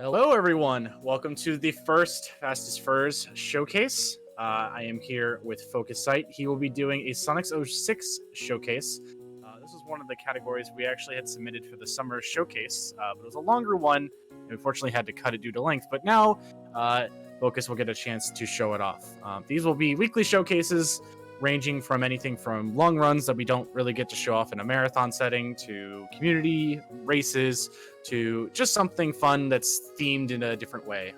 Hello, everyone. Welcome to the first Fastest Furs showcase. I am here with FocusSight. He will be doing a Sonic 06 showcase. This was one of the categories we actually had submitted for the summer showcase, but it was a longer one. And unfortunately, had to cut it due to length. But now, Focus will get a chance to show it off. These will be weekly showcases, ranging from anything from long runs that we don't really get to show off in a marathon setting to community races to just something fun that's themed in a different way.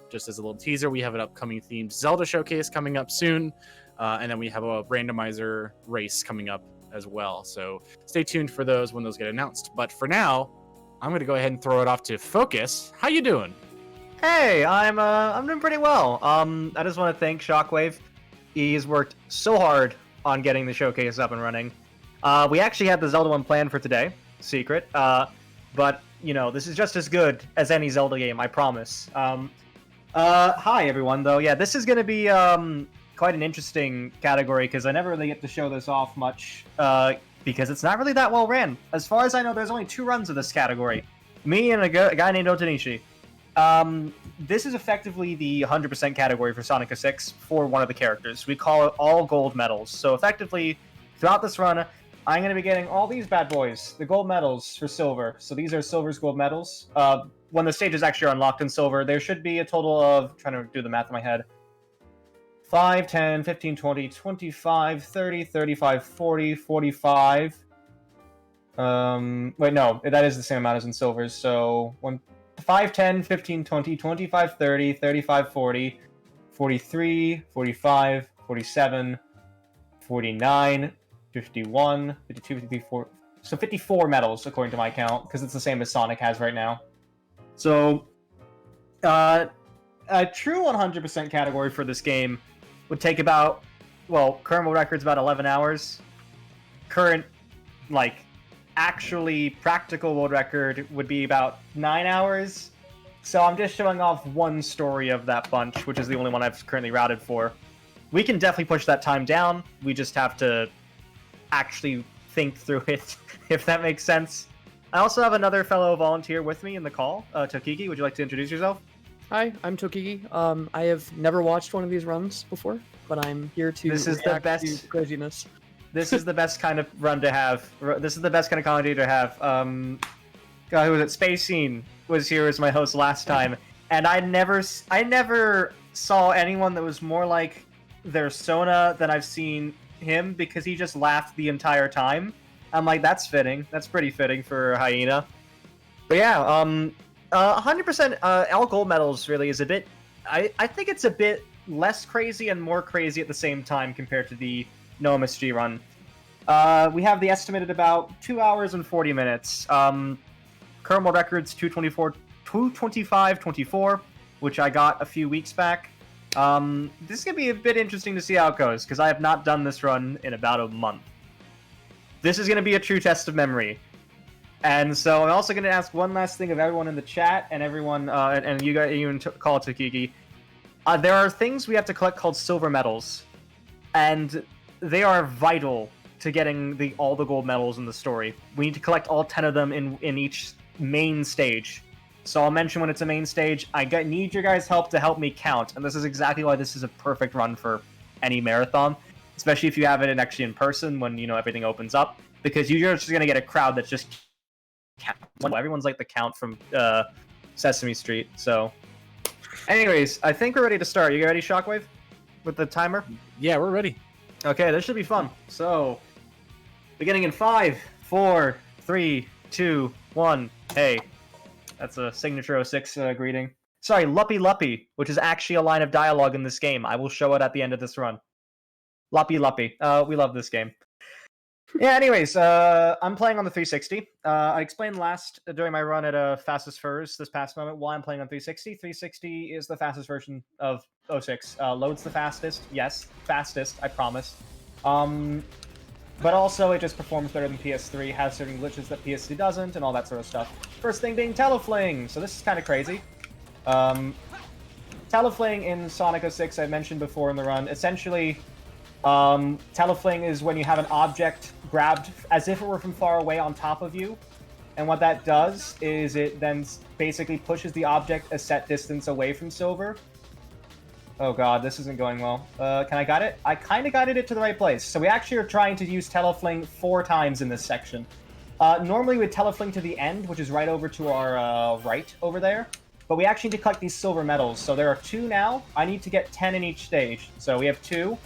Just as a little teaser, we have an upcoming themed Zelda showcase coming up soon, and then we have a randomizer race coming up as well. So stay tuned for those when those get announced. But for now, I'm going to go ahead and throw it off to Focus. How you doing? Hey, I'm doing pretty well. I just want to thank Shockwave. He's worked so hard on getting the showcase up and running. We actually had the Zelda one planned for today, secret. But you know, this is just as good as any Zelda game, I promise. Hi everyone, though. Yeah, this is gonna be quite an interesting category because I never really get to show this off much because it's not really that well ran. As far as I know, there's only 2 runs of this category. Me and a guy named Otanishi. This is effectively the 100% category for Sonic 06 for one of the characters. We call it all gold medals. So effectively, throughout this run, I'm going to be getting all these bad boys, the gold medals for silver. So these are silver's gold medals. When the stage is actually unlocked in silver, there should be a total of, trying to do the math in my head, 5, 10, 15, 20, 25, 30, 35, 40, 45. Wait, no, that is the same amount as in silvers. So 5, 10, 15, 20, 25, 30, 35, 40, 43, 45, 47, 49, 51, 52, 54. So 54 medals, according to my count, because it's the same as Sonic has right now. So, a true 100% category for this game would take about, well, current world record's about 11 hours. Current, actually practical world record would be about 9 hours. So I'm just showing off one story of that bunch, which is the only one I've currently routed for. We can definitely push that time down. We just have to actually think through it, if that makes sense. I also have another fellow volunteer with me in the call. Tokiki, would you like to introduce yourself? Hi, I'm Tokiki. I have never watched one of these runs before, but I'm here to This is the best to craziness. This is the best kind of run to have. This is the best kind of comedy to have. God, who was it? Space Scene was here as my host last time, and I never saw anyone that was more like their Sona than I've seen him, because he just laughed the entire time. I'm like, that's fitting. That's pretty fitting for Hyena. But yeah, 100% all gold medals really is a bit. I think it's a bit less crazy and more crazy at the same time compared to the No MSG run. We have the estimated about 2 hours and 40 minutes. Current world record's 225.24, which I got a few weeks back. This is going to be a bit interesting to see how it goes, because I have not done this run in about a month. This is going to be a true test of memory. And so I'm also going to ask one last thing of everyone in the chat, and everyone, and you guys, even call it Tokiki. There are things we have to collect called silver medals, and they are vital to getting all the gold medals in the story. We need to collect all 10 of them in each main stage. So I'll mention when it's a main stage. Need your guys' help to help me count, and this is exactly why this is a perfect run for any marathon, especially if you have it actually in person when everything opens up, because you're just gonna get a crowd that's just count. Everyone's like the Count from Sesame Street. So, anyways, I think we're ready to start. You ready, Shockwave, with the timer? Yeah, we're ready. Okay, this should be fun. So, beginning in 5, 4, 3, 2, 1. Hey, that's a signature 06 greeting. Sorry, Luppy Luppy, which is actually a line of dialogue in this game. I will show it at the end of this run. Luppy Luppy. We love this game. Yeah, anyways, I'm playing on the 360. I explained during my run at Fastest Furs this past moment why I'm playing on 360. 360 is the fastest version of 06. Loads the fastest. Yes, fastest, I promise. But also it just performs better than PS3, has certain glitches that PS3 doesn't, and all that sort of stuff. First thing being Telefling, so this is kind of crazy. Telefling in Sonic 06, I mentioned before in the run, essentially, Telefling is when you have an object grabbed as if it were from far away on top of you, And what that does is it then basically pushes the object a set distance away from silver. Oh god, this isn't going well. Can I got it? I kind of guided it to the right place. So we actually are trying to use Telefling 4 times in this section. Normally we'd Telefling to the end, which is right over to our right over there. But we actually need to collect these silver medals. So there are 2 now. I need to get 10 in each stage. So we have 2.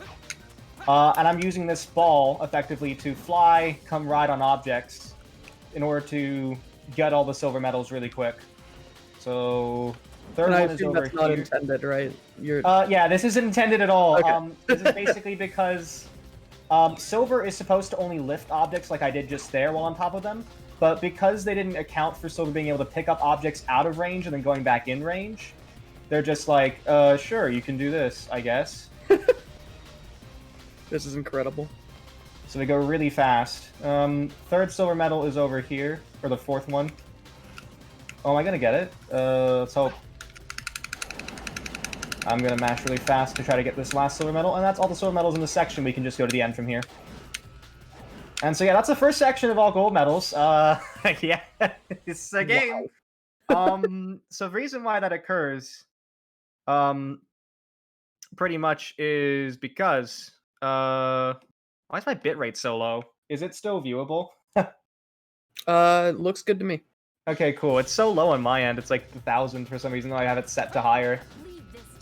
And I'm using this ball, effectively, to fly, come ride on objects in order to get all the silver medals really quick. So, third one is over that's not here. intended, right? Yeah, this isn't intended at all. Okay. This is basically because silver is supposed to only lift objects like I did just there while on top of them. But because they didn't account for silver being able to pick up objects out of range and then going back in range, they're just like, sure, you can do this, I guess. This is incredible. So we go really fast. Third silver medal is over here, or the 4th one. Oh, am I gonna get it? Let's hope. I'm gonna mash really fast to try to get this last silver medal, and that's all the silver medals in the section. We can just go to the end from here. And so yeah, that's the first section of all gold medals. Yeah, it's a game. So the reason why that occurs, pretty much is because, why is my bitrate so low? Is it still viewable? Looks good to me. Okay, cool. It's so low on my end. It's like 1,000 for some reason, though I have it set to higher.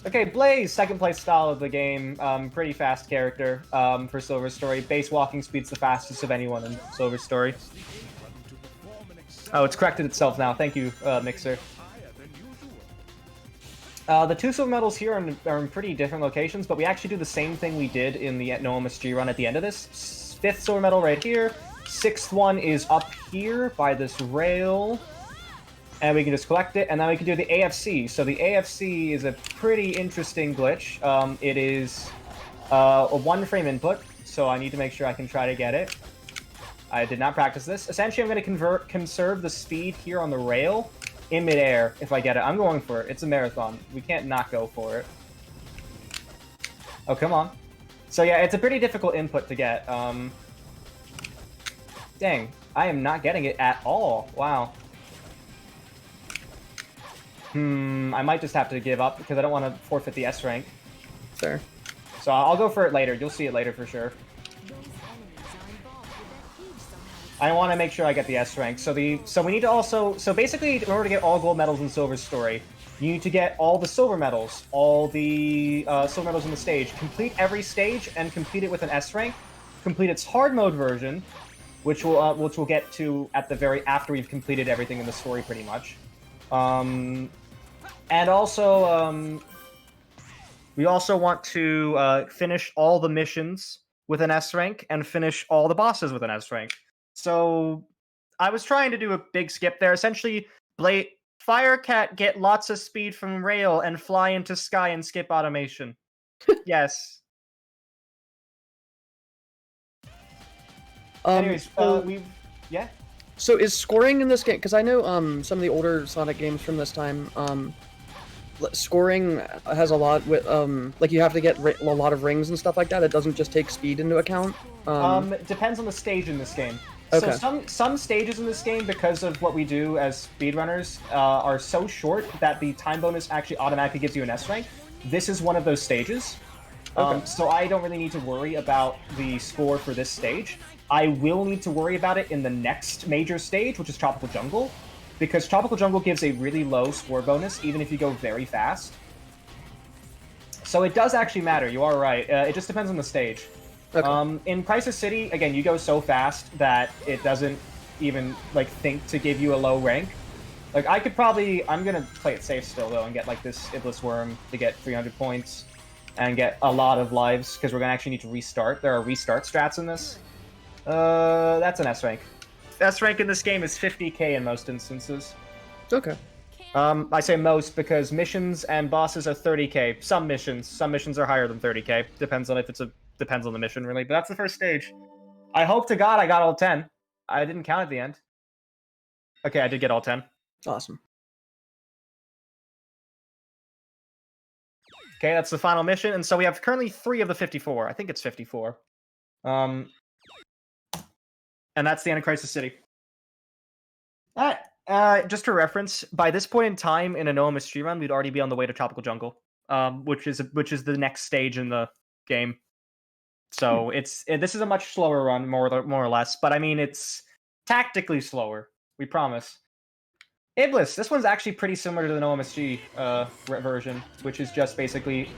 Okay, Blaze, second place style of the game. Pretty fast character for Silver Story. Base walking speed's the fastest of anyone in Silver Story. Oh, it's corrected itself now. Thank you, Mixer. The 2 silver medals here are in pretty different locations, but we actually do the same thing we did in the No MSG run at the end of this. 5th silver medal right here. 6th one is up here by this rail. And we can just collect it, and then we can do the AFC. So the AFC is a pretty interesting glitch. It is a 1-frame input, so I need to make sure I can try to get it. I did not practice this. Essentially, I'm going to conserve the speed here on the rail in midair if I get it. I'm going for it. It's a marathon. We can't not go for it. Oh, come on. So yeah, it's a pretty difficult input to get. Dang, I am not getting it at all. Wow. I might just have to give up because I don't want to forfeit the S rank. Fair. So I'll go for it later. You'll see it later for sure. I want to make sure I get the S rank. So we need to also... So basically, in order to get all gold medals in Silver Story, you need to get all the silver medals, all the silver medals in the stage. Complete every stage and complete it with an S rank. Complete its hard mode version, which we'll get to at the very after we've completed everything in the story, pretty much. And also, we also want to finish all the missions with an S rank and finish all the bosses with an S rank. So I was trying to do a big skip there. Essentially, Firecat, get lots of speed from rail and fly into sky and skip automation. Yes. Anyways, yeah. So is scoring in this game? Because I know some of the older Sonic games from this time, scoring has a lot with like you have to get a lot of rings and stuff like that. It doesn't just take speed into account. Depends on the stage in this game. Okay. So some stages in this game, because of what we do as speedrunners, are so short that the time bonus actually automatically gives you an S rank. This is one of those stages. Okay. So I don't really need to worry about the score for this stage. I will need to worry about it in the next major stage, which is Tropical Jungle, because Tropical Jungle gives a really low score bonus, even if you go very fast. So it does actually matter, you are right. It just depends on the stage. Okay. In Crisis City, again, you go so fast that it doesn't even, like, think to give you a low rank. Like, I could probably... I'm gonna play it safe still, though, and get, like, this Iblis Worm to get 300 points and get a lot of lives, because we're gonna actually need to restart. There are restart strats in this. That's an S rank. S rank in this game is 50k in most instances. Okay. I say most because missions and bosses are 30k. Some missions are higher than 30k. Depends on depends on the mission, really. But that's the first stage. I hope to God I got all 10. I didn't count at the end. Okay, I did get all 10. Awesome. Okay, that's the final mission, and so we have currently 3 of the 54. I think it's 54. And that's the end of Crisis City. Just for reference, by this point in time in a Noah mystery run, we'd already be on the way to Tropical Jungle, which is the next stage in the game. So this is a much slower run, more or less. But I mean, it's tactically slower. We promise. Iblis, this one's actually pretty similar to the Noah MSG version, which is just basically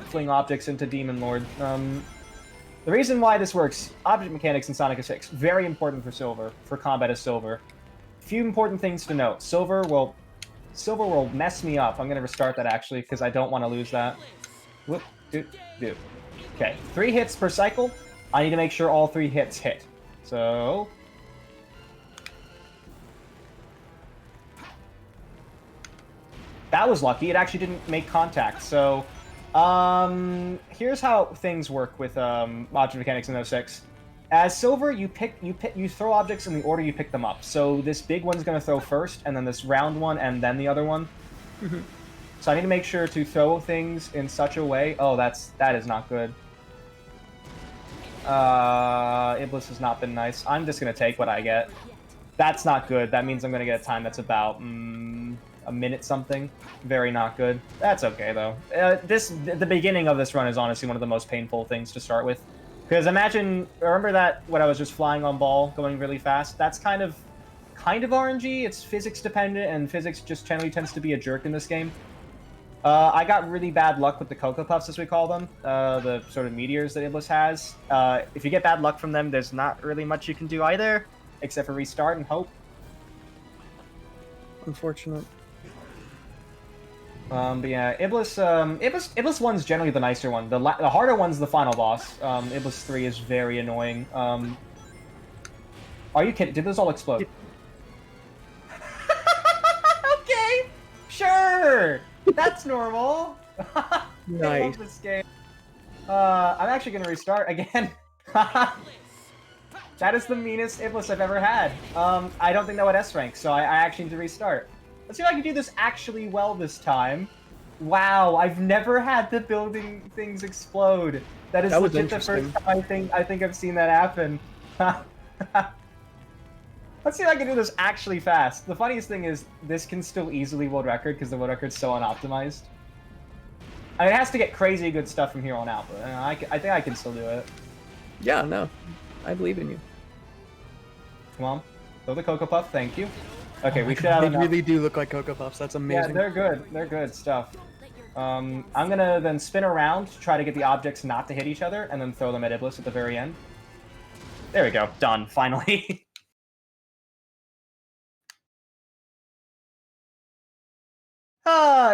fling objects into Demon Lord. The reason why this works, object mechanics in Sonic 6, very important for Silver, for combat as Silver. Few important things to note. Silver will mess me up. I'm going to restart that, actually, because I don't want to lose that. Whoop, do. Okay, 3 hits per cycle. I need to make sure all 3 hits hit. So... that was lucky. It actually didn't make contact. So, here's how things work with object mechanics in 06. As Silver, you throw objects in the order you pick them up. So this big one's going to throw first, and then this round one, and then the other one. So I need to make sure to throw things in such a way. Oh, that is not good. Iblis has not been nice. I'm just going to take what I get. That's not good. That means I'm going to get a time that's about a minute something. Very not good. That's okay, though. The beginning of this run is honestly one of the most painful things to start with. Because remember that when I was just flying on ball, going really fast? That's kind of RNG. It's physics dependent, and physics just generally tends to be a jerk in this game. I got really bad luck with the Cocoa Puffs, as we call them, the sort of meteors that Iblis has. If you get bad luck from them, there's not really much you can do either, except for restart and hope. Unfortunate. But yeah, Iblis 1's generally the nicer one. The harder one's the final boss. Iblis 3 is very annoying. Are you kidding? Did those all explode? Okay, sure! That's normal! Nice. I love this game. I'm actually gonna restart again. That is the meanest Iblis I've ever had. I don't think that would S-rank, so I actually need to restart. Let's see if I can do this actually well this time. Wow, I've never had the building things explode. That is legit the first time I think I've seen that happen. Let's see if I can do this actually fast. The funniest thing is, this can still easily world record because the world record's so unoptimized. I mean, it has to get crazy good stuff from here on out, but I think I can still do it. Yeah, no. I believe in you. Come on. Throw the Cocoa Puff, thank you. Okay, we should have enough. They really do look like Cocoa Puffs. That's amazing. Yeah, they're good. They're good stuff. I'm gonna then spin around to try to get the objects not to hit each other, and then throw them at Iblis at the very end. There we go. Done. Finally.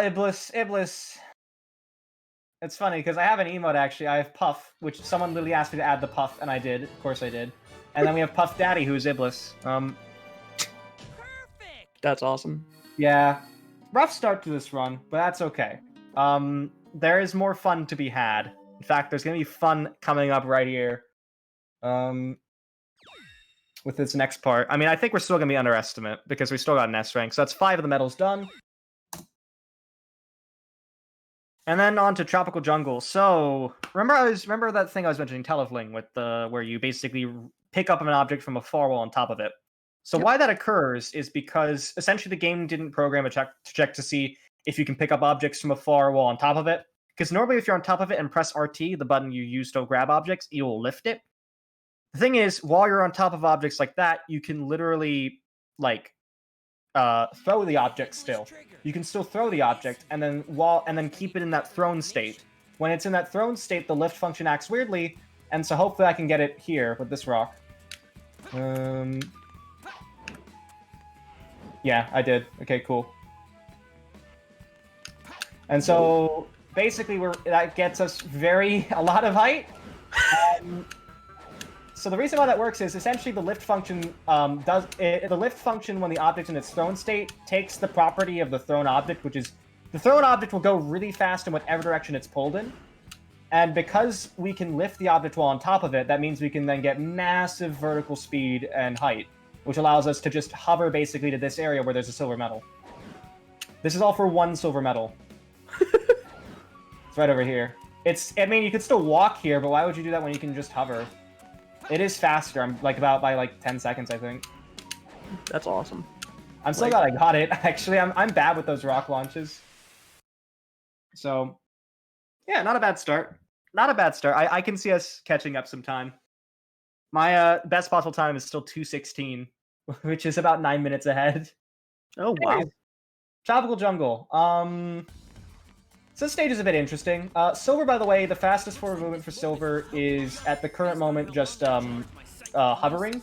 Iblis. It's funny, because I have an emote, actually. I have Puff, which someone literally asked me to add the Puff, and I did. Of course I did. And then we have Puff Daddy, who's Iblis. That's awesome. Yeah. Rough start to this run, but that's okay. There is more fun to be had. In fact, there's going to be fun coming up right here. With this next part. I mean, I think we're still going to be underestimate, because we still got an S rank. So that's 5 of the medals done. And then on to Tropical Jungle. So, remember that thing I was mentioning, Telefling, with where you basically pick up an object from a far wall on top of it. So why that occurs is because essentially the game didn't program a check to see if you can pick up objects from a far wall on top of it. Because normally if you're on top of it and press RT, the button you use to grab objects, you will lift it. The thing is, while you're on top of objects like that, you can literally, like, throw the object still. You can still throw the object and then keep it in that thrown state. When it's in that thrown state, the lift function acts weirdly, and so hopefully I can get it here with this rock. Yeah, I did. Okay, cool. And so basically that gets us a lot of height. So the reason why that works is essentially the lift function the lift function when the object's in its thrown state takes the property of the thrown object, which is the thrown object will go really fast in whatever direction it's pulled in. And because we can lift the object while on top of it, that means we can then get massive vertical speed and height, which allows us to just hover basically to this area where there's a silver medal. This is all for 1 silver medal. It's right over here. I mean, you could still walk here, but why would you do that when you can just hover? It is faster. I'm by 10 seconds, I think. That's awesome. I'm so Like- glad I got it. Actually, I'm bad with those rock launches. So, yeah, not a bad start. Not a bad start. I can see us catching up some time. My best possible time is still 2:16, which is about 9 minutes ahead. Oh wow. Anyways, Tropical Jungle. So this stage is a bit interesting. Silver, by the way, the fastest forward movement for Silver is at the current moment just hovering.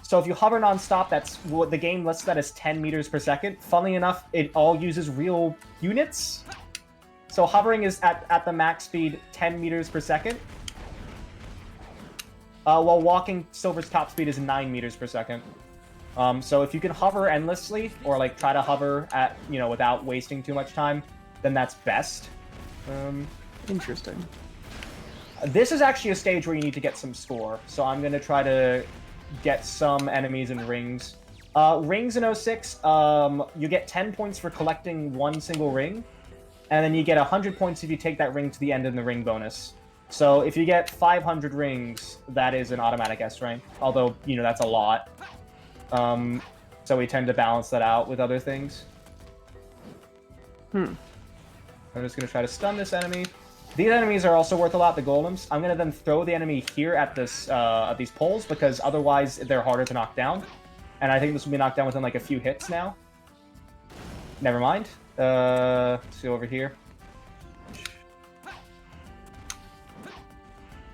So if you hover nonstop, that's what the game lists that as 10 meters per second. Funnily enough, it all uses real units. So hovering is at the max speed 10 meters per second. While walking, Silver's top speed is 9 meters per second. So if you can hover endlessly, or like try to hover at, without wasting too much time, then that's best. Interesting. This is actually a stage where you need to get some score, so I'm going to try to get some enemies in rings. Rings in 06, you get 10 points for collecting one single ring, and then you get 100 points if you take that ring to the end in the ring bonus. So if you get 500 rings, that is an automatic S rank, although, that's a lot. So we tend to balance that out with other things. I'm just going to try to stun this enemy. These enemies are also worth a lot, the golems. I'm going to then throw the enemy here at this at these poles, because otherwise they're harder to knock down. And I think this will be knocked down within like a few hits now. Never mind. Let's go over here.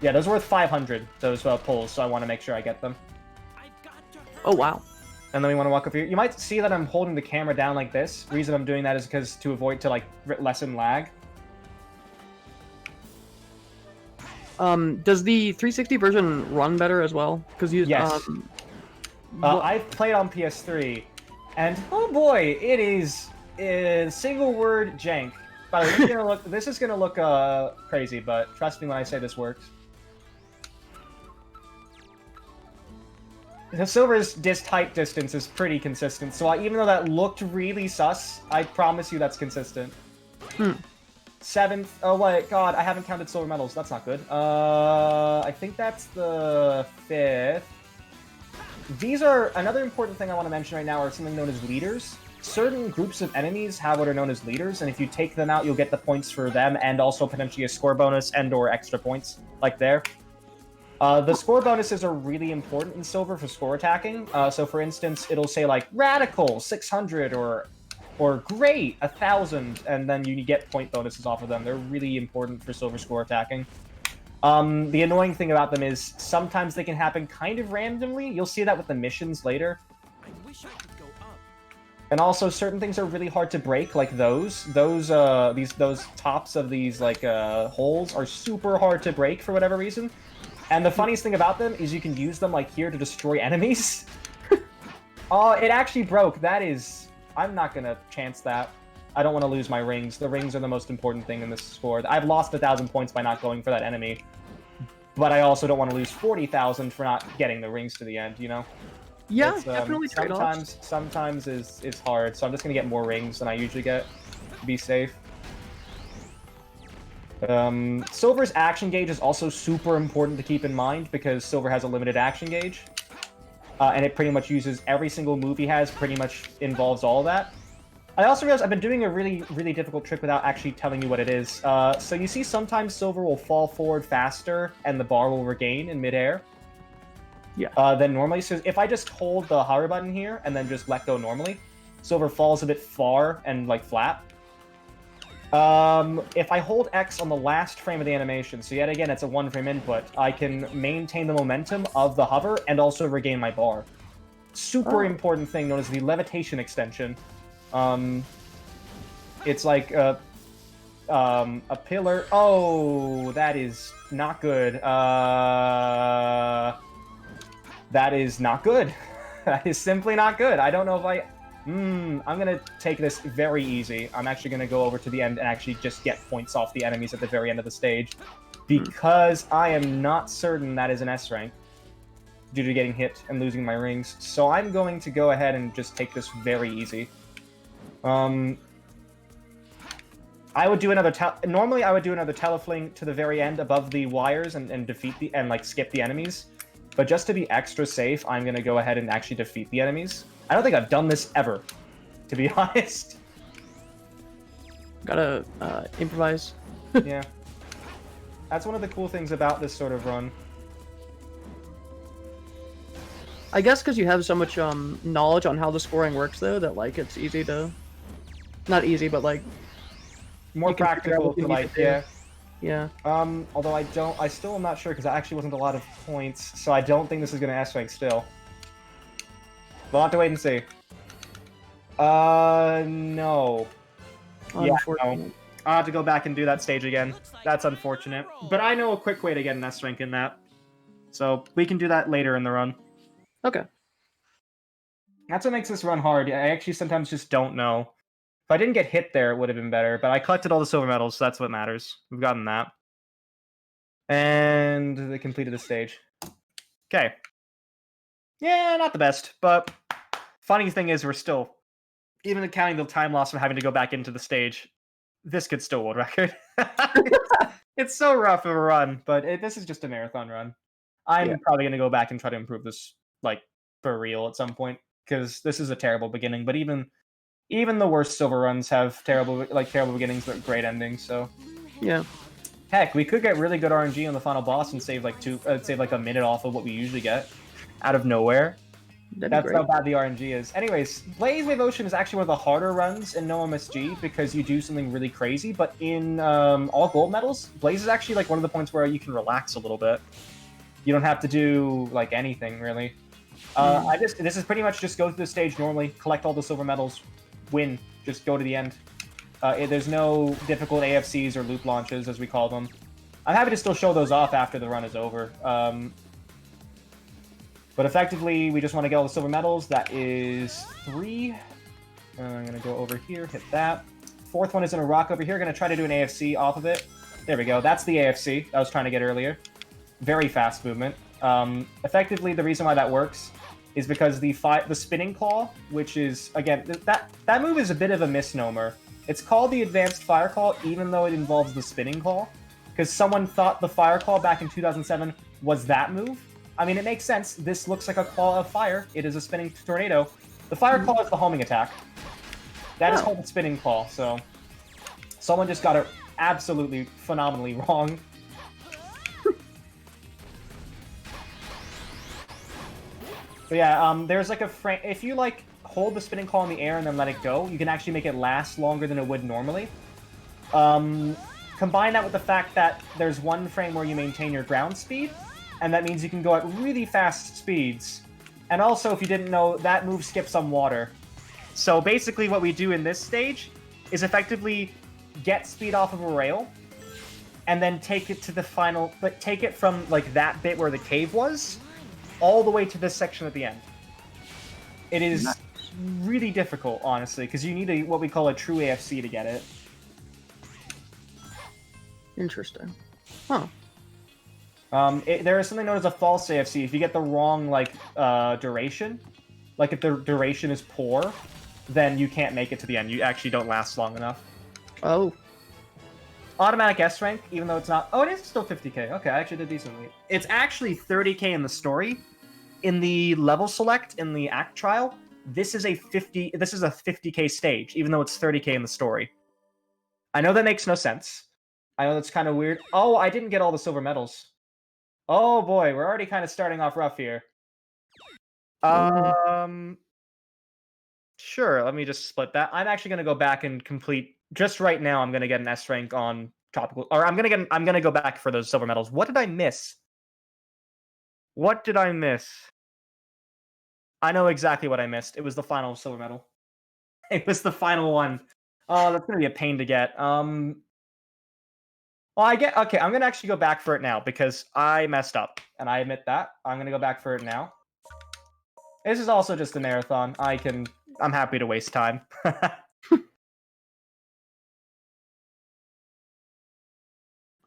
Yeah, those are worth 500, those poles, so I want to make sure I get them. Oh wow. And then we want to walk up here. You might see that I'm holding the camera down like this. The reason I'm doing that is because to avoid to like lessen lag. Does the 360 version run better as well? Because you Yes. I've played on PS3, and oh boy, it is single word jank. By the way, this is gonna look crazy, but trust me when I say this works. The Silver's type distance is pretty consistent, so even though that looked really sus, I promise you that's consistent. 7th. Oh wait, God, I haven't counted silver medals. That's not good. I think that's the 5th. These are another important thing I want to mention right now are something known as leaders. Certain groups of enemies have what are known as leaders, and if you take them out, you'll get the points for them, and also potentially a score bonus and/or extra points, like there. The score bonuses are really important in Silver for score attacking. So, for instance, it'll say like Radical 600 or Great 1,000, and then you get point bonuses off of them. They're really important for Silver score attacking. The annoying thing about them is sometimes they can happen kind of randomly. You'll see that with the missions later. I wish I could go up. And also, certain things are really hard to break, like those tops of these like holes are super hard to break for whatever reason. And the funniest thing about them is you can use them like here to destroy enemies. Oh, it actually broke. That is, I'm not gonna chance that. I don't want to lose my rings. The rings are the most important thing in this score. I've lost 1,000 points by not going for that enemy, but I also don't want to lose 40,000 for not getting the rings to the end. Yeah, It's, definitely trade-offs. sometimes is hard, so I'm just gonna get more rings than I usually get to be safe. Silver's action gauge is also super important to keep in mind because Silver has a limited action gauge, and it pretty much uses every single move he has. Pretty much involves all of that. I also realized I've been doing a really, really difficult trick without actually telling you what it is. So you see sometimes Silver will fall forward faster and the bar will regain in midair. Yeah. Than normally. So if I just hold the hover button here and then just let go normally, Silver falls a bit far and like flat. If I hold X on the last frame of the animation, so yet again it's a 1-frame input, I can maintain the momentum of the hover and also regain my bar. Super important thing known as the levitation extension. It's like a pillar. Oh, that is not good. That is not good. That is simply not good. I don't know if I'm gonna take this very easy. I'm actually gonna go over to the end and actually just get points off the enemies at the very end of the stage, because I am not certain that is an S rank due to getting hit and losing my rings. So I'm going to go ahead and just take this very easy. I would do another normally I would do another telefling to the very end above the wires and defeat like skip the enemies. But just to be extra safe, I'm gonna go ahead and actually defeat the enemies. I don't think I've done this ever. to be honest. Gotta improvise. Yeah. That's one of the cool things about this sort of run. I guess because you have so much knowledge on how the scoring works, though, that like it's easy to, not easy, but like More you can figure out practical what you to need like, to do. yeah. Yeah. Although I still am not sure because that actually wasn't a lot of points, so I don't think this is gonna S rank still. We'll have to wait and see. No. Yeah, no. Unfortunate. I'll have to go back and do that stage again. That's unfortunate. But I know a quick way to get an S rank in that. So we can do that later in the run. Okay. That's what makes this run hard. I actually sometimes just don't know. If I didn't get hit there, it would have been better. But I collected all the silver medals, so that's what matters. We've gotten that. And they completed the stage. Okay. Yeah, not the best. But funny thing is, we're still, even accounting the time loss from having to go back into the stage, this could still world record. It's so rough of a run, but this is just a marathon run. I'm probably going to go back and try to improve this, like, for real at some point, because this is a terrible beginning. But even the worst silver runs have terrible beginnings but great endings. So Yeah. heck, we could get really good RNG on the final boss and save like a minute off of what we usually get out of nowhere. That'd That's be great. how bad the RNG is. Anyways, Blaze Wave Ocean is actually one of the harder runs in no MSG because you do something really crazy. But in all gold medals, Blaze is actually like one of the points where you can relax a little bit. You don't have to do like anything really. This is pretty much just go through the stage normally, collect all the silver medals, win, just go to the end. There's no difficult AFCs or loop launches as we call them. I'm happy to still show those off after the run is over. But effectively, we just want to get all the silver medals. That is 3. I'm going to go over here, hit that. 4th one is in a rock over here. Going to try to do an AFC off of it. There we go. That's the AFC I was trying to get earlier. Very fast movement. Effectively, the reason why that works is because the spinning claw, which is, again, that move is a bit of a misnomer. It's called the advanced fire claw, even though it involves the spinning claw. Because someone thought the fire claw back in 2007 was that move. I mean, it makes sense. This looks like a claw of fire. It is a spinning tornado. The fire claw is the homing attack. That is called the spinning claw, so someone just got it absolutely phenomenally wrong. But yeah, there's like a frame. If you like hold the spinning claw in the air and then let it go, you can actually make it last longer than it would normally. Combine that with the fact that there's one frame where you maintain your ground speed, and that means you can go at really fast speeds. And also, if you didn't know, that move skips on water. So basically what we do in this stage is effectively get speed off of a rail, and then take it to the final, but take it from like that bit where the cave was, all the way to this section at the end. It is really difficult, honestly, because you need what we call a true AFC to get it. Interesting. Huh. There is something known as a false AFC. If you get the wrong duration, like if the duration is poor, then you can't make it to the end. You actually don't last long enough. Oh. Automatic S rank, even though it's not. Oh, it is still 50k. Okay, I actually did decently. It's actually 30k in the story. In the level select in the act trial, this is a 50k stage, even though it's 30k in the story. I know that makes no sense. I know that's kind of weird. Oh, I didn't get all the silver medals. Oh boy, we're already kind of starting off rough here. Sure, let me just split that. I'm actually going to go back and complete. Just right now, I'm going to get an S rank on topical, or I'm going to go back for those silver medals. What did I miss? What did I miss? I know exactly what I missed. It was the final silver medal. It was the final one. Oh, that's going to be a pain to get. Well, okay, I'm going to actually go back for it now because I messed up, and I admit that. I'm going to go back for it now. This is also just a marathon. I'm happy to waste time.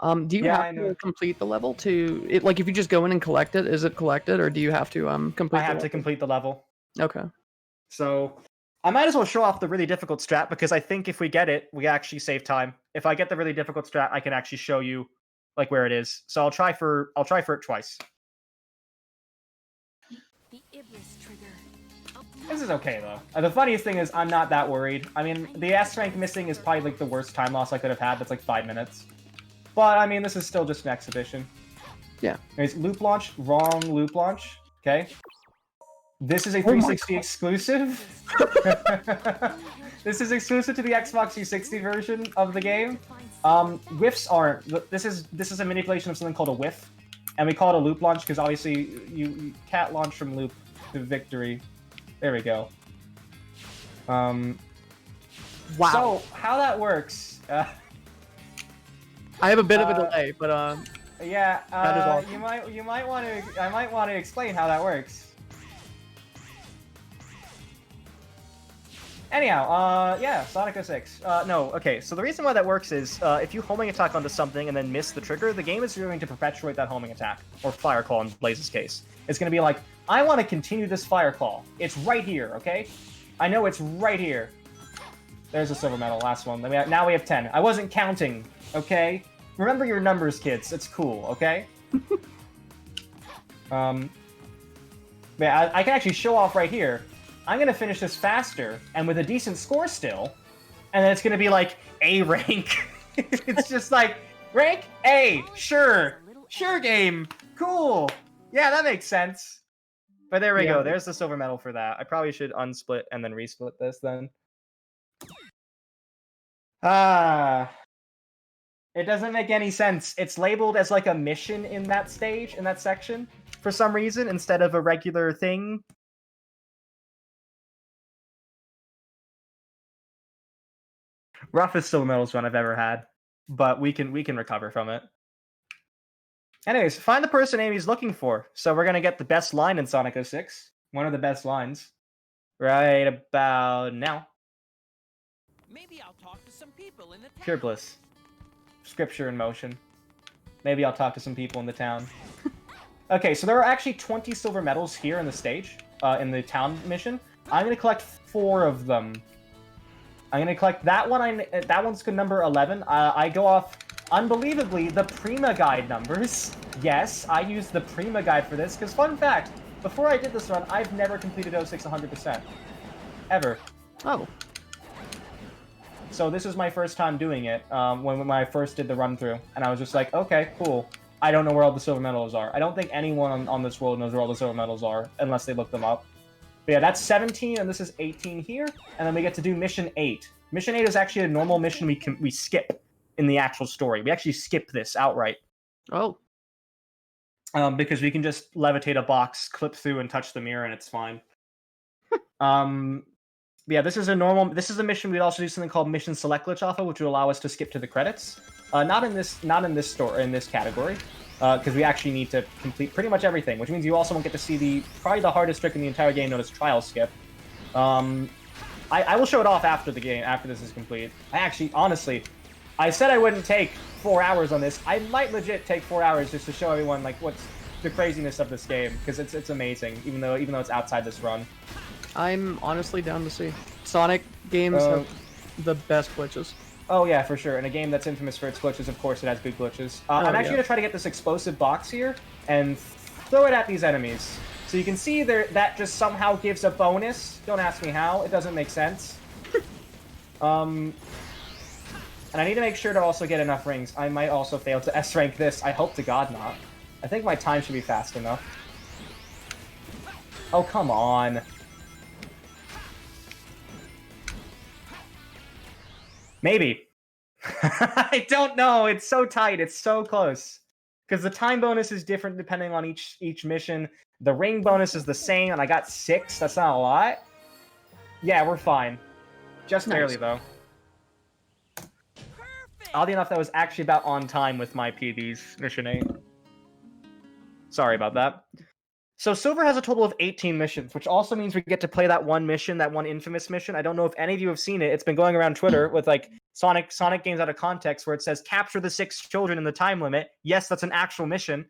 Do you have to complete the level to it? Like, if you just go in and collect it, is it collected, or do you have to complete? I have to complete the level. Okay. So I might as well show off the really difficult strat because I think if we get it, we actually save time. If I get the really difficult strat, I can actually show you like where it is. So I'll try for it twice. The Iblis trigger. A This is okay, though. The funniest thing is I'm not that worried. I mean, the S rank missing is probably, like, the worst time loss I could have had. That's, like, 5 minutes. But, I mean, this is still just an exhibition. Yeah. Anyways, loop launch. Wrong loop launch. Okay. This is a 360 exclusive. This is exclusive to the Xbox 360 version of the game. Whiffs aren't. This is a manipulation of something called a whiff. And we call it a loop launch because, obviously, you can't launch from loop to victory. There we go. Wow. So how that works? I have a bit of a delay, but yeah. that is awesome. You might want to. I might want to explain how that works. Anyhow, yeah, Sonic 06. No, okay, so the reason why that works is, if you homing attack onto something and then miss the trigger, the game is going to perpetuate that homing attack, or Fire Claw in Blaze's case. It's going to be like, I want to continue this Fire Claw. It's right here, okay? I know it's right here. There's a silver medal, last one. Now we have 10. I wasn't counting, okay? Remember your numbers, kids. It's cool, okay? Yeah, I can actually show off right here. I'm going to finish this faster, and with a decent score still, and then it's going to be like, A rank. It's just like, rank A, sure. Sure game. Cool. Yeah, that makes sense. But there we go. There's the silver medal for that. I probably should unsplit and then resplit this then. It doesn't make any sense. It's labeled as like a mission in that stage, in that section, for some reason, instead of a regular thing. Roughest silver medals run I've ever had, but we can recover from it. Anyways, find the person Amy's looking for. So we're gonna get the best line in Sonic 06. One of the best lines. Right about now. Maybe I'll talk to some people in the town. Pure bliss. Scripture in motion. Maybe I'll talk to some people in the town. Okay, so there are actually 20 silver medals here in the stage, in the town mission. I'm gonna collect 4 of them. I'm gonna collect that one. That one's number 11. I go off, unbelievably, the Prima Guide numbers. Yes, I used the Prima Guide for this, because fun fact, before I did this run, I've never completed 06 100%. Ever. Oh. So this is my first time doing it, when I first did the run-through, and I was just like, okay, cool. I don't know where all the silver medals are. I don't think anyone on this world knows where all the silver medals are, unless they look them up. But yeah, that's 17, and this is 18 here, and then we get to do Mission 8. Mission 8 is actually a normal mission we skip in the actual story. We actually skip this outright. Oh. Because we can just levitate a box, clip through, and touch the mirror, and it's fine. Yeah, this is a mission. We'd also do something called Mission Select Glitch Alpha, which would allow us to skip to the credits. Not in this category, because we actually need to complete pretty much everything, which means you also won't get to see probably the hardest trick in the entire game, known as Trial Skip. I will show it off after the game, after this is complete. Honestly, I said I wouldn't take 4 hours on this. I might legit take 4 hours just to show everyone like what's the craziness of this game, because it's amazing, even though it's outside this run. I'm honestly down to see. Sonic games have the best glitches. Oh yeah, for sure. In a game that's infamous for its glitches, of course it has good glitches. I'm actually going to try to get this explosive box here and throw it at these enemies. So you can see that just somehow gives a bonus. Don't ask me how. It doesn't make sense. And I need to make sure to also get enough rings. I might also fail to S-rank this. I hope to God not. I think my time should be fast enough. Oh, come on. Maybe. I don't know. It's so tight. It's so close. Because the time bonus is different depending on each mission. The ring bonus is the same, and I got 6. That's not a lot. Yeah, we're fine. Just barely, though. Oddly enough, that was actually about on time with my PB's Mission 8. Sorry about that. So Silver has a total of 18 missions, which also means we get to play that one mission, that one infamous mission. I don't know if any of you have seen it. It's been going around Twitter with like Sonic games out of context where it says capture the 6 children in the time limit. Yes, that's an actual mission.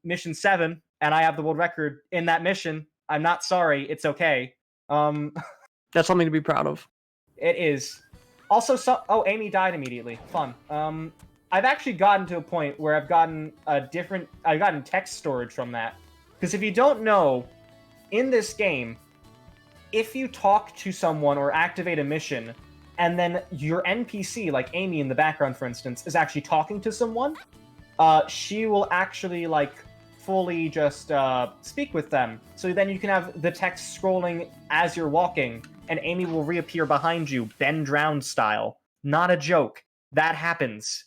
Mission 7, and I have the world record in that mission. I'm not sorry. It's okay. That's something to be proud of. It is. Also, Amy died immediately. Fun. I've actually gotten to a point where I've gotten text storage from that. Because if you don't know, in this game, if you talk to someone or activate a mission, and then your NPC, like Amy in the background, for instance, is actually talking to someone, she will actually, like, fully just speak with them. So then you can have the text scrolling as you're walking, and Amy will reappear behind you, Ben Drowned style. Not a joke. That happens.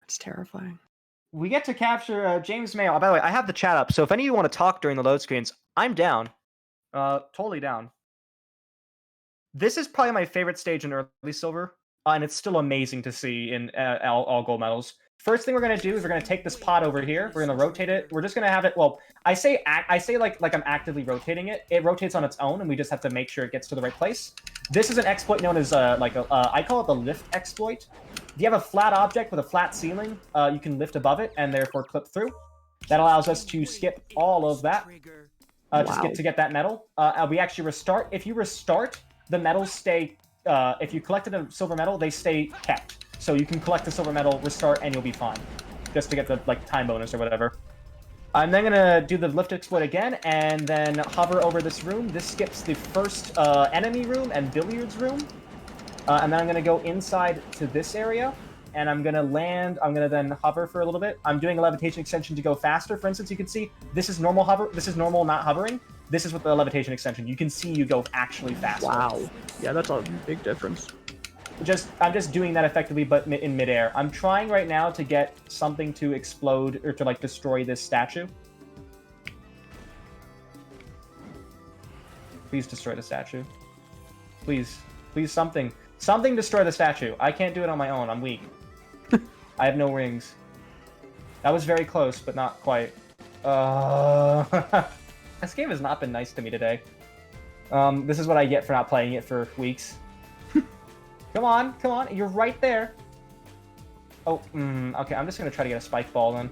It's terrifying. We get to capture James Mayo. By the way, I have the chat up, so if any of you want to talk during the load screens, I'm down. Totally down. This is probably my favorite stage in early silver, and it's still amazing to see in all gold medals. First thing we're gonna do is we're gonna take this pot over here. We're gonna rotate it. We're just gonna have it. Well, I say like I'm actively rotating it. It rotates on its own, and we just have to make sure it gets to the right place. This is an exploit known as I call it the lift exploit. If you have a flat object with a flat ceiling, you can lift above it and therefore clip through. That allows us to skip all of that. Just to get that medal. We actually restart. If you restart, the medals stay. If you collected a silver medal, they stay kept. So you can collect the silver medal, restart, and you'll be fine. Just to get the time bonus or whatever. I'm then gonna do the lift exploit again, and then hover over this room. This skips the first enemy room and billiards room. And then I'm gonna go inside to this area, and I'm gonna land. I'm gonna then hover for a little bit. I'm doing a levitation extension to go faster. For instance, you can see this is normal hover. This is normal not hovering. This is with the levitation extension. You can see you go actually faster. Wow. Yeah, that's a big difference. I'm just doing that effectively, but in midair. I'm trying right now to get something to explode or to destroy this statue. Please destroy the statue. Please, something destroy the statue. I can't do it on my own. I'm weak. I have no rings. That was very close, but not quite. This game has not been nice to me today. This is what I get for not playing it for weeks. Come on, you're right there. Oh, okay, I'm just gonna try to get a spike ball then.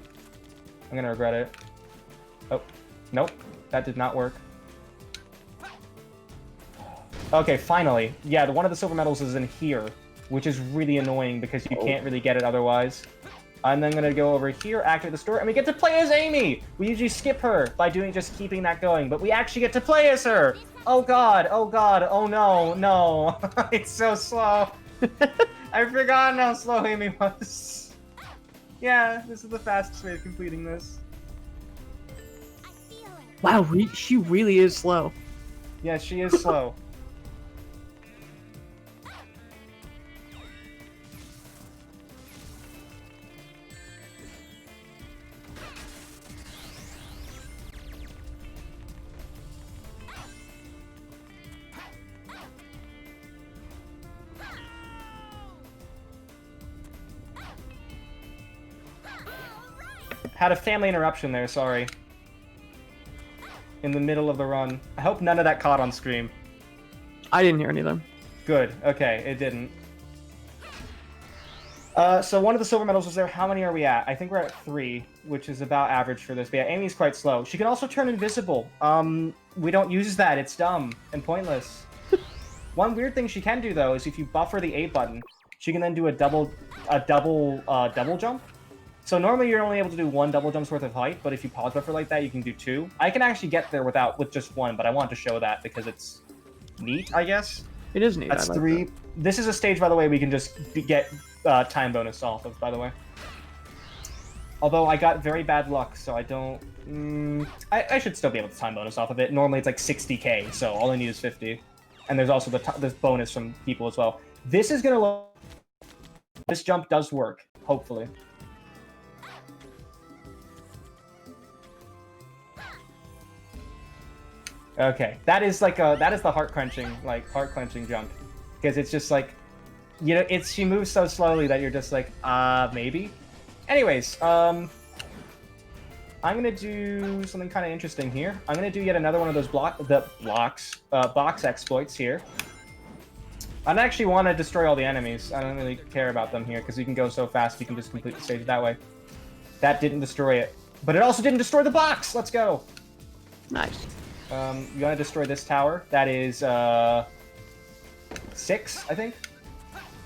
I'm gonna regret it. Oh, nope, that did not work. Okay, finally. Yeah, one of the silver medals is in here, which is really annoying because you can't really get it otherwise. I'm then gonna go over here, activate the store, and we get to play as Amy! We usually skip her by just keeping that going, but we actually get to play as her! Oh god, oh no. It's so slow. I've forgotten how slow Amy was. Yeah, this is the fastest way of completing this. Wow, she really is slow. Yeah, she is slow. Had a family interruption there, sorry. In the middle of the run. I hope none of that caught on stream. I didn't hear any of them. Good, okay, it didn't. So one of the silver medals was there. How many are we at? I think we're at 3, which is about average for this. But yeah, Amy's quite slow. She can also turn invisible. We don't use that. It's dumb and pointless. One weird thing she can do, though, is if you buffer the A button, she can then do a double jump. So normally you're only able to do 1 double jump's worth of height, but if you pause buffer like that, you can do 2. I can actually get there with just 1, but I want to show that because it's neat, I guess. It is neat. That's I like 3. that. This is a stage, by the way, we can just get time bonus off of, by the way. Although I got very bad luck, so I don't... I should still be able to time bonus off of it. Normally it's like 60k, so all I need is 50. And there's also the bonus from people as well. This is going to... This jump does work, hopefully. Okay, that is the heart clenching jump, because it's just like, you know, she moves so slowly that you're just like, maybe. Anyways, I'm gonna do something kind of interesting here. I'm gonna do yet another one of those box exploits here. I actually want to destroy all the enemies. I don't really care about them here because you can go so fast you can just complete the stage that way. That didn't destroy it, but it also didn't destroy the box. Let's go. Nice. You want to destroy this tower. That is 6, I think.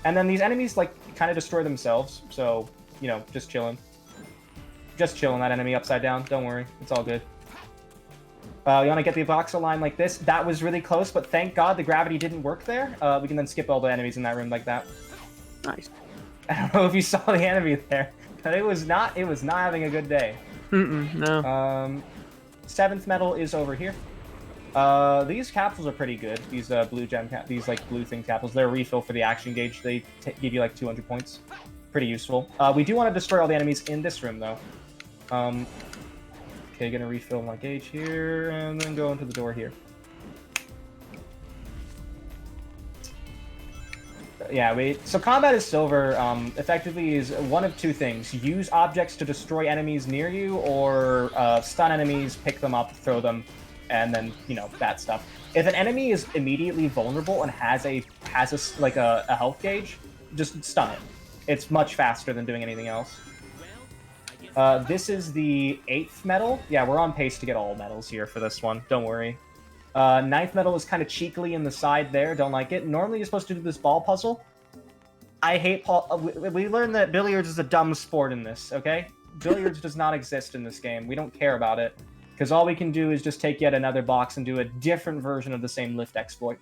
And then these enemies kind of destroy themselves. So, you know, just chilling. Just chilling that enemy upside down. Don't worry. It's all good. You want to get the voxel line like this. That was really close, but thank God the gravity didn't work there. We can then skip all the enemies in that room like that. Nice. I don't know if you saw the enemy there, but it was not having a good day. No. 7th medal is over here. These capsules are pretty good. These blue gem these like blue thing capsules. They're a refill for the action gauge. They give you like 200 points. Pretty useful. We do want to destroy all the enemies in this room though. Okay, gonna refill my gauge here, and then go into the door here. Yeah, so combat is silver, effectively is one of two things. Use objects to destroy enemies near you, or stun enemies, pick them up, throw them, and then, you know, that stuff. If an enemy is immediately vulnerable and has a health gauge, just stun it. It's much faster than doing anything else. This is the 8th medal. Yeah, we're on pace to get all medals here for this one. Don't worry. 9th medal is kind of cheekily in the side there. Don't like it. Normally, you're supposed to do this ball puzzle. I hate we learned that billiards is a dumb sport in this, okay? Billiards does not exist in this game. We don't care about it. Because all we can do is just take yet another box and do a different version of the same lift exploit.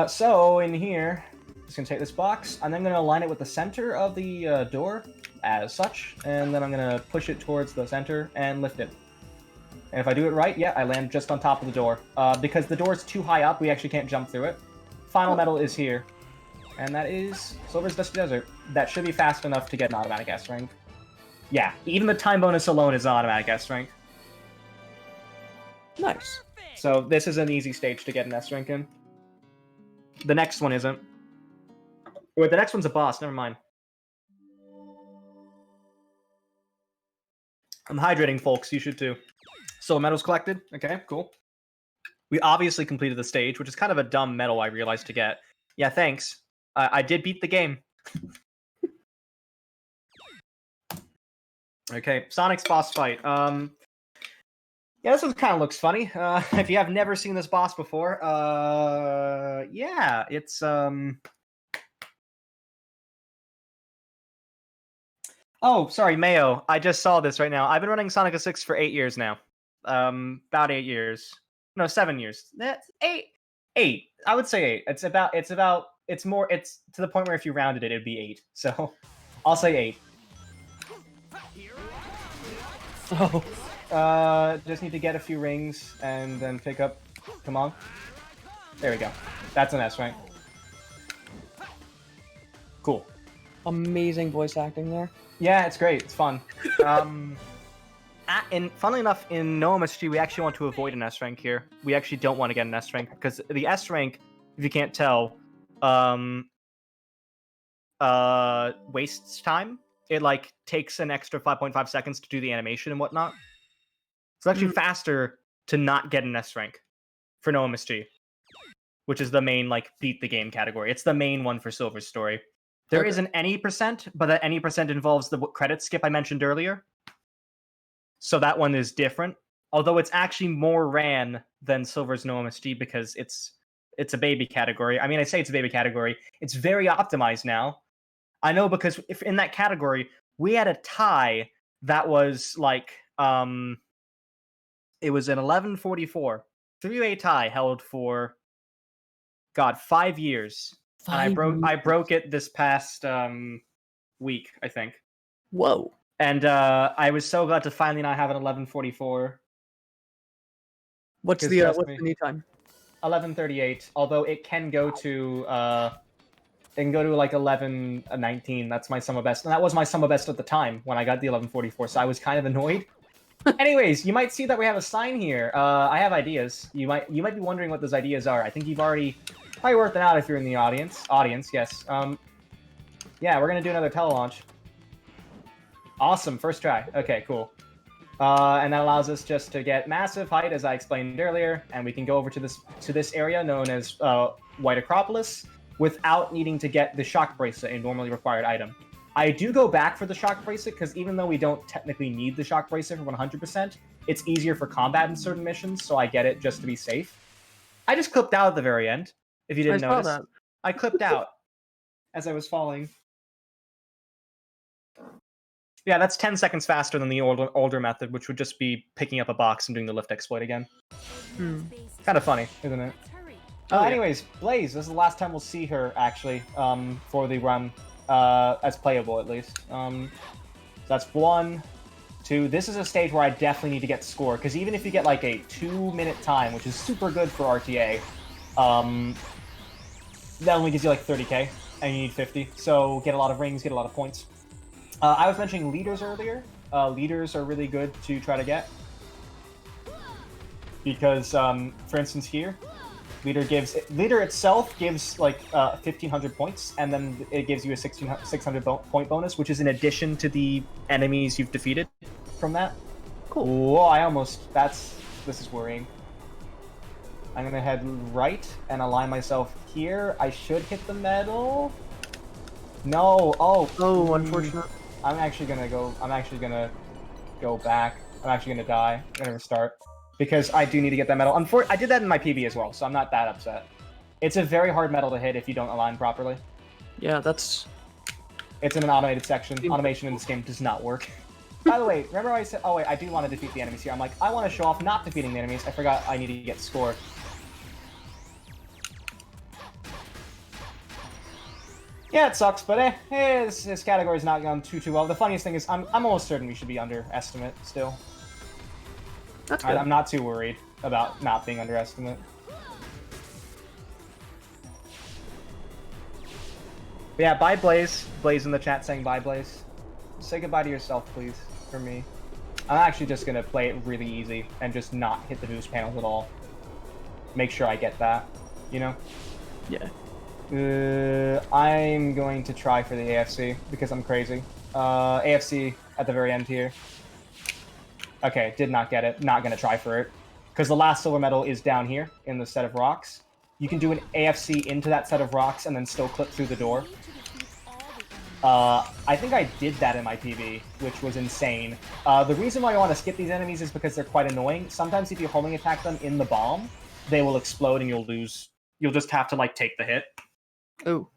So, in here... Just gonna take this box, and then I'm gonna align it with the center of the door, as such, and then I'm gonna push it towards the center and lift it. And if I do it right, yeah, I land just on top of the door. Because the door is too high up, we actually can't jump through it. Final medal is here, and that is Silver's Dusty Desert. That should be fast enough to get an automatic S rank. Yeah, even the time bonus alone is an automatic S rank. Nice. So this is an easy stage to get an S rank in. The next one isn't. Wait, the next one's a boss. Never mind. I'm hydrating, folks. You should too. So medals collected. Okay, cool. We obviously completed the stage, which is kind of a dumb medal I realized to get. Yeah, thanks. I did beat the game. Okay, Sonic's boss fight. Yeah, this one kind of looks funny. If you have never seen this boss before, yeah, it's Oh, sorry, Mayo. I just saw this right now. I've been running Sonic 06 for 8 years now. About 8 years. No, 7 years. That's 8. 8. I would say 8. It's to the point where if you rounded it, it'd be 8. So, I'll say 8. Oh. Just need to get a few rings and then pick up. Come on. There we go. That's an S rank. Cool. Amazing voice acting there. Yeah, it's great. It's fun. And funnily enough, in No MSG, we actually want to avoid an S rank here. We actually don't want to get an S rank because the S rank, if you can't tell, wastes time. It like takes an extra 5.5 seconds to do the animation and whatnot. It's actually faster to not get an S rank for No MSG, which is the main like beat the game category. It's the main one for Silver's story. There is an any percent, but that any percent involves the credit skip I mentioned earlier. So that one is different. Although it's actually more ran than Silver's No MSG because it's a baby category. I mean, I say it's a baby category. It's very optimized now. I know because if in that category, we had a tie that was like, it was an 1144. 3-way tie held for, 5 years. I broke it this past week, I think. Whoa. And I was so glad to finally not have an 1144. What's the new time? 1138. Although it can go to like 1119. That's my summer best, and that was my summer best at the time when I got the 1144. So I was kind of annoyed. Anyways, you might see that we have a sign here. I have ideas. You might be wondering what those ideas are. I think you've already probably worked it out if you're in the audience. Yes. Yeah, we're gonna do another telelaunch. Awesome, first try. Okay, cool. And that allows us just to get massive height, as I explained earlier, and we can go over to this area known as White Acropolis without needing to get the shock bracelet, a normally required item. I do go back for the shock bracelet because even though we don't technically need the shock bracelet for 100%, it's easier for combat in certain missions, so I get it just to be safe. I just clipped out at the very end. If you didn't notice, I clipped out as I was falling. Yeah, that's 10 seconds faster than the older method, which would just be picking up a box and doing the lift exploit again. Kind of funny, isn't it? Oh, yeah. Anyways, Blaze, this is the last time we'll see her, actually, for the run, as playable, at least. So that's 1, 2. This is a stage where I definitely need to get score, because even if you get, like, a 2-minute time, which is super good for RTA, that only gives you, like, 30k, and you need 50. So get a lot of rings, get a lot of points. I was mentioning leaders earlier. Leaders are really good to try to get. Because, for instance here, Leader itself gives, like, 1,500 points, and then it gives you a 600 point bonus, which is in addition to the enemies you've defeated from that. Cool. Whoa, this is worrying. I'm gonna head right and align myself here. I should hit the medal. No, Oh, unfortunate. I'm actually gonna go back. I'm actually gonna die. I'm gonna restart. Because I do need to get that medal. I did that in my PB as well, so I'm not that upset. It's a very hard medal to hit if you don't align properly. Yeah, that's... It's in an automated section. Automation in this game does not work. By the way, remember I said, oh wait, I do want to defeat the enemies here. I'm like, I want to show off not defeating the enemies. I forgot I need to get score. Yeah, it sucks, but this category's not gone too well. The funniest thing is, I'm almost certain we should be underestimate still. That's good. I'm not too worried about not being underestimate. But yeah, bye Blaze. Blaze in the chat saying bye Blaze. Say goodbye to yourself, please, for me. I'm actually just gonna play it really easy and just not hit the boost panels at all. Make sure I get that, you know? Yeah. I'm going to try for the AFC because I'm crazy. AFC at the very end here. Okay, did not get it. Not gonna try for it. Because the last silver medal is down here in the set of rocks. You can do an AFC into that set of rocks and then still clip through the door. I think I did that in my PB, which was insane. The reason why I want to skip these enemies is because they're quite annoying. Sometimes if you homing attack them in the bomb, they will explode and you'll lose. You'll just have to, like, take the hit. Oh.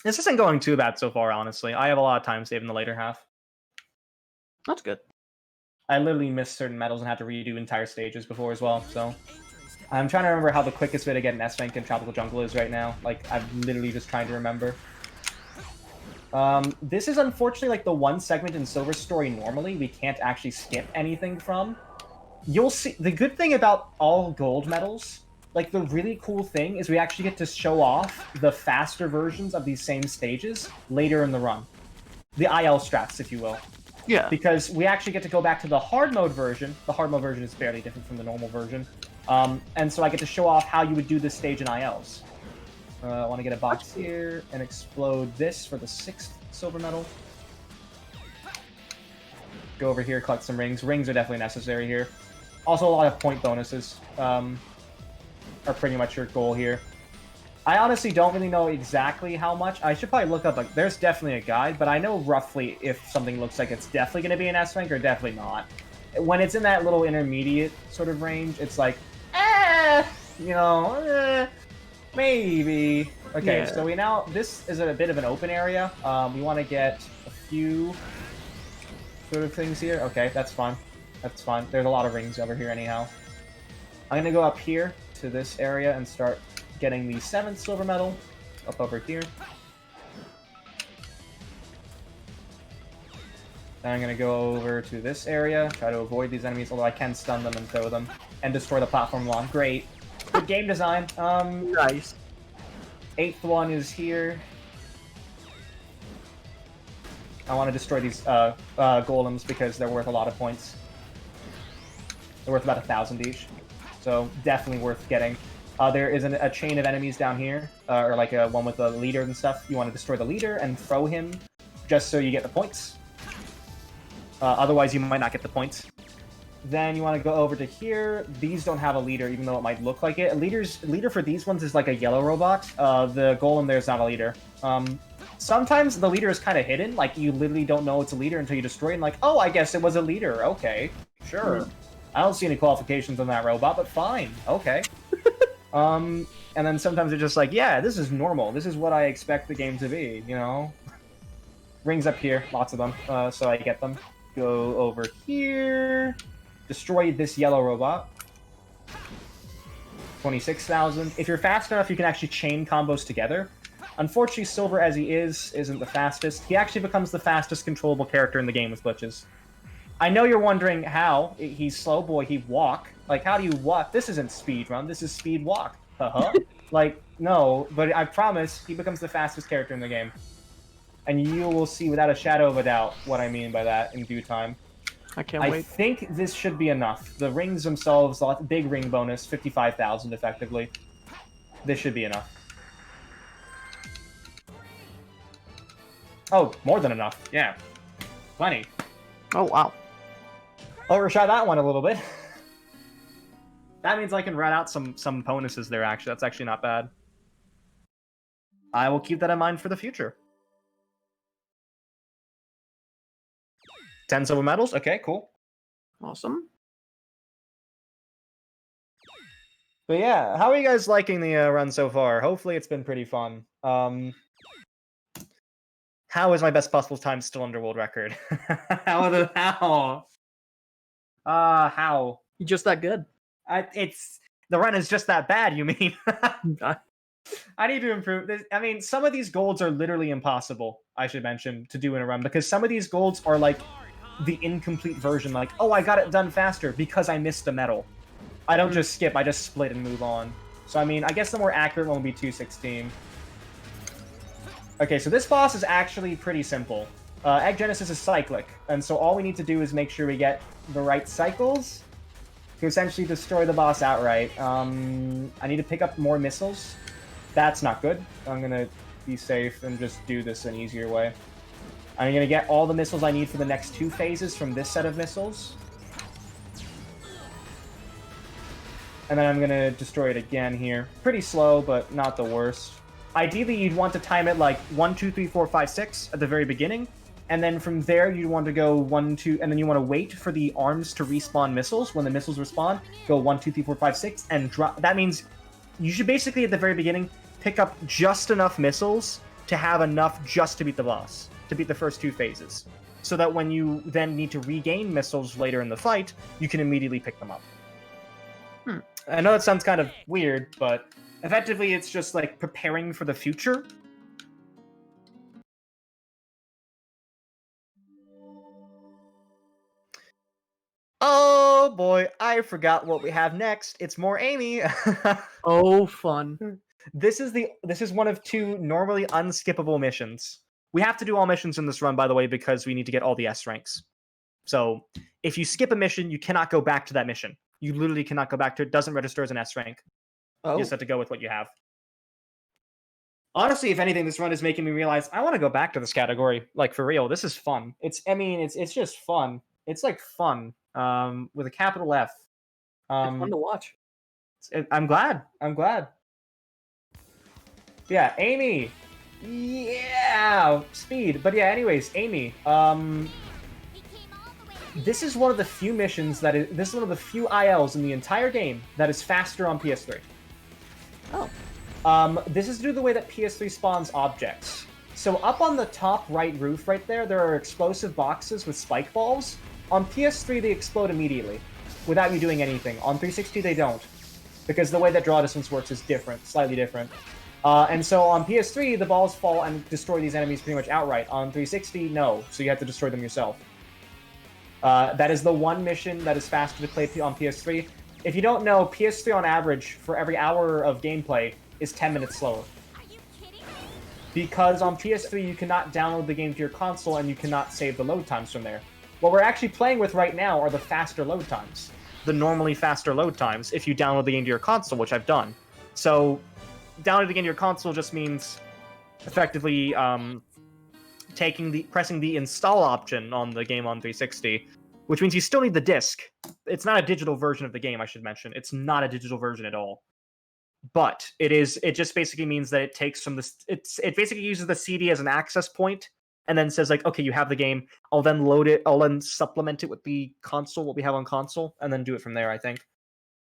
This isn't going too bad so far, honestly. I have a lot of time saved in the later half. That's good. I literally missed certain medals and had to redo entire stages before as well, so... I'm trying to remember how the quickest way to get an S-Rank in Tropical Jungle is right now. Like, I'm literally just trying to remember. This is unfortunately, like, the one segment in Silver Story normally we can't actually skip anything from. You'll see... The good thing about all gold medals, like, the really cool thing is we actually get to show off the faster versions of these same stages later in the run. The IL strats, if you will. Yeah. Because we actually get to go back to the hard mode version. The hard mode version is fairly different from the normal version. And so I get to show off how you would do this stage in ILs. I want to get a box here and explode this for the 6th silver medal. Go over here, collect some rings. Rings are definitely necessary here. Also, a lot of point bonuses are pretty much your goal here. I honestly don't really know exactly how much. I should probably look up, like, there's definitely a guide, but I know roughly if something looks like it's definitely going to be an S-Rank or definitely not. When it's in that little intermediate sort of range, it's like, maybe. Okay, Yeah. so this is a bit of an open area. We want to get a few sort of things here. Okay, that's fine. That's fine. There's a lot of rings over here anyhow. I'm going to go up here to this area and start getting the 7th silver medal up over here. Then I'm going to go over to this area, try to avoid these enemies, although I can stun them and throw them, and destroy the platform along. Great. Good game design. Nice. 8th one is here. I want to destroy these golems because they're worth a lot of points. They're worth about 1,000 each. So definitely worth getting. There is a chain of enemies down here, or like one with the leader and stuff. You want to destroy the leader and throw him just so you get the points. Otherwise, you might not get the points. Then you want to go over to here. These don't have a leader, even though it might look like it. Leader for these ones is like a yellow robot. The golem there is not a leader. Sometimes the leader is kind of hidden. Like, you literally don't know it's a leader until you destroy it. And like, oh, I guess it was a leader. Okay, sure. I don't see any qualifications on that robot, but fine. Okay. And then sometimes it's just like, yeah, this is normal. This is what I expect the game to be, you know? Rings up here, lots of them, so I get them. Go over here, destroy this yellow robot. 26,000. If you're fast enough, you can actually chain combos together. Unfortunately, Silver, as he isn't the fastest. He actually becomes the fastest controllable character in the game with glitches. I know you're wondering how. He's slow, boy, he walk. Like, how do you walk? This isn't speed run, this is speed walk. Like, no, but I promise he becomes the fastest character in the game. And you will see without a shadow of a doubt what I mean by that in due time. I can't wait. I think this should be enough. The rings themselves, big ring bonus, 55,000 effectively. This should be enough. Oh, more than enough. Yeah. Plenty. Oh, wow. Overshot that one a little bit. That means I can rat out some bonuses there, actually. That's actually not bad. I will keep that in mind for the future. 10 silver medals? Okay, cool. Awesome. But yeah, how are you guys liking the run so far? Hopefully it's been pretty fun. How is my best possible time still under world record? How? How? You're just that good. The run is just that bad, you mean? I need to improve this. I mean, some of these golds are literally impossible, I should mention, to do in a run, because some of these golds are like the incomplete version, like, oh, I got it done faster because I missed a medal. I don't just skip, I just split and move on. So, I mean, I guess the more accurate one would be 216. Okay, so this boss is actually pretty simple. Egg Genesis is cyclic, and so all we need to do is make sure we get the right cycles to essentially destroy the boss outright. I need to pick up more missiles. That's not good. I'm gonna be safe and just do this an easier way. I'm gonna get all the missiles I need for the next 2 phases from this set of missiles. And then I'm gonna destroy it again here. Pretty slow, but not the worst. Ideally, you'd want to time it like 1, 2, 3, 4, 5, 6 at the very beginning. And then from there, you'd want to go 1, 2, and then you want to wait for the arms to respawn missiles. When the missiles respawn, go 1, 2, 3, 4, 5, 6, and drop. That means you should basically, at the very beginning, pick up just enough missiles to have enough just to beat the boss, to beat the first 2 phases. So that when you then need to regain missiles later in the fight, you can immediately pick them up. I know that sounds kind of weird, but effectively it's just like preparing for the future. Oh boy, I forgot what we have next. It's more Amy. Oh, fun. This is one of 2 normally unskippable missions. We have to do all missions in this run, by the way, because we need to get all the S ranks. So if you skip a mission, you cannot go back to that mission. You literally cannot go back to it. It doesn't register as an S rank. Oh. You just have to go with what you have. Honestly, if anything, this run is making me realize I want to go back to this category. Like, for real, this is fun. It's just fun. It's like fun, with a capital F. It's fun to watch. I'm glad. Yeah, Amy. Yeah, speed. But yeah, anyways, Amy. This is one of the few missions this is one of the few ILs in the entire game that is faster on PS3. Oh. This is due to the way that PS3 spawns objects. So up on the top right roof right there are explosive boxes with spike balls. On PS3, they explode immediately, without you doing anything. On 360, they don't. Because the way that draw distance works is different, slightly different. And so on PS3, the balls fall and destroy these enemies pretty much outright. On 360, no, so you have to destroy them yourself. That is the one mission that is faster to play on PS3. If you don't know, PS3 on average, for every hour of gameplay, is 10 minutes slower. Because on PS3, you cannot download the game to your console and you cannot save the load times from there. What we're actually playing with right now are the faster load times. The normally faster load times if you download the game to your console, which I've done. So, downloading the game to your console just means effectively pressing the install option on the game on 360, which means you still need the disc. It's not a digital version of the game, I should mention. It's not a digital version at all. But it just basically means that it takes from this. It basically uses the CD as an access point, and then says like, okay, you have the game. I'll then load it. I'll then supplement it with the console, what we have on console, and then do it from there. I think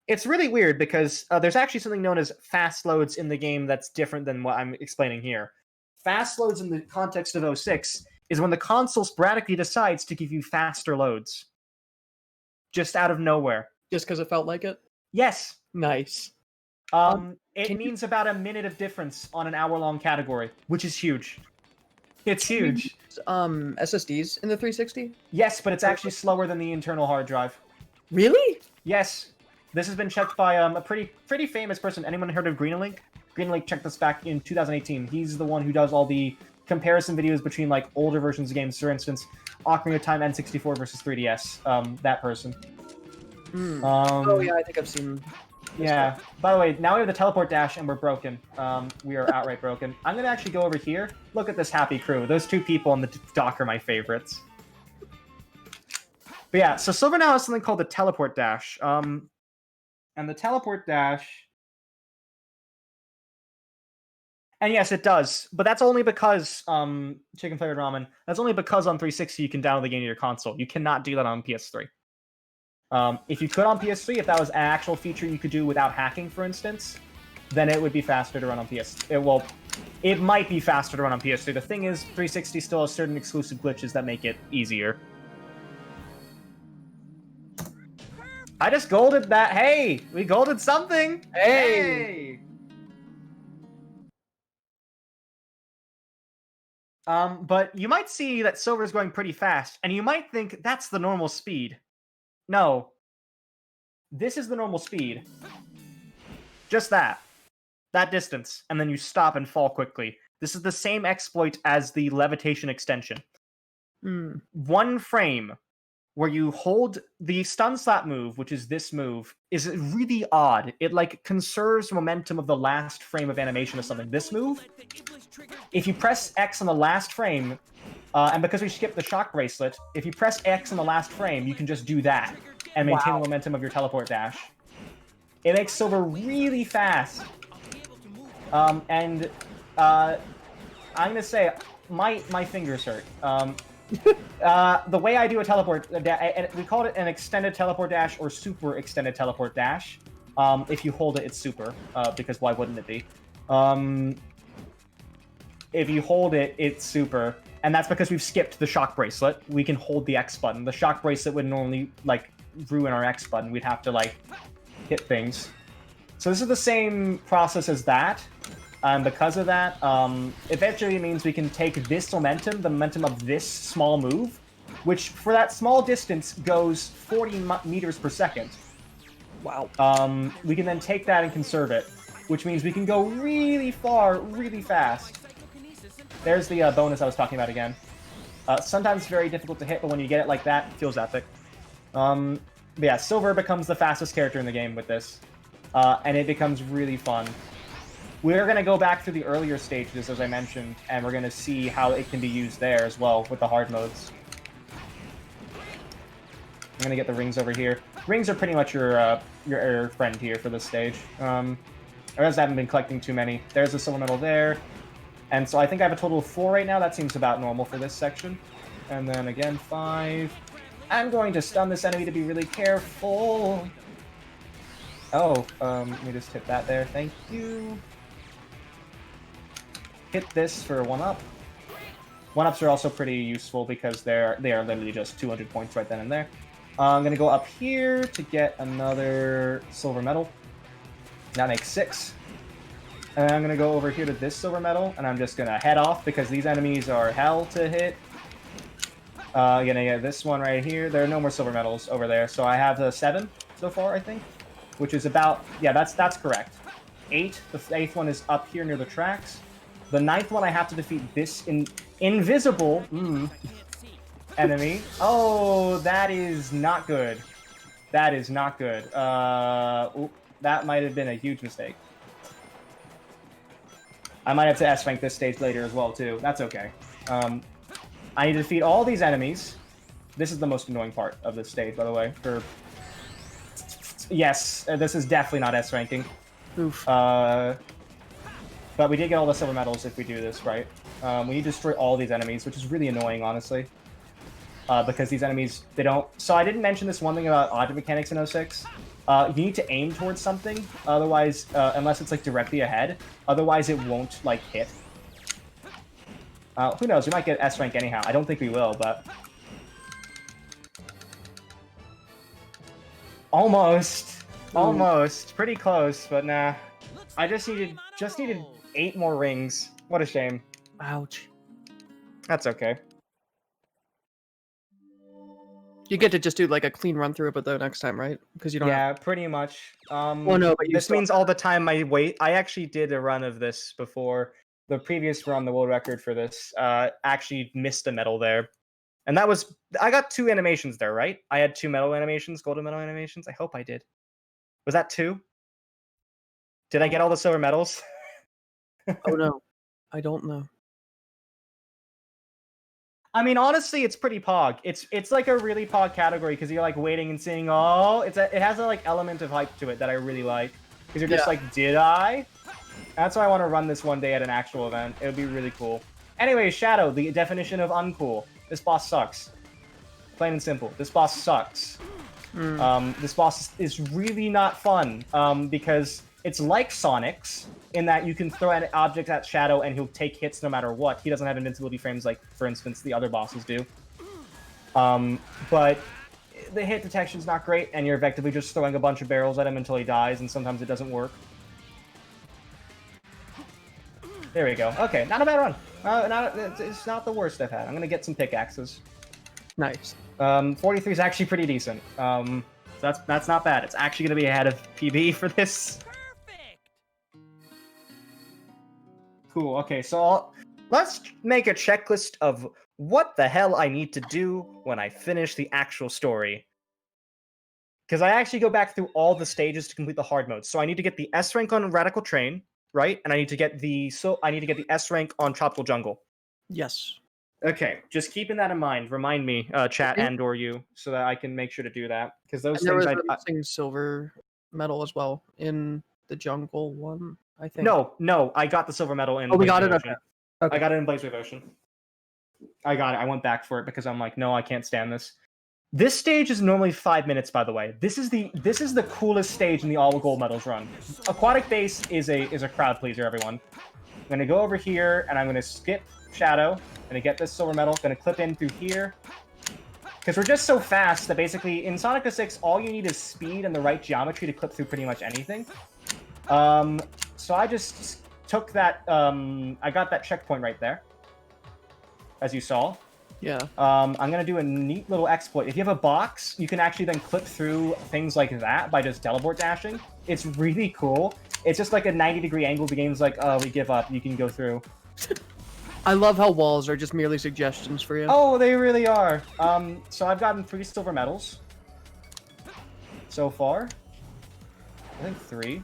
it's really weird because there's actually something known as fast loads in the game that's different than what I'm explaining here. Fast loads in the context of 06 is when the console sporadically decides to give you faster loads. Just out of nowhere. Just because it felt like it. Yes. Nice. It means about a minute of difference on an hour-long category, which is huge. It's huge. SSDs in the 360? Yes, but it's actually slower than the internal hard drive. Really? Yes. This has been checked by a pretty famous person. Anyone heard of Greenlink? Greenlink checked this back in 2018. He's the one who does all the comparison videos between like older versions of games. For instance, Ocarina of Time N64 versus 3DS. That person. Oh yeah, I think I've seen. Yeah. By the way, now we have the teleport dash and we're broken. We are outright broken. I'm gonna actually go over here. Look at this happy crew. Those two people on the dock are my favorites. But yeah, so Silver now has something called the teleport dash. And the teleport dash. And yes, it does, but that's only because chicken flavored ramen. That's only because on 360 you can download the game to your console. You cannot do that on PS3. If you could on PS3, if that was an actual feature you could do without hacking, for instance, then it would be faster to run on PS3. It might be faster to run on PS3. The thing is, 360 still has certain exclusive glitches that make it easier. I just golded that. Hey, we golded something. Hey. But you might see that Silver is going pretty fast, and you might think that's the normal speed. No. This is the normal speed. Just that. That distance. And then you stop and fall quickly. This is the same exploit as the levitation extension. One frame where you hold the stun slap move, which is this move, is really odd. It like conserves momentum of the last frame of animation or something. This move, if you press X on the last frame, and because we skipped the shock bracelet, if you press X on the last frame, you can just do that and maintain the momentum of your teleport dash. It makes Silver really fast. I'm gonna say, my fingers hurt. The way I do a teleport, we call it an extended teleport dash or super extended teleport dash. If you hold it, it's super, because why wouldn't it be? If you hold it, it's super, and that's because we've skipped the shock bracelet. We can hold the X button. The shock bracelet would normally, like, ruin our X button. We'd have to, like, hit things. So this is the same process as that. And because of that, eventually it means we can take this momentum, the momentum of this small move, which for that small distance goes 40 meters per second. Wow. We can then take that and conserve it, which means we can go really far, really fast. There's the bonus I was talking about again. Sometimes very difficult to hit, but when you get it like that, it feels epic. But yeah, Silver becomes the fastest character in the game with this, and it becomes really fun. We're going to go back to the earlier stages, as I mentioned, and we're going to see how it can be used there as well with the hard modes. I'm going to get the rings over here. Rings are pretty much your friend here for this stage. I realize I haven't been collecting too many. There's a silver medal there. And so I think I have a total of 4 right now. That seems about normal for this section. And then again, 5. I'm going to stun this enemy to be really careful. Oh, let me just hit that there. Thank you. Hit this for 1-up. 1-ups are also pretty useful because they are literally just 200 points right then and there. I'm going to go up here to get another silver medal. That makes 6. And I'm going to go over here to this silver medal, and I'm just going to head off because these enemies are hell to hit. Gonna get this one right here. There are no more silver medals over there, so I have 7 so far, I think, which is about, yeah, that's correct. 8. The 8th one is up here near the tracks. The 9th one I have to defeat this invisible enemy. Oh, that is not good. That is not good. Ooh, that might have been a huge mistake. I might have to S-rank this stage later as well, too. That's okay. I need to defeat all these enemies. This is the most annoying part of this stage, by the way. Yes, this is definitely not S-ranking. Oof. But we did get all the silver medals if we do this, right? We need to destroy all these enemies, which is really annoying, honestly. Because these enemies, they don't... So I didn't mention this one thing about object mechanics in 06. You need to aim towards something, otherwise, unless it's, like, directly ahead. Otherwise, it won't, like, hit. Who knows? We might get S rank anyhow. I don't think we will, but almost, almost, pretty close, but nah. I just needed 8 more rings. What a shame. Ouch. That's okay. You get to just do like a clean run through it, but the next time, right? Because you don't. Yeah, pretty much. Well, no, but you this still- means all the time I wait. I actually did a run of this before. The previous run, the world record for this, actually missed a medal there. And that was, I got 2 animations there, right? I had 2 medal animations, golden medal animations. I hope I did. Was that 2? Did I get all the silver medals? Oh no, I don't know. I mean, honestly, it's pretty pog. It's like a really pog category because you're like waiting and seeing. Oh, it has a like element of hype to it that I really like because you're just like, did I? That's why I want to run this one day at an actual event. It would be really cool. Anyway, Shadow, the definition of uncool. This boss sucks. Plain and simple. This boss sucks. This boss is really not fun because it's like Sonic's in that you can throw an object at Shadow and he'll take hits no matter what. He doesn't have invincibility frames like, for instance, the other bosses do. But the hit detection's not great, and you're effectively just throwing a bunch of barrels at him until he dies, and sometimes it doesn't work. There we go. Okay, not a bad run. It's not the worst I've had. I'm gonna get some pickaxes. Nice. 43 is actually pretty decent. That's not bad. It's actually gonna be ahead of PB for this. Perfect. Cool. Okay, so let's make a checklist of what the hell I need to do when I finish the actual story. Because I actually go back through all the stages to complete the hard mode. So I need to get the S rank on Radical Train, right? And I need to get the S rank on Tropical Jungle. Yes. Okay, just keeping that in mind. Remind me, chat Okay. and/or you, so that I can make sure to do that. Because those And there was things a missing silver medal as well in the jungle one, I think. No, I got the silver medal in. Oh, we got Blaze it. Wave Ocean. Okay. I got it in Blaze Wave Ocean. I got it. I went back for it because I'm like, no, I can't stand this. This stage is normally 5 minutes, by the way. This is the coolest stage in the all gold medals run. Aquatic Base is a crowd pleaser, everyone. I'm gonna go over here and I'm gonna skip Shadow. I'm gonna get this silver medal. Gonna clip in through here. Because we're just so fast that basically in Sonic 06, all you need is speed and the right geometry to clip through pretty much anything. So I just took that. I got that checkpoint right there, as you saw. Yeah. I'm gonna do a neat little exploit. If you have a box, you can actually then clip through things like that by just teleport dashing. It's really cool. It's just like a 90-degree angle. The game's like, oh, we give up. You can go through. I love how walls are just merely suggestions for you. Oh, they really are. So I've gotten 3 silver medals so far. I think 3.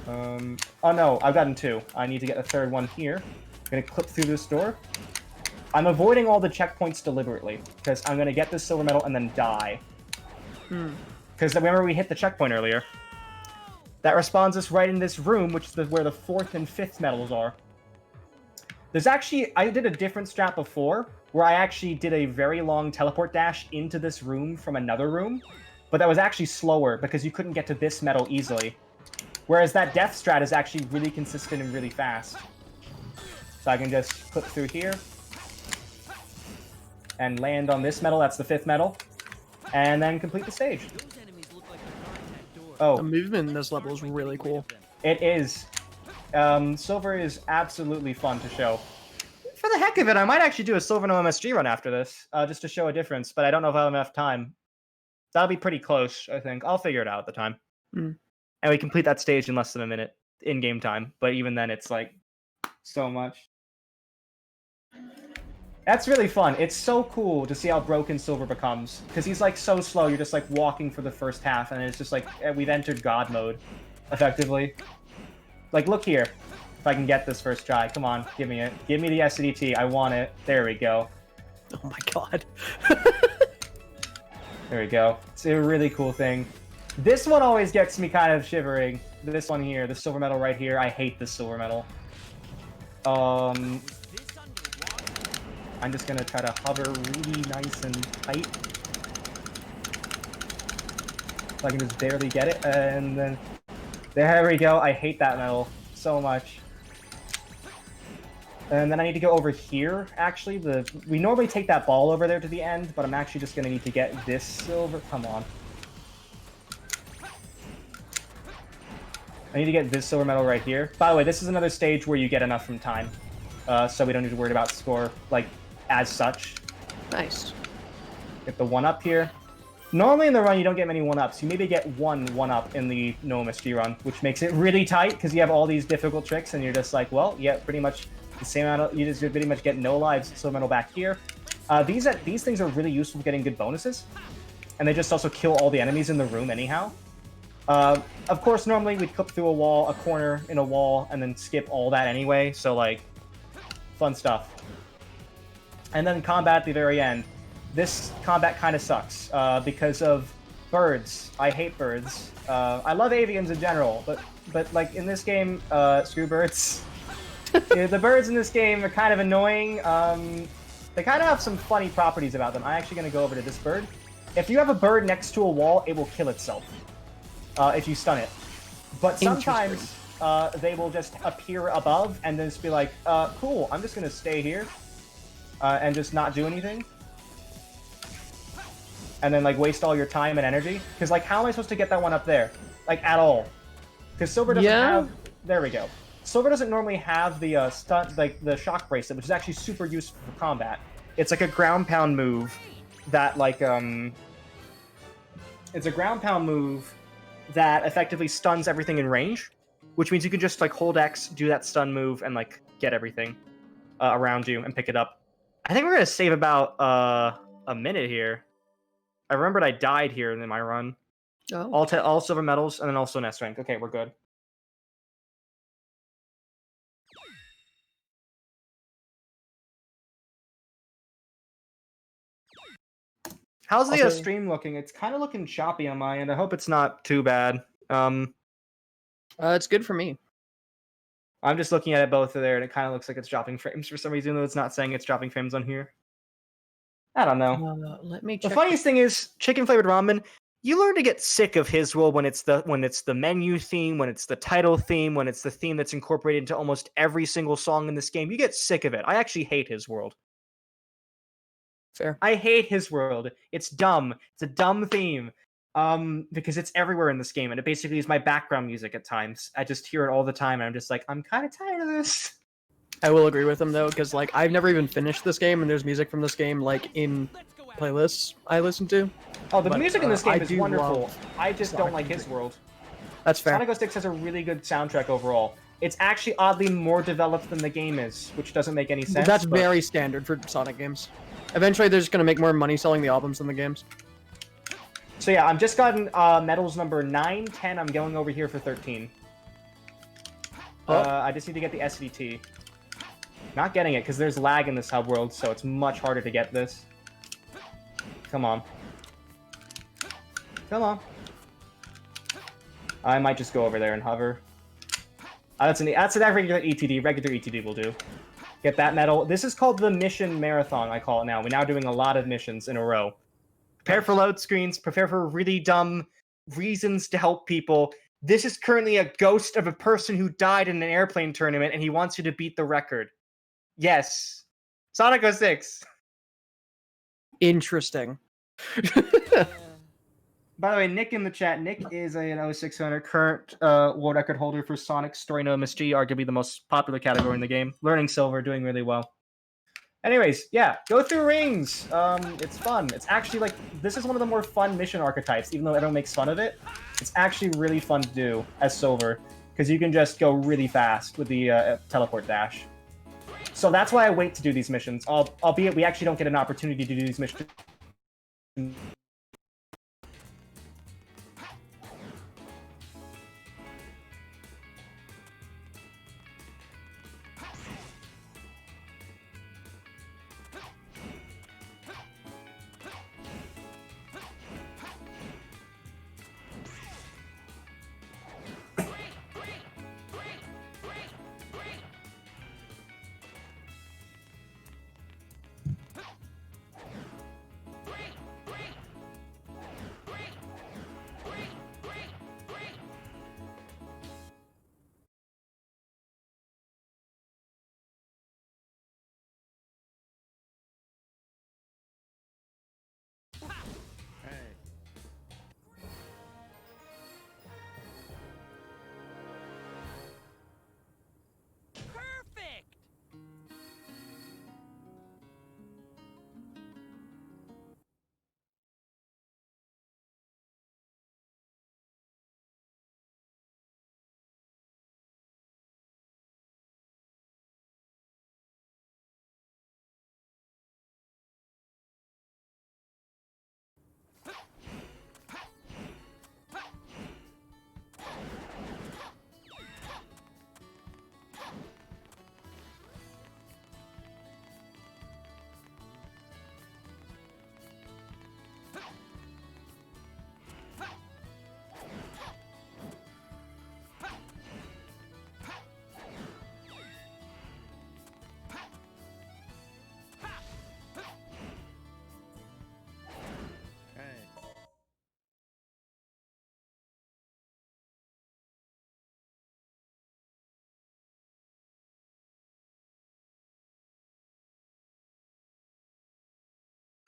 Oh no, I've gotten 2. I need to get a 3rd one here. I'm gonna clip through this door. I'm avoiding all the checkpoints deliberately, because I'm gonna get this silver medal and then die. Because remember we hit the checkpoint earlier. That respawns us right in this room, which is where the 4th and 5th medals are. There's actually, I did a different strat before, where I actually did a very long teleport dash into this room from another room, but that was actually slower because you couldn't get to this medal easily. Whereas that death strat is actually really consistent and really fast. So I can just clip through here and land on this medal, that's the 5th medal, and then complete the stage. Those enemies look like they're not at that door. Oh, The movement in this level is really cool. it is. Silver is absolutely fun to show. For the heck of it, I might actually do a Silver no MSG run after this, just to show a difference, but I don't know if I have enough time. That'll be pretty close, I think. I'll figure it out at the time. Mm. And we complete that stage in less than a minute in-game time, but even then it's like so much. That's really fun. It's so cool to see how broken Silver becomes, because he's like so slow, you're just like walking for the first half, and it's just like, we've entered God mode, effectively. Like, look here. If I can get this first try. Come on, give me it. Give me the SDT. I want it. There we go. Oh my god. There we go. It's a really cool thing. This one always gets me kind of shivering. This one here, the silver medal right here. I hate this silver medal. I'm just gonna try to hover really nice and tight. So I can just barely get it, and then... There we go. I hate that medal so much. And then I need to go over here, actually. We normally take that ball over there to the end, but I'm actually just going to need to get this silver. Come on. I need to get this silver medal right here. By the way, this is another stage where you get enough from time. So we don't need to worry about score, like, as such. Nice. Get the 1-up here. Normally in the run, you don't get many 1-ups. You maybe get one 1-up in the no MSG run, which makes it really tight, because you have all these difficult tricks, and you're just like, well, yeah, pretty much the same amount of... You just pretty much get no lives, silver medal back here. These things are really useful for getting good bonuses, and they just also kill all the enemies in the room anyhow. Of course, normally we'd clip through a wall, a corner in a wall, and then skip all that anyway, so, like, fun stuff. And then combat at the very end. This combat kind of sucks, because of birds. I hate birds. I love avians in general, but like, in this game, screw birds. Yeah, the birds in this game are kind of annoying. They kind of have some funny properties about them. I'm actually going to go over to this bird. If you have a bird next to a wall, it will kill itself. If you stun it. But sometimes they will just appear above and then just be like, cool, I'm just going to stay here and just not do anything. And then, like, waste all your time and energy. Because, like, how am I supposed to get that one up there? Like, at all? Because Silver doesn't have... There we go. Silver doesn't normally have the the shock bracelet, which is actually super useful for combat. It's like a ground pound move that, like, It's a ground pound move that effectively stuns everything in range, which means you can just, like, hold X, do that stun move, and, like, get everything around you and pick it up. I think we're going to save about a minute here. I remembered I died here in my run. Oh. All silver medals, and then also nest rank. Okay, we're good. How's the stream looking? It's kind of looking choppy on my end. I hope it's not too bad. It's good for me. I'm just looking at it both there, and it kind of looks like it's dropping frames for some reason, though it's not saying it's dropping frames on here. I don't know. Let me check. The funniest thing is, chicken flavored ramen. You learn to get sick of his world when it's the menu theme, when it's the title theme, when it's the theme that's incorporated into almost every single song in this game. You get sick of it. I actually hate his world. Fair. I hate his world. It's dumb. It's a dumb theme. Because it's everywhere in this game, and it basically is my background music at times. I just hear it all the time, and I'm just like, I'm kind of tired of this. I will agree with him though, because like I've never even finished this game, and there's music from this game like in playlists I listen to. Oh, the music in this game is wonderful. I just don't like his world. That's fair. Sonic 06 has a really good soundtrack overall. It's actually oddly more developed than the game is, which doesn't make any sense. That's very standard for Sonic games. Eventually, they're just gonna make more money selling the albums than the games. So yeah, I've just gotten medals number 9, 10. I'm going over here for 13. I just need to get the SVT. Not getting it, because there's lag in this hub world, so it's much harder to get this. Come on. Come on. I might just go over there and hover. That's a regular ETD. Regular ETD will do. Get that medal. This is called the Mission Marathon, I call it now. We're now doing a lot of missions in a row. Prepare for load screens. Prepare for really dumb reasons to help people. This is currently a ghost of a person who died in an airplane tournament, and he wants you to beat the record. Yes. Sonic 06. Interesting. By the way, Nick in the chat. Nick is an 0600 current world record holder for Sonic Story No MSG, arguably the most popular category in the game. Learning silver, doing really well. Anyways, yeah, go through rings. It's fun. It's actually like, this is one of the more fun mission archetypes, even though everyone makes fun of it. It's actually really fun to do as silver, because you can just go really fast with the teleport dash. So that's why I wait to do these missions, albeit we actually don't get an opportunity to do these missions.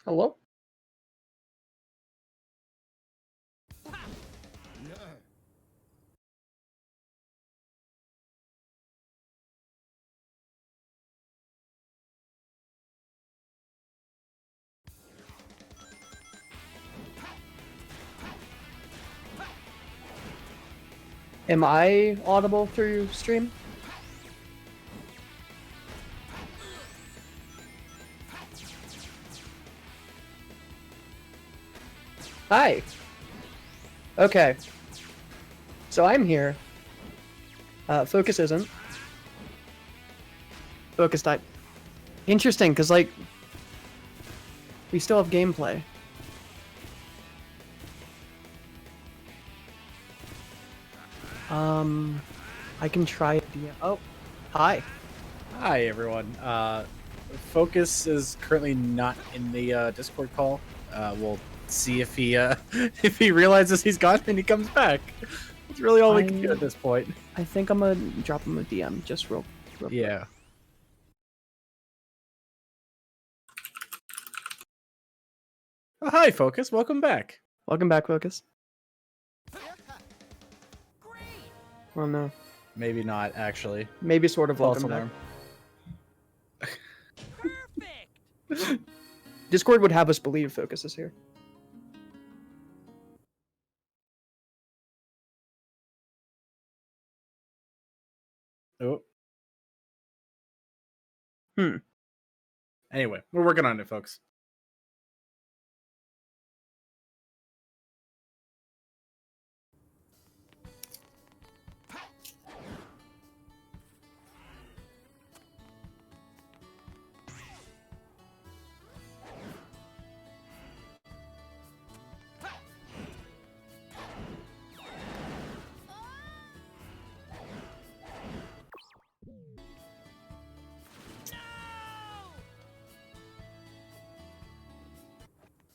Hello? Am I audible through stream? Hi. Okay. So I'm here. Focus isn't. Focus type. Interesting, because, like, we still have gameplay. I can try it. Oh, hi. Hi, everyone. Focus is currently not in the Discord call. We'll see if he if he realizes he's gone and he comes back. That's really all we can do at this point. I think I'm gonna drop him a DM just real quick. Yeah. Oh, hi, Focus. Welcome back. Welcome back, Focus. Well, no. Maybe not, actually. Maybe sort of False welcome back. alarm. Perfect. Discord would have us believe Focus is here. Oh. Hmm. Anyway, we're working on it, folks.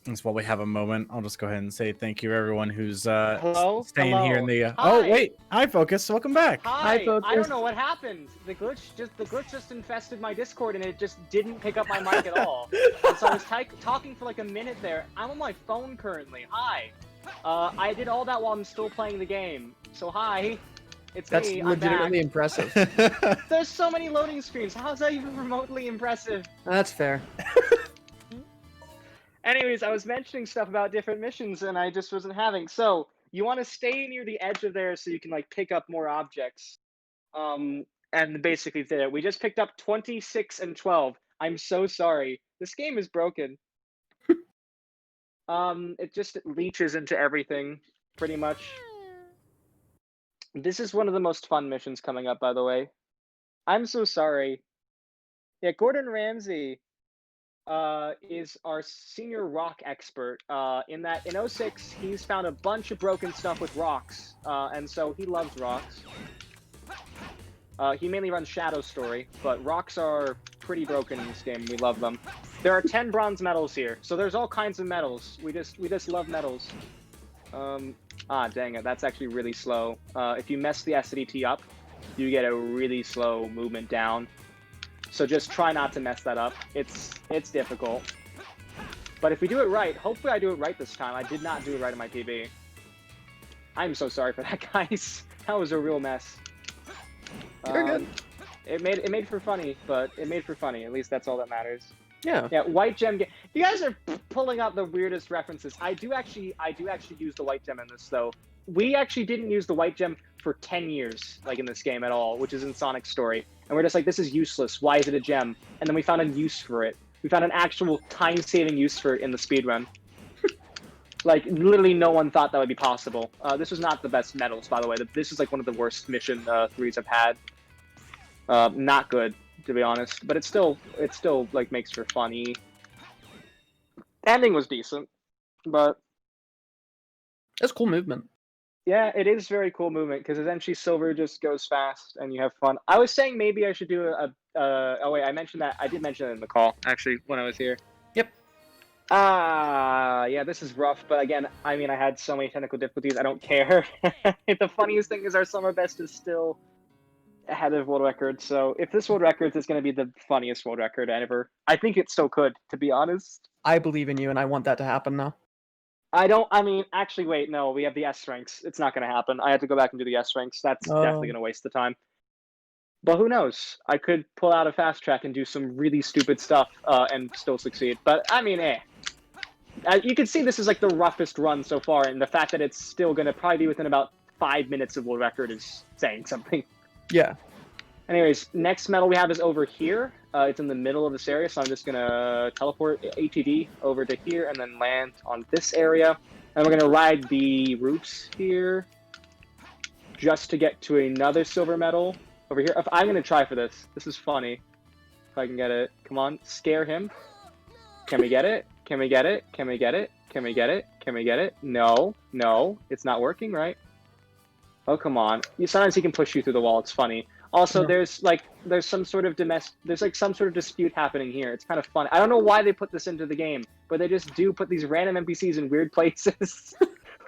As while we have a moment, I'll just go ahead and say thank you, everyone who's Hello? staying here in the. Hi. Oh wait, hi, Focus. Welcome back. Hi. Focus. I don't know what happened. The glitch just infested my Discord and it just didn't pick up my mic at all. And so I was talking for like a minute there. I'm on my phone currently. Hi. I did all that while I'm still playing the game. So hi. It's That's me. I'm legitimately back. impressive. There's so many loading screens. How's that even remotely impressive? That's fair. Anyways, I was mentioning stuff about different missions and I just wasn't having. So you want to stay near the edge of there so you can like pick up more objects. And basically there. We just picked up 26 and 12. I'm so sorry. This game is broken. It just leeches into everything, pretty much. This is one of the most fun missions coming up, by the way. I'm so sorry. Yeah, Gordon Ramsay is our senior rock expert. In 06, he's found a bunch of broken stuff with rocks, and so he loves rocks. He mainly runs Shadow Story, but rocks are pretty broken in this game. We love them. There are 10 bronze medals here, so there's all kinds of medals. We just love medals. Dang it, that's actually really slow. If you mess the SDT up, you get a really slow movement down. So just try not to mess that up. It's difficult. But if we do it right, hopefully I do it right this time. I did not do it right in my PB. I'm so sorry for that, guys. That was a real mess. You're good. It made for funny, but it made for funny. At least that's all that matters. Yeah. Yeah, white gem. You guys are pulling out the weirdest references. I do actually use the white gem in this though. We actually didn't use the white gem for 10 years, like in this game at all, which is in Sonic's story. And we're just like, this is useless. Why is it a gem? And then we found a use for it. We found an actual time-saving use for it in the speedrun. Like, literally no one thought that would be possible. This was not the best medals, by the way. This is like one of the worst mission 3s I've had. Not good, to be honest. But it still like makes for funny. Ending was decent, but That's cool movement. yeah, it is very cool movement because essentially silver just goes fast and you have fun. I was saying maybe I should do oh wait, I mentioned that. I did mention it in the call actually when I was here. Yep. Yeah, this is rough, but again, I mean, I had so many technical difficulties. I don't care. The funniest thing is our summer best is still ahead of world record. So if this world record is going to be the funniest world record ever, I think it still could, to be honest. I believe in you, and I want that to happen now. I mean, actually, wait, no, we have the S ranks. It's not going to happen. I have to go back and do the S ranks. That's definitely going to waste the time. But who knows? I could pull out a fast track and do some really stupid stuff and still succeed. But, I mean, you can see this is like the roughest run so far, and the fact that it's still going to probably be within about 5 minutes of world record is saying something. Yeah. Anyways, next medal we have is over here. It's in the middle of this area, so I'm just going to teleport ATV over to here and then land on this area. And we're going to ride the roofs here just to get to another silver medal over here. I'm going to try for this. This is funny. If I can get it. Come on, scare him. Can we get it? Can we get it? Can we get it? Can we get it? Can we get it? No, no, it's not working, right? Oh, come on. Sometimes he can push you through the wall. It's funny. Also, there's some sort of some sort of dispute happening here. It's kind of fun. I don't know why they put this into the game, but they just do put these random NPCs in weird places.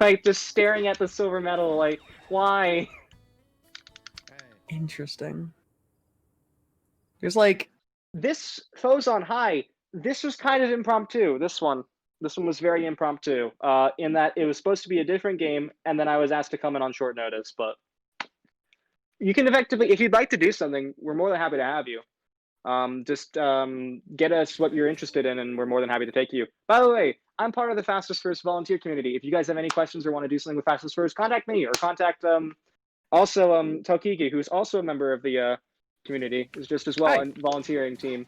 Like, just staring at the silver medal, like, why? Interesting. There's like... This Foes on High, this was kind of impromptu, this one. This one was very impromptu, in that it was supposed to be a different game, and then I was asked to come in on short notice, but... You can effectively, if you'd like to do something, we're more than happy to have you. Just get us what you're interested in, and we're more than happy to take you. By the way, I'm part of the Fastest First volunteer community. If you guys have any questions or want to do something with Fastest First, contact me, or contact also Tokiki, who's also a member of the community, is just as well, and volunteering team.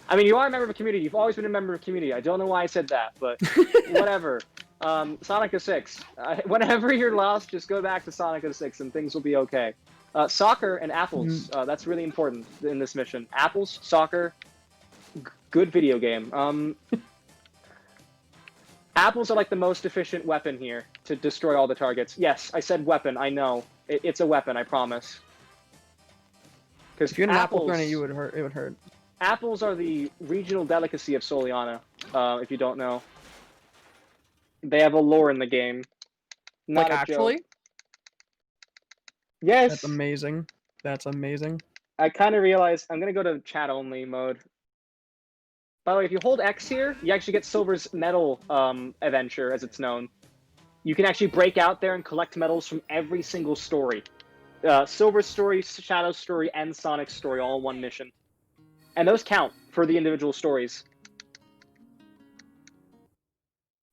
I mean, you are a member of a community. You've always been a member of a community. I don't know why I said that, but whatever. Sonic 06. Whenever you're lost, just go back to Sonic 06 and things will be okay. Soccer and apples. That's really important in this mission. Apples, soccer, good video game. Apples are like the most efficient weapon here to destroy all the targets. Yes, I said weapon. I know. It's a weapon, I promise. Because if you're an apple thrown at you, it would hurt. Apples are the regional delicacy of Soliana, if you don't know. They have a lore in the game. Not like, actually? Joke. Yes. That's amazing. That's amazing. I kind of realized I'm going to go to chat only mode. By the way, if you hold X here, you actually get Silver's medal adventure, as it's known. You can actually break out there and collect medals from every single story. Silver's story, Shadow's story, and Sonic's story, all in one mission. And those count for the individual stories.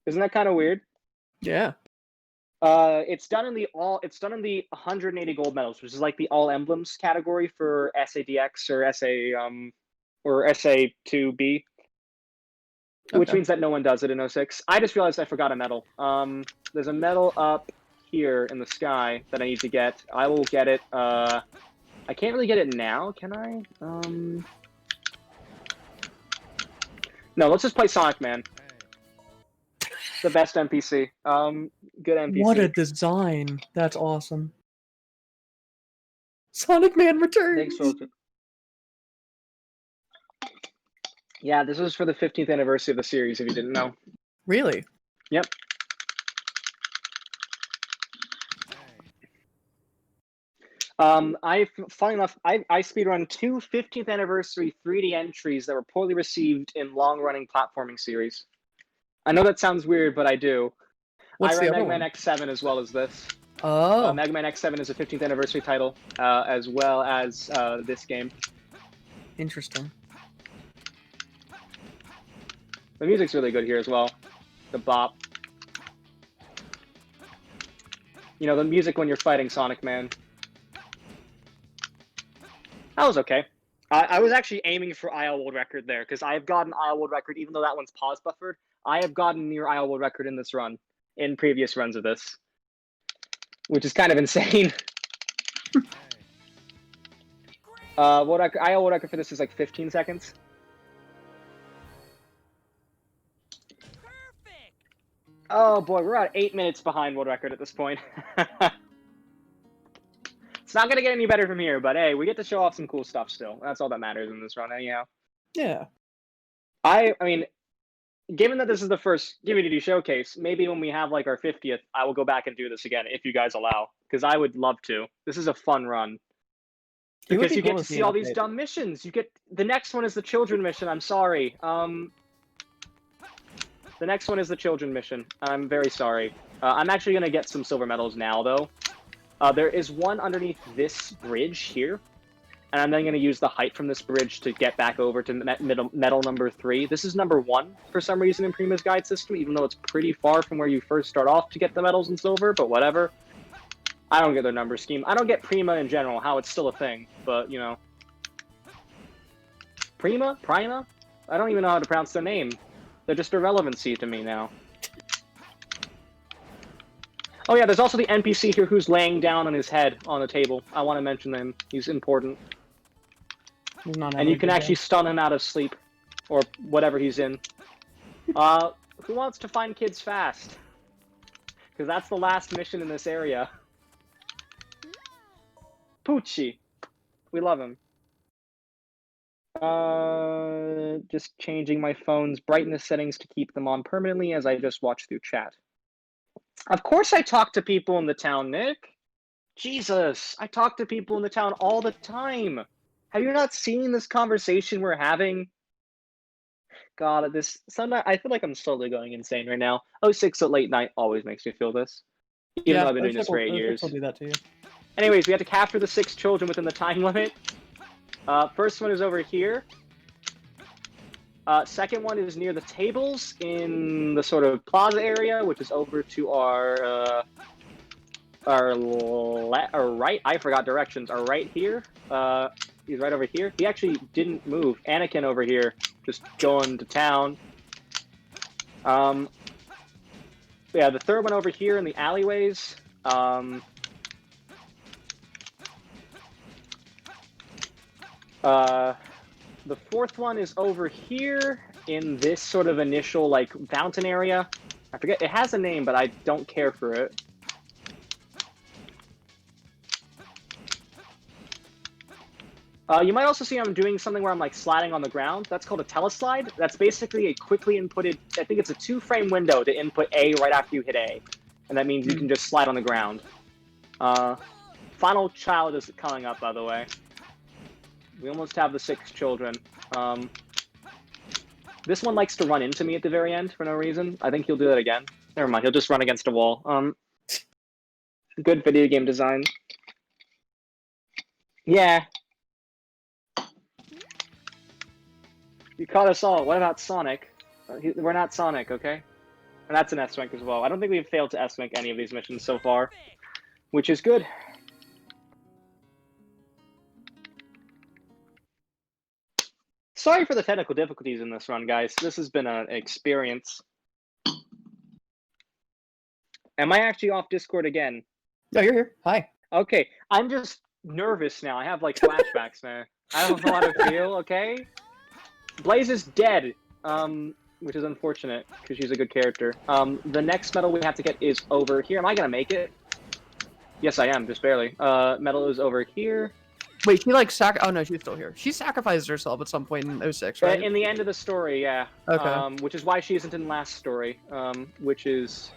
Isn't that kind of weird? Yeah. It's done in the 180 gold medals, which is like the all emblems category for SADX or SA2B, which means that no one does it in 06. I just realized I forgot a medal. There's a medal up here in the sky that I need to get. I will get it. I can't really get it now, can I? No, let's just play Sonic Man. The best NPC. Good NPC. What a design. That's awesome. Sonic Man returns. Thanks, folks. Yeah, this was for the 15th anniversary of the series, if you didn't know. Really? Yep. Funny enough, I speedrun two 15th anniversary 3D entries that were poorly received in long-running platforming series. I know that sounds weird, but I do. What's I the ran other Mega Man one? X7 as well as this. Oh. Mega Man X7 is a 15th anniversary title, as well as this game. Interesting. The music's really good here as well. The bop. You know, the music when you're fighting Sonic Man. That was okay. I was actually aiming for IL World Record there, because I have gotten IL World Record, even though that one's pause buffered. I have gotten near IL World Record in this run, in previous runs of this. Which is kind of insane. IL World Record for this is like 15 seconds. Perfect. Oh boy, we're at 8 minutes behind world record at this point. It's not gonna get any better from here, but hey, we get to show off some cool stuff still. That's all that matters in this run anyhow. Yeah. I mean, given that this is the first Community Showcase, maybe when we have like our 50th, I will go back and do this again if you guys allow, because I would love to. This is a fun run. Because you get to see all these dumb missions. You get the next one is the children mission. I'm sorry. The next one is the children mission. I'm very sorry. I'm actually going to get some silver medals now, though. There is one underneath this bridge here, and I'm then going to use the height from this bridge to get back over to medal number 3. This is number 1 for some reason in Prima's guide system, even though it's pretty far from where you first start off to get the medals in silver, but whatever. I don't get their number scheme. I don't get Prima in general, how it's still a thing, but, you know. Prima? I don't even know how to pronounce their name. They're just irrelevancy to me now. Oh yeah, there's also the NPC here who's laying down on his head on the table. I want to mention him. He's important. He's not And you can actually stun him out of sleep. Or whatever he's in. Who wants to find kids fast? Because that's the last mission in this area. Poochie. We love him. Just changing my phone's brightness settings to keep them on permanently as I just watch through chat. Of course I talk to people in the town, Nick. Jesus, I talk to people in the town all the time. Have you not seen this conversation we're having? God, sometimes I feel like I'm slowly going insane right now. 06 at late night always makes me feel this. Even though I've been doing this for 8 years. I'll do that to you. Anyways, we have to capture the 6 children within the time limit. First one is over here. Second one is near the tables in the sort of plaza area, which is over to our right. I forgot directions. Our right here. He's right over here. He actually didn't move. Anakin over here, just going to town. Yeah, the third one over here in the alleyways. The fourth one is over here in this sort of initial, like, fountain area. I forget, it has a name, but I don't care for it. You might also see I'm doing something where I'm, like, sliding on the ground. That's called a teleslide. That's basically a quickly inputted, I think it's a 2-frame window to input A right after you hit A. And that means you can just slide on the ground. Final child is coming up, by the way. We almost have the 6 children. This one likes to run into me at the very end for no reason. I think he'll do that again. Never mind, he'll just run against a wall. Good video game design. Yeah. You caught us all. What about Sonic? We're not Sonic, okay? And that's an S-Rank as well. I don't think we've failed to S-Rank any of these missions so far, which is good. Sorry for the technical difficulties in this run, guys. This has been an experience. Am I actually off Discord again? No, you're here. Hi. Okay, I'm just nervous now. I have, like, flashbacks, man. I don't know how to feel, okay? Blaze is dead, which is unfortunate, because she's a good character. The next medal we have to get is over here. Am I gonna make it? Yes, I am, just barely. Medal is over here. Wait, she like oh no, she's still here. She sacrificed herself at some point in 06, right? In the end of the story, yeah. Okay. Which is why she isn't in last story, which is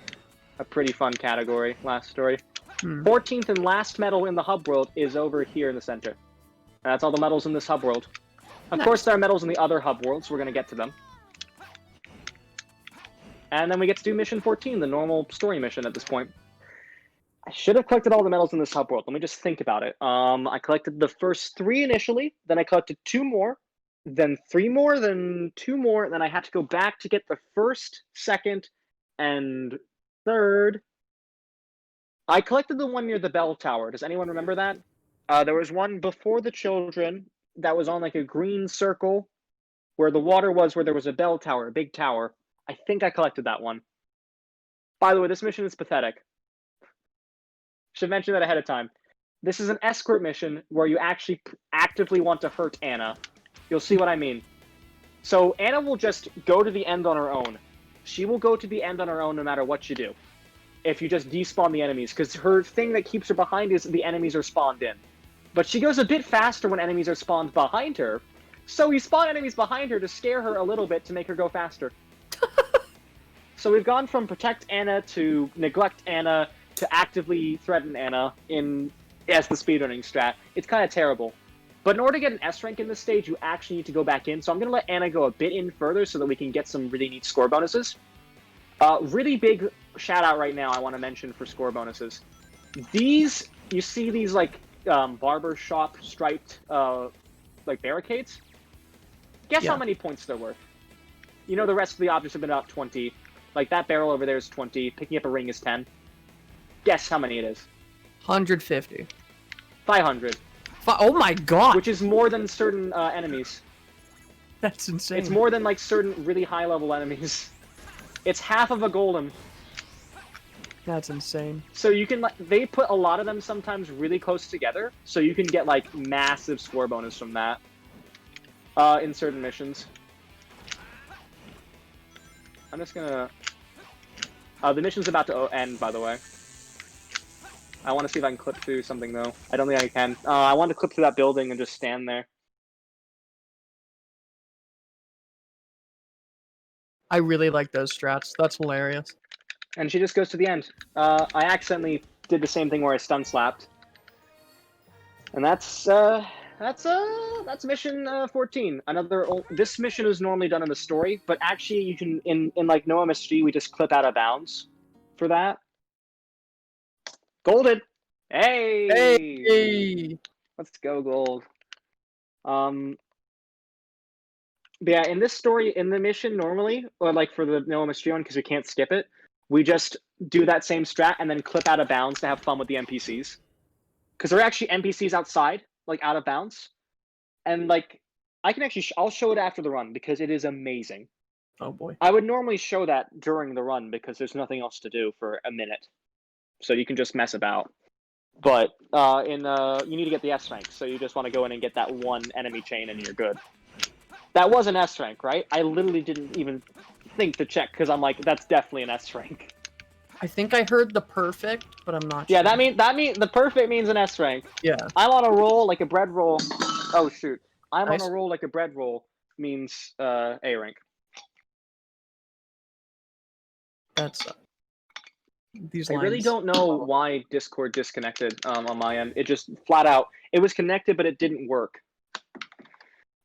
a pretty fun category, last story. 14th and last medal in the hub world is over here in the center. And that's all the medals in this hub world. Of course, there are medals in the other hub worlds. We're going to get to them. And then we get to do mission 14, the normal story mission at this point. I should have collected all the medals in this hub world. Let me just think about it. I collected the first 3 initially, then I collected 2 more, then 3 more, then 2 more, and then I had to go back to get the first, second, and third. I collected the one near the bell tower. Does anyone remember that? There was one before the children that was on like a green circle where the water was, where there was a bell tower, a big tower. I think I collected that one. By the way, this mission is pathetic. Should mention that ahead of time. This is an escort mission where you actually actively want to hurt Anna. You'll see what I mean. So Anna will just go to the end on her own. She will go to the end on her own no matter what you do. If you just despawn the enemies, because her thing that keeps her behind is the enemies are spawned in. But she goes a bit faster when enemies are spawned behind her, so you spawn enemies behind her to scare her a little bit to make her go faster. So we've gone from protect Anna to neglect Anna to actively threaten Anna as the speedrunning strat. It's kind of terrible. But in order to get an S rank in this stage, you actually need to go back in. So I'm going to let Anna go a bit in further so that we can get some really neat score bonuses. Really big shout out right now I want to mention for score bonuses. These, you see these like barber shop striped like barricades? Guess how many points they're worth? You know the rest of the objects have been about 20. Like that barrel over there is 20. Picking up a ring is 10. Guess how many it is? 150. 500. Oh my god! Which is more than certain enemies. That's insane. It's more than like certain really high level enemies. It's half of a golem. That's insane. So you can they put a lot of them sometimes really close together, so you can get like massive score bonus from that in certain missions. I'm just gonna. The mission's about to end, by the way. I want to see if I can clip through something though. I don't think I can. I want to clip through that building and just stand there. I really like those strats. That's hilarious. And she just goes to the end. I accidentally did the same thing where I stun slapped. And that's mission 14. This mission is normally done in the story, but actually you can in like No MSG we just clip out of bounds for that. Golded. Hey. Hey. Let's go gold. But yeah, in this story, in the mission normally, or like for the No MSG one, because we can't skip it, we just do that same strat and then clip out of bounds to have fun with the NPCs. Because there are actually NPCs outside, like out of bounds. And like, I can actually, I'll show it after the run because it is amazing. Oh boy. I would normally show that during the run because there's nothing else to do for a minute. So you can just mess about. But you need to get the S rank, so you just want to go in and get that one enemy chain and you're good. That was an S rank, right? I literally didn't even think to check because I'm like, that's definitely an S rank. I think I heard the perfect, but I'm not Yeah, sure. that means the perfect means an S rank. Yeah. I'm on a roll like a bread roll. Oh shoot. I'm Nice. on a roll like a bread roll means A rank. That's these I lines. really don't know why Discord disconnected on my end. It just flat out, it was connected, but it didn't work.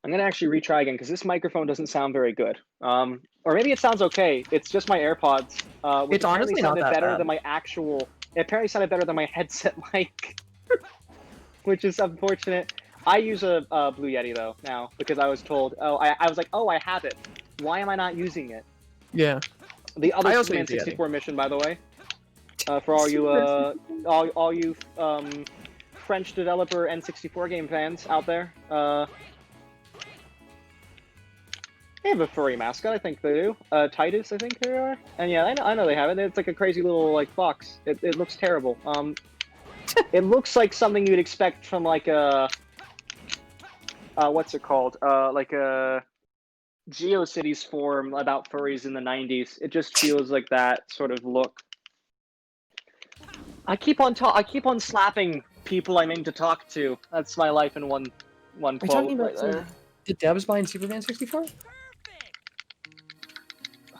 I'm gonna actually retry again because this microphone doesn't sound very good. Or maybe it sounds okay. It's just my AirPods. Which It's honestly not sounded that better bad. than my actual. It apparently sounded better than my headset mic, which is unfortunate. I use a Blue Yeti though now because I was told. Oh, I was like, oh, I have it. Why am I not using it? Yeah. The other I also Superman use Yeti. 64 mission, by the way, for all you all you French developer N64 game fans out there. They have a furry mascot, I think they do. Titus, I think they are. And yeah, I know they have it. It's like a crazy little like fox. It looks terrible. It looks like something you'd expect from like a what's it called? Like a GeoCities forum about furries in the 90s. It just feels like that sort of look. I keep on slapping people I'm in to talk to. That's my life in one Are you quote talking about right there. the devs behind Superman 64?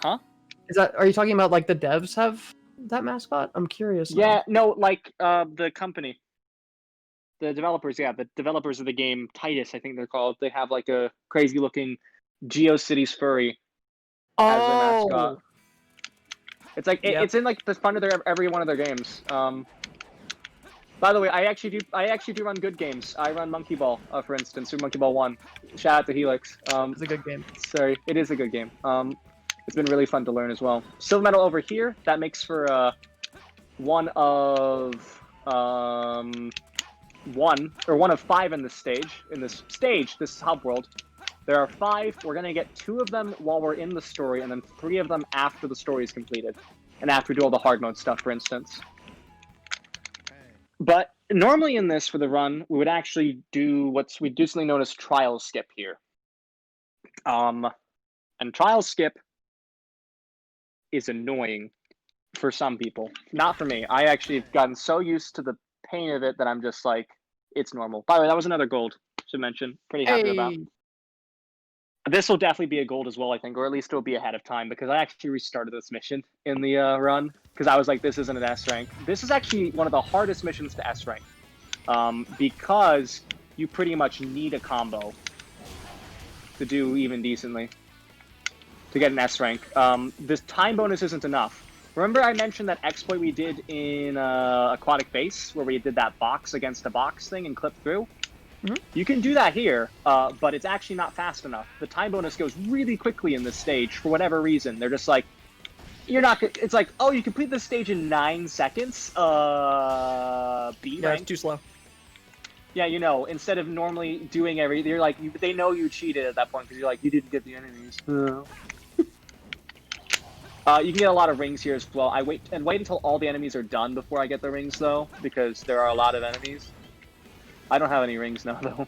Huh? Are you talking about like the devs have that mascot? I'm curious. now. Yeah, no, like the company. The developers, yeah, the developers of the game, Titus, I think they're called. They have like a crazy looking GeoCities furry as their mascot. It's like it's in like the fun of every one of their games. By the way, I actually do run good games. I run Monkey Ball, for instance, or Monkey Ball 1. Shout out to Helix. It's a good game. Sorry, it is a good game. It's been really fun to learn as well. Silver medal over here. That makes for one of 5 in this stage. This hub world. There are 5. We're gonna get 2 of them while we're in the story, and then 3 of them after the story is completed, and after we do all the hard mode stuff, for instance. But normally in this for the run, we would actually do what's reducedly known as trial skip here. And trial skip is annoying for some people. Not for me. I actually have gotten so used to the pain of it that I'm just like, it's normal. By the way, that was another gold to mention. Pretty happy about. This will definitely be a gold as well, I think, or at least it'll be ahead of time because I actually restarted this mission in the run because I was like, this isn't an S rank. This is actually one of the hardest missions to S rank because you pretty much need a combo to do even decently. to get an S rank. This time bonus isn't enough. Remember I mentioned that exploit we did in Aquatic Base, where we did that box against a box thing and clipped through? Mhm. You can do that here, but it's actually not fast enough. The time bonus goes really quickly in this stage for whatever reason. They're just like, you're not. It's like, oh, you complete this stage in 9 seconds. B Yeah, it's rank. too slow. Yeah, you know, instead of normally doing everything, you're like, they know you cheated at that point because you're like, you didn't get the enemies. You can get a lot of rings here as well. I wait until all the enemies are done before I get the rings though, because there are a lot of enemies. I don't have any rings now though.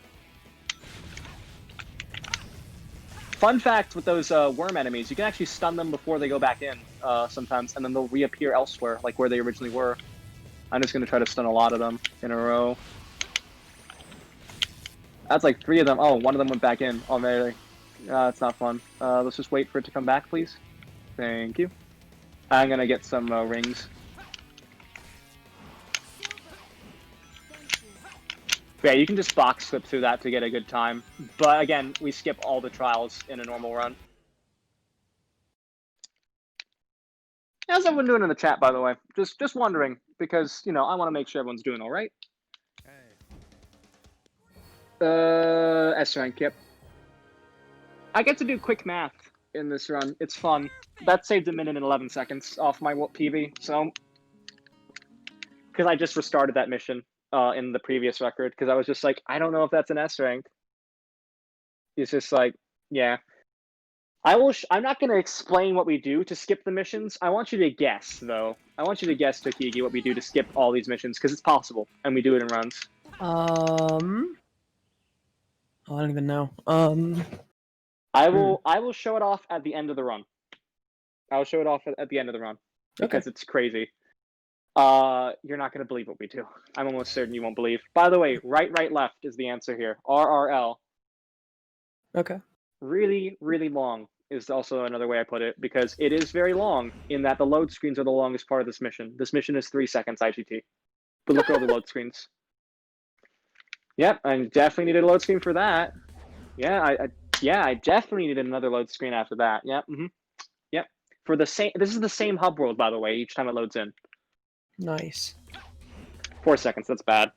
Fun fact with those worm enemies, you can actually stun them before they go back in sometimes, and then they'll reappear elsewhere, like where they originally were. I'm just going to try to stun a lot of them in a row. That's like 3 of them. Oh, one of them went back in already. That's not fun. Let's just wait for it to come back, please. Thank you. I'm going to get some rings. Yeah, you can just box slip through that to get a good time. But again, we skip all the trials in a normal run. How's everyone doing in the chat, by the way? Just wondering, because, you know, I want to make sure everyone's doing all right. S rank, yep. I get to do quick math in this run. It's fun. That saved a minute and 11 seconds off my PV, so... Because I just restarted that mission in the previous record, because I was just like, I don't know if that's an S rank. It's just like, yeah. I'm not going to explain what we do to skip the missions. I want you to guess, though. I want you to guess, Tokigi, what we do to skip all these missions, because it's possible, and we do it in runs. Oh, I don't even know. I will show it off at the end of the run. I'll show it off at the end of the run, because it's crazy. You're not going to believe what we do. I'm almost certain you won't believe. By the way, right, left is the answer here. RRL. Okay. Really, really long is also another way I put it, because it is very long in that the load screens are the longest part of this mission. This mission is 3 seconds IGT. But look at all the load screens. Yep, I definitely needed a load screen for that. Yeah, I definitely needed another load screen after that. Yep, yep. For the same, this is the same hub world, by the way, each time it loads in. Nice. 4 seconds, that's bad.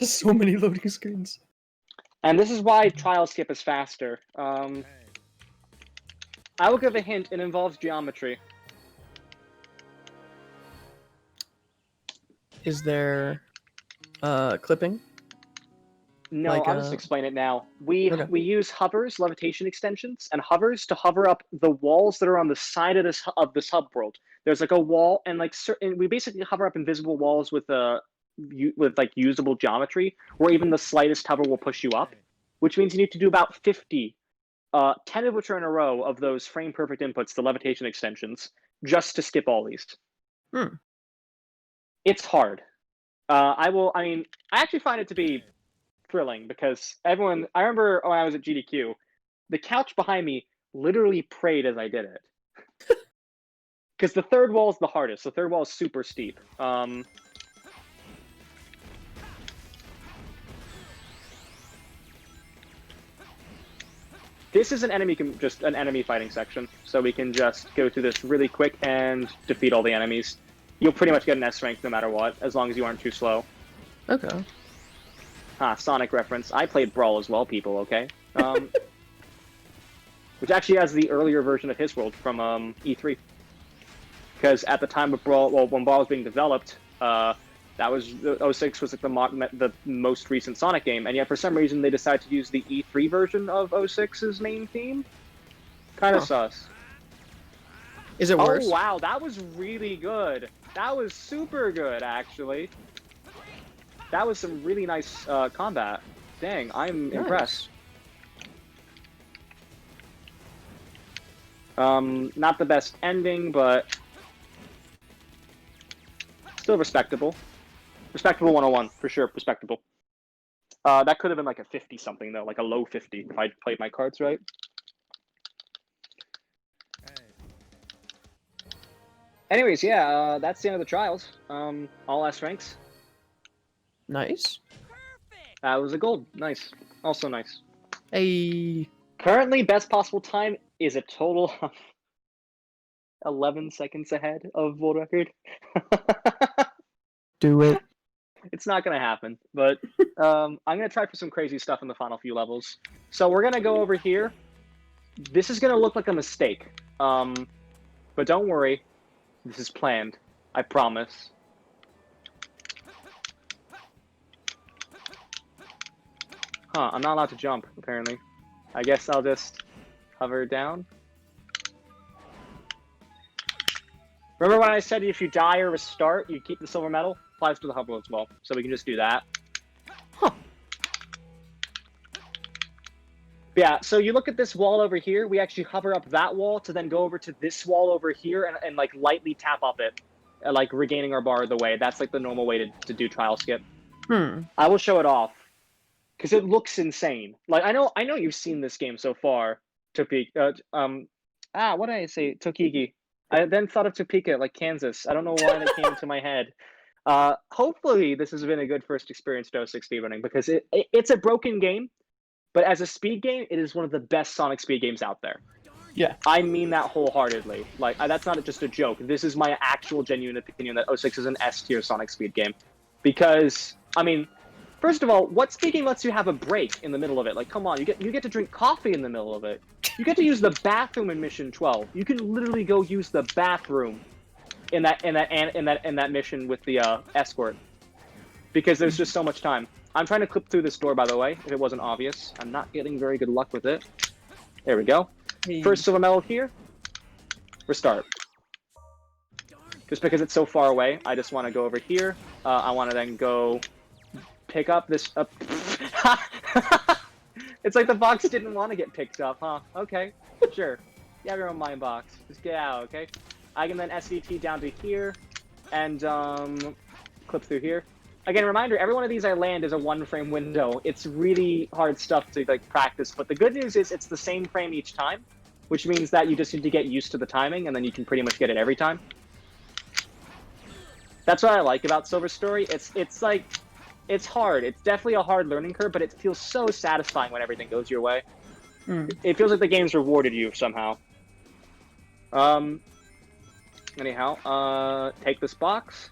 So many loading screens. And this is why trial skip is faster. I will give a hint, it involves geometry. Is there clipping? No, Like, I'll just explain it now. We Okay. use hovers, levitation extensions, and hovers to hover up the walls that are on the side of this hub world. There's like a wall, and like certain, we basically hover up invisible walls with like usable geometry, where even the slightest hover will push you up, which means you need to do about 50, 10 of which are in a row of those frame perfect inputs, the levitation extensions, just to skip all these. It's hard. I actually find it to be thrilling, because I remember when I was at GDQ, the couch behind me literally prayed as I did it. Because the third wall is the hardest. The third wall is super steep. This is an enemy fighting section, so we can just go through this really quick and defeat all the enemies. You'll pretty much get an S rank no matter what, as long as you aren't too slow. Okay. Sonic reference. I played Brawl as well, people, okay? Which actually has the earlier version of his world from E3. Because at the time of Brawl, well, when Brawl was being developed, that was 06 was like the most recent Sonic game, and yet for some reason they decided to use the E3 version of 06's main theme. Kind of sus. Is it worse? Oh wow, that was really good. That was super good, actually. That was some really nice combat. Dang, I'm impressed. Not the best ending, but still respectable. Respectable 101, for sure, respectable. That could have been like a 50-something, though, like a low 50, if I'd played my cards right. Anyways, yeah, that's the end of the trials. All S ranks. Nice. That was a gold. Nice. Also nice. Hey. Currently, best possible time is a total of 11 seconds ahead of world record. Do it. It's not gonna happen, but I'm gonna try for some crazy stuff in the final few levels. So we're gonna go over here. This is gonna look like a mistake, but don't worry, this is planned. I promise. Huh? I'm not allowed to jump apparently. I guess I'll just hover down. Remember when I said if you die or restart, you keep the silver medal? Applies to the hover as well, so we can just do that. Huh. Yeah, so you look at this wall over here, we actually hover up that wall to then go over to this wall over here and like lightly tap up it, like regaining our bar of the way. That's like the normal way to do trial skip. I will show it off, because it looks insane. Like, I know you've seen this game so far, Topeka. What did I say? Tokiki. I then thought of Topeka, like Kansas. I don't know why that came into my head. Hopefully, this has been a good first experience to 06 speedrunning, because it's a broken game, but as a speed game, it is one of the best Sonic speed games out there. Yeah. I mean that wholeheartedly. Like, that's not just a joke. This is my actual genuine opinion that 06 is an S-tier Sonic speed game. Because, I mean, first of all, what speed game lets you have a break in the middle of it? Like, come on, you get to drink coffee in the middle of it. You get to use the bathroom in Mission 12. You can literally go use the bathroom in that mission with the escort, because there's just so much time. I'm trying to clip through this door, by the way, if it wasn't obvious. I'm not getting very good luck with it. There we go. First silver medal here. Restart. Just because it's so far away, I just want to go over here. I want to then go pick up this. It's like the box didn't want to get picked up, huh? Okay, sure. You have your own mind box. Just get out, okay? I can then SVT down to here and clip through here. Again, reminder, every one of these I land is a 1-frame window. It's really hard stuff to like practice, but the good news is it's the same frame each time, which means that you just need to get used to the timing, and then you can pretty much get it every time. That's what I like about Silver Story. It's like, it's hard. It's definitely a hard learning curve, but it feels so satisfying when everything goes your way. It feels like the game's rewarded you somehow. Anyhow, take this box,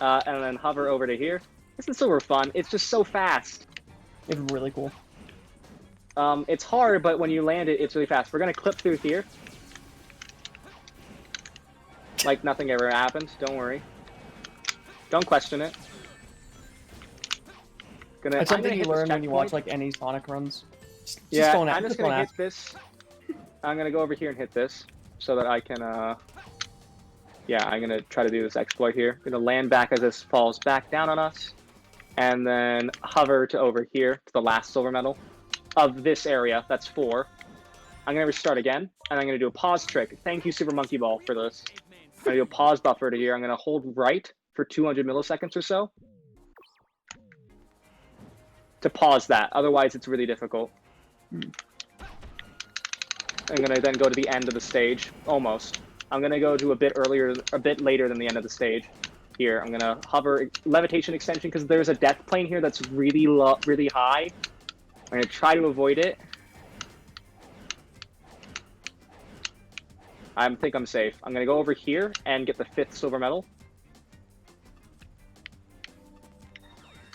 and then hover over to here. This is super fun. It's just so fast. It's really cool. It's hard, but when you land it, it's really fast. We're gonna clip through here. Like nothing ever happened, don't worry. Don't question it. That's something you learn when you watch like any Sonic runs. Yeah, I'm just gonna hit this. I'm gonna go over here and hit this so that I can, yeah, I'm gonna try to do this exploit here. I'm gonna land back as this falls back down on us, and then hover to over here to the last silver medal of this area. That's 4. I'm gonna restart again, and I'm gonna do a pause trick. Thank you, Super Monkey Ball, for this. I'm gonna do a pause buffer to here. I'm gonna hold right for 200 milliseconds or so to pause that. Otherwise, it's really difficult. I'm gonna then go to the end of the stage, almost. I'm gonna go to a bit later than the end of the stage. Here, I'm gonna hover levitation extension because there's a death plane here that's really really high. I'm gonna try to avoid it. I think I'm safe. I'm gonna go over here and get the 5th silver medal.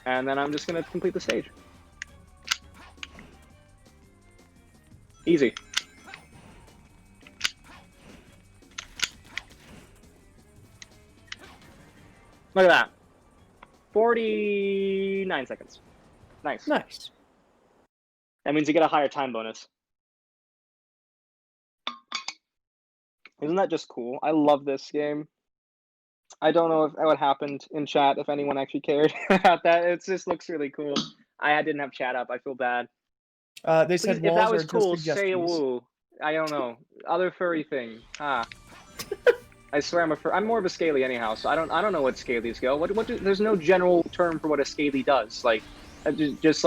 And then I'm just gonna complete the stage. Easy. Look at that. 49 seconds. Nice. Nice. That means you get a higher time bonus. Isn't that just cool? I love this game. I don't know what happened in chat, if anyone actually cared about that. It just looks really cool. I didn't have chat up. I feel bad. They said Please, if that walls was are cool, just say a suggestions. woo. I don't know. Other furry thing. I swear I'm more of a scaly anyhow, so I don't know what scalies go. There's no general term for what a scaly does. Like, I just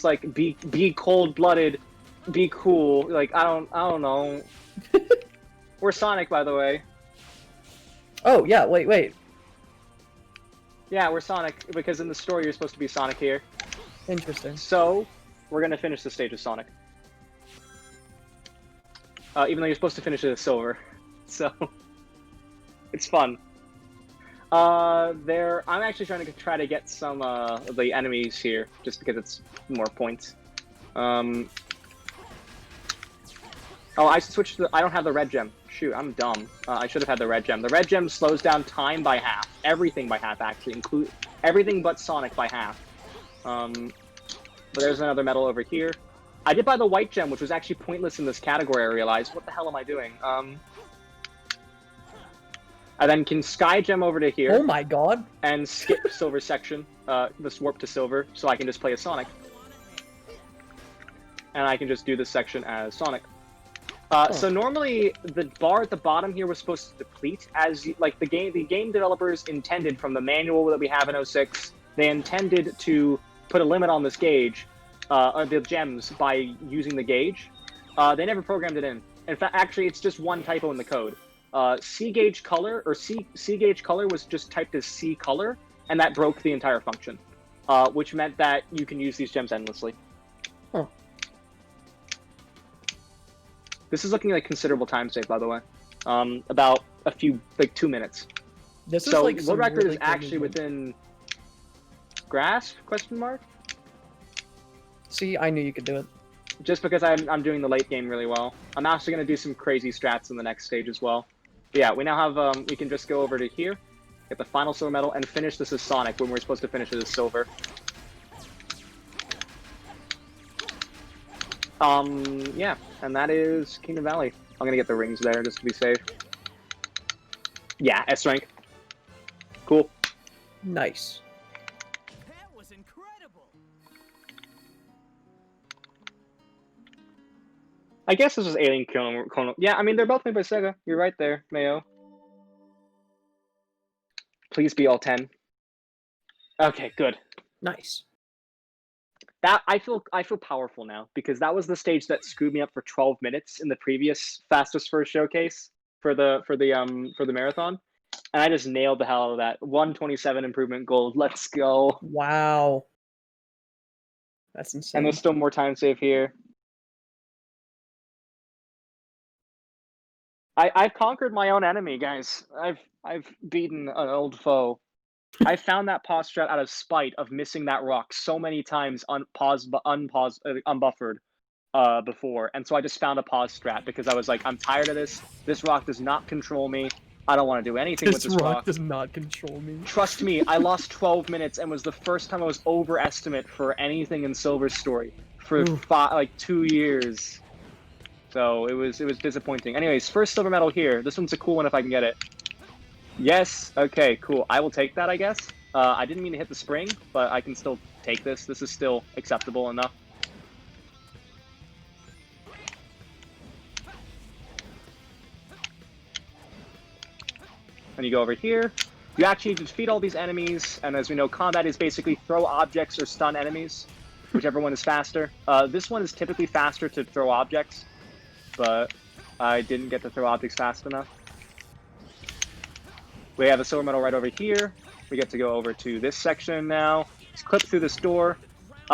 like be cold-blooded, be cool. Like, I don't know. We're Sonic, by the way. Oh yeah, wait. Yeah, we're Sonic because in the story you're supposed to be Sonic here. Interesting. So we're gonna finish the stage with Sonic. even though you're supposed to finish it as silver. So it's fun. I'm actually trying to try to get some of the enemies here, just because it's more points. Oh, I switched to. I don't have the red gem. Shoot, I'm dumb. I should have had the red gem. The red gem slows down time by half. Everything by half, actually. Include everything but Sonic by half. But there's another medal over here. I did buy the white gem, which was actually pointless in this category, I realized. What the hell am I doing? I then can sky gem over to here. Oh my god. And skip silver section, this warp to silver, so I can just play as Sonic. And I can just do this section as Sonic. So normally the bar at the bottom here was supposed to deplete as like the game developers intended from the manual that we have in 06. They intended to put a limit on this gauge, or the gems, by using the gauge. They never programmed it in. In fact, actually, it's just one typo in the code. C gauge color or C gauge color was just typed as C color, and that broke the entire function, which meant that you can use these gems endlessly. Huh. This is looking like considerable time save, by the way. About a few, like 2 minutes. This is So like world record really is actually within grasp? Question mark. See, I knew you could do it. Just because I'm doing the late game really well. I'm actually going to do some crazy strats in the next stage as well. But yeah, we now have, we can just go over to here, get the final silver medal, and finish this as Sonic when we're supposed to finish it as silver. Yeah, and that is Kingdom Valley. I'm going to get the rings there just to be safe. Yeah, S rank. Cool. Nice. That was incredible. I guess this was Alien Chrono. Yeah, I mean, they're both made by Sega. You're right there, Mayo. Please be all 10. Okay, good. Nice. That I feel powerful now, because that was the stage that screwed me up for 12 minutes in the previous fastest first showcase for the marathon, and I just nailed the hell out of that. 127 improvement gold. Let's go. Wow. That's insane. And there's still more time save here. I've conquered my own enemy, guys. I've beaten an old foe. I found that pause strat out of spite of missing that rock so many times unbuffered before, and so I just found a pause strat because I was like, I'm tired of this. This rock does not control me. I don't want to do anything with this rock. This rock does not control me. Trust me, I lost 12 minutes and was the first time I was overestimate for anything in Silver's story for 2 years. So it was disappointing. Anyways, first silver medal here. This one's a cool one if I can get it. Yes. Okay. Cool. I will take that, I guess. I didn't mean to hit the spring, but I can still take this. This is still acceptable enough. And you go over here. You actually defeat all these enemies, and as we know, combat is basically throw objects or stun enemies, whichever one is faster. This one is typically faster to throw objects, but I didn't get to throw objects fast enough. We have a silver medal right over here. We get to go over to this section now. Let's clip through this door.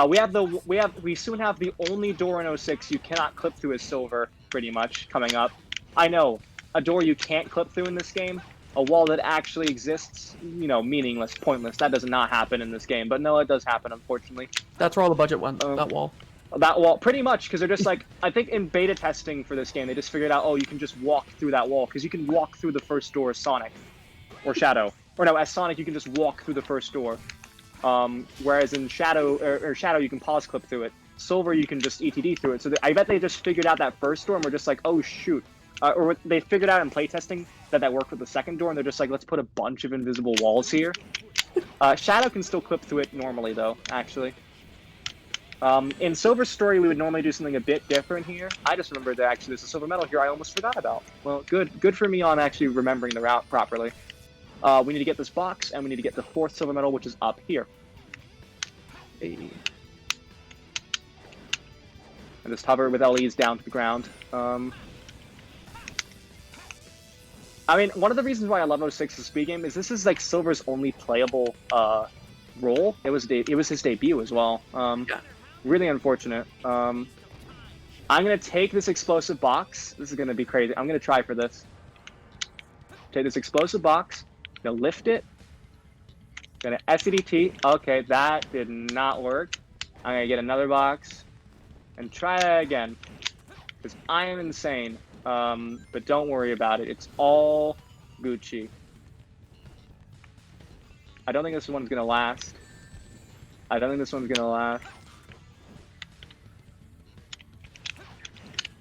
We soon have the only door in 06 you cannot clip through as silver, pretty much, coming up. I know, a door you can't clip through in this game, a wall that actually exists, you know, meaningless, pointless. That does not happen in this game, but no, it does happen, unfortunately. That's where all the budget went, that wall. That wall, pretty much, because they're just like, I think in beta testing for this game, they just figured out, oh, you can just walk through that wall, because you can walk through the first door as Sonic, or Shadow. Or no, as Sonic, you can just walk through the first door. Whereas in Shadow, or Shadow, you can pause clip through it. Silver, you can just ETD through it. So I bet they just figured out that first door, and we're just like, oh, shoot. Or they figured out in playtesting that worked with the second door, and they're just like, let's put a bunch of invisible walls here. Shadow can still clip through it normally, though, actually. In Silver's story, we would normally do something a bit different here. I just remembered that actually there's a silver medal here I almost forgot about. Well, good for me on actually remembering the route properly. We need to get this box, and we need to get the 4th silver medal, which is up here. And just hover with LEs down to the ground. I mean, one of the reasons why I love 06's speed game is this is like Silver's only playable role. It was his debut as well. Yeah. Really unfortunate. I'm gonna take this explosive box. This is gonna be crazy. I'm gonna try for this. Take this explosive box. Gonna lift it. Gonna SCDT. Okay, that did not work. I'm gonna get another box and try that again. Because I am insane. But don't worry about it. It's all Gucci. I don't think this one's gonna last. I don't think this one's gonna last.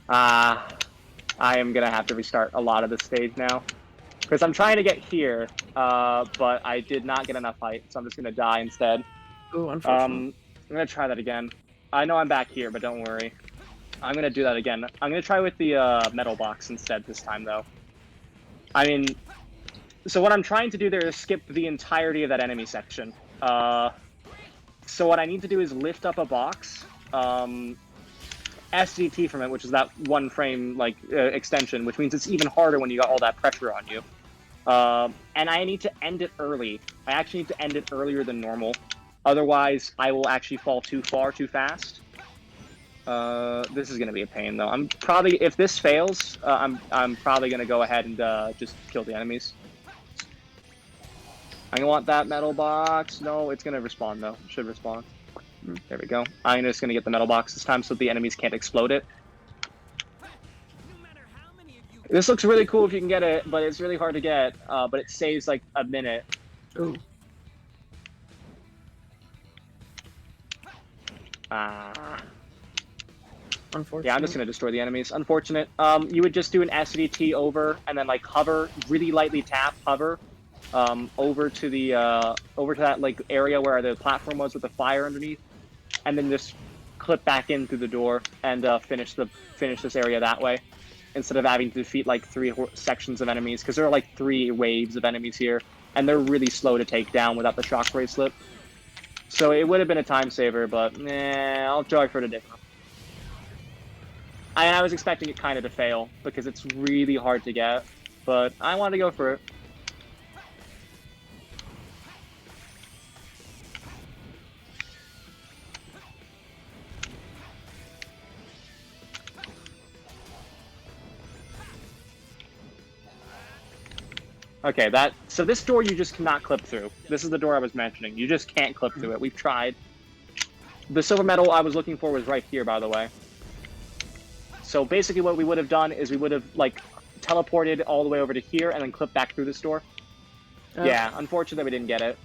I am gonna have to restart a lot of this stage now. Because I'm trying to get here, but I did not get enough height, so I'm just gonna die instead. Ooh, unfortunate. I'm gonna try that again. I know I'm back here, but don't worry. I'm gonna do that again. I'm gonna try with the metal box instead this time, though. I mean, so what I'm trying to do there is skip the entirety of that enemy section. So what I need to do is lift up a box, SDT from it, which is that one frame extension, which means it's even harder when you got all that pressure on you. And I need to end it early. I actually need to end it earlier than normal. Otherwise, I will actually fall too far too fast. This is gonna be a pain though. I'm probably, if this fails, I'm probably gonna go ahead and just kill the enemies. I want that metal box. No, it's gonna respawn though. It should respawn. There we go. I'm just gonna get the metal box this time so the enemies can't explode it. This looks really cool if you can get it, but it's really hard to get. But it saves like a minute. Ooh. Unfortunate. Yeah, I'm just gonna destroy the enemies. Unfortunate. You would just do an SDT over and then like hover, really lightly tap, hover, over to that like area where the platform was with the fire underneath, and then just clip back in through the door and finish this area that way, instead of having to defeat like 3 sections of enemies, because there are like 3 waves of enemies here, and they're really slow to take down without the shock bracelet. So it would have been a time saver, but I'll try for today. I was expecting it kind of to fail because it's really hard to get, but I wanted to go for it. Okay, so this door you just cannot clip through. This is the door I was mentioning. You just can't clip through it. We've tried. The silver metal I was looking for was right here, by the way. So basically what we would have done is we would have, like, teleported all the way over to here and then clipped back through this door. Yeah, unfortunately we didn't get it.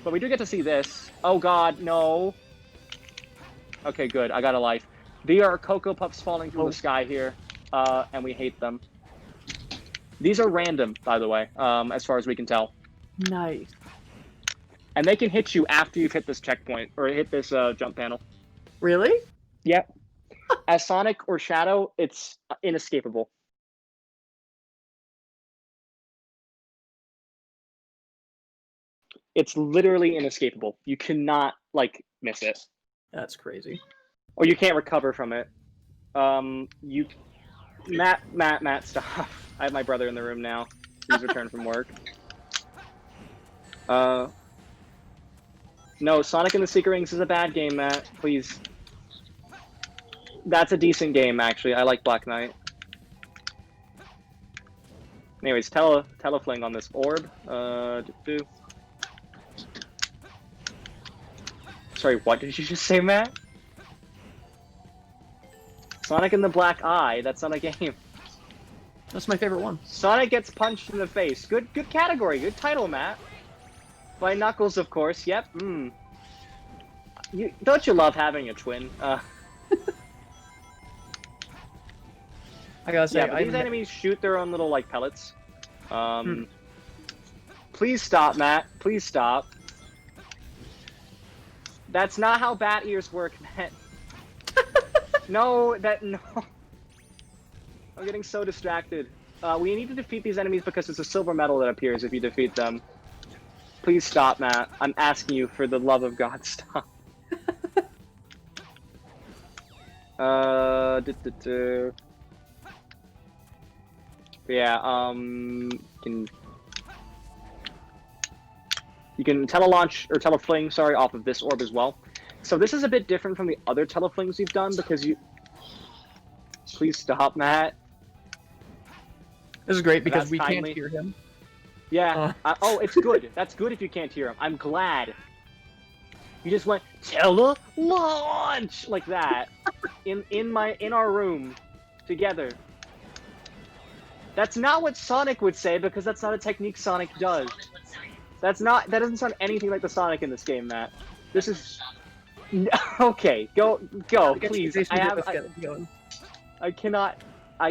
But we do get to see this. Oh god, no. Okay, good. I got a life. There are Cocoa Puffs falling from the sky here, and we hate them. These are random, by the way, as far as we can tell. Nice. And they can hit you after you've hit this checkpoint, or hit this jump panel. Really? Yep. As Sonic or Shadow, it's inescapable. It's literally inescapable. You cannot, like, miss it. That's crazy. Or you can't recover from it. Matt, stop. I have my brother in the room now. He's returned from work. No, Sonic and the Secret Rings is a bad game, Matt. Please. That's a decent game, actually. I like Black Knight. Anyways, telefling on this orb. Sorry, what did you just say, Matt? Sonic and the Black Eye. That's not a game. That's my favorite one. Sonic gets punched in the face. Good category. Good title, Matt. By Knuckles, of course. Yep. Don't you love having a twin? I gotta say, yeah, these enemies shoot their own little like pellets. Please stop, Matt. Please stop. That's not how bat ears work, Matt. No. I'm getting so distracted. We need to defeat these enemies because it's a silver medal that appears if you defeat them. Please stop, Matt. I'm asking you for the love of God, stop. Yeah, you can telelaunch or telefling, sorry, off of this orb as well. So this is a bit different from the other teleflings we've done because you... Please stop, Matt. This is great because That's we can't timely. hear him. Yeah. Oh, it's good. That's good if you can't hear him. I'm glad. You just went tele-launch like that in our room together. That's not what Sonic would say because that's not a technique Sonic does. That doesn't sound anything like the Sonic in this game, Matt. This is okay. Go, please. I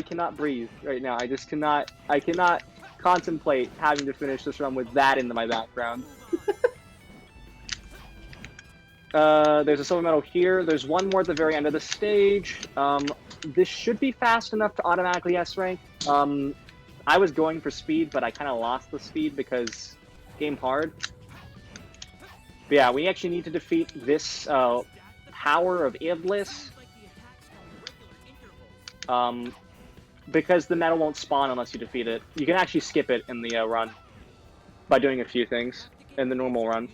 cannot breathe right now. I cannot contemplate having to finish this run with that in my background. There's a silver medal here. There's one more at the very end of the stage. This should be fast enough to automatically S rank. I was going for speed, but I kind of lost the speed because game hard. But yeah, we actually need to defeat this power of Iblis. Because the medal won't spawn unless you defeat it. You can actually skip it in the run by doing a few things in the normal run.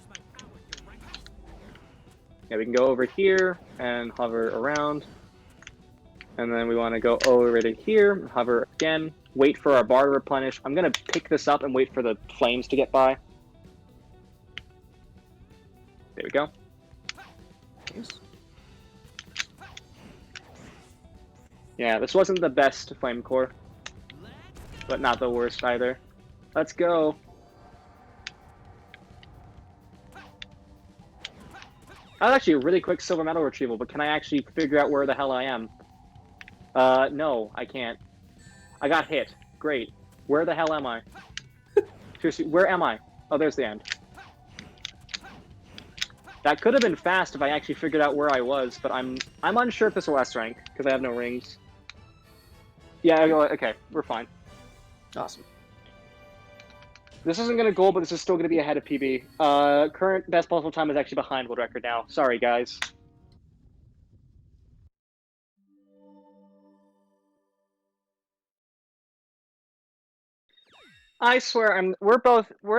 Yeah, we can go over here and hover around. And then we want to go over to here, hover again, wait for our bar to replenish. I'm going to pick this up and wait for the flames to get by. There we go. Nice. Yeah, this wasn't the best flame core, but not the worst either. Let's go. That was actually a really quick silver medal retrieval, but can I actually figure out where the hell I am? No, I can't. I got hit. Great. Where the hell am I? Seriously, where am I? Oh, there's the end. That could have been fast if I actually figured out where I was, but I'm unsure if this will S rank, because I have no rings. Yeah, okay, we're fine. Awesome. This isn't going to goal, but this is still going to be ahead of PB. Current best possible time is actually behind world record now. Sorry, guys. I swear, we're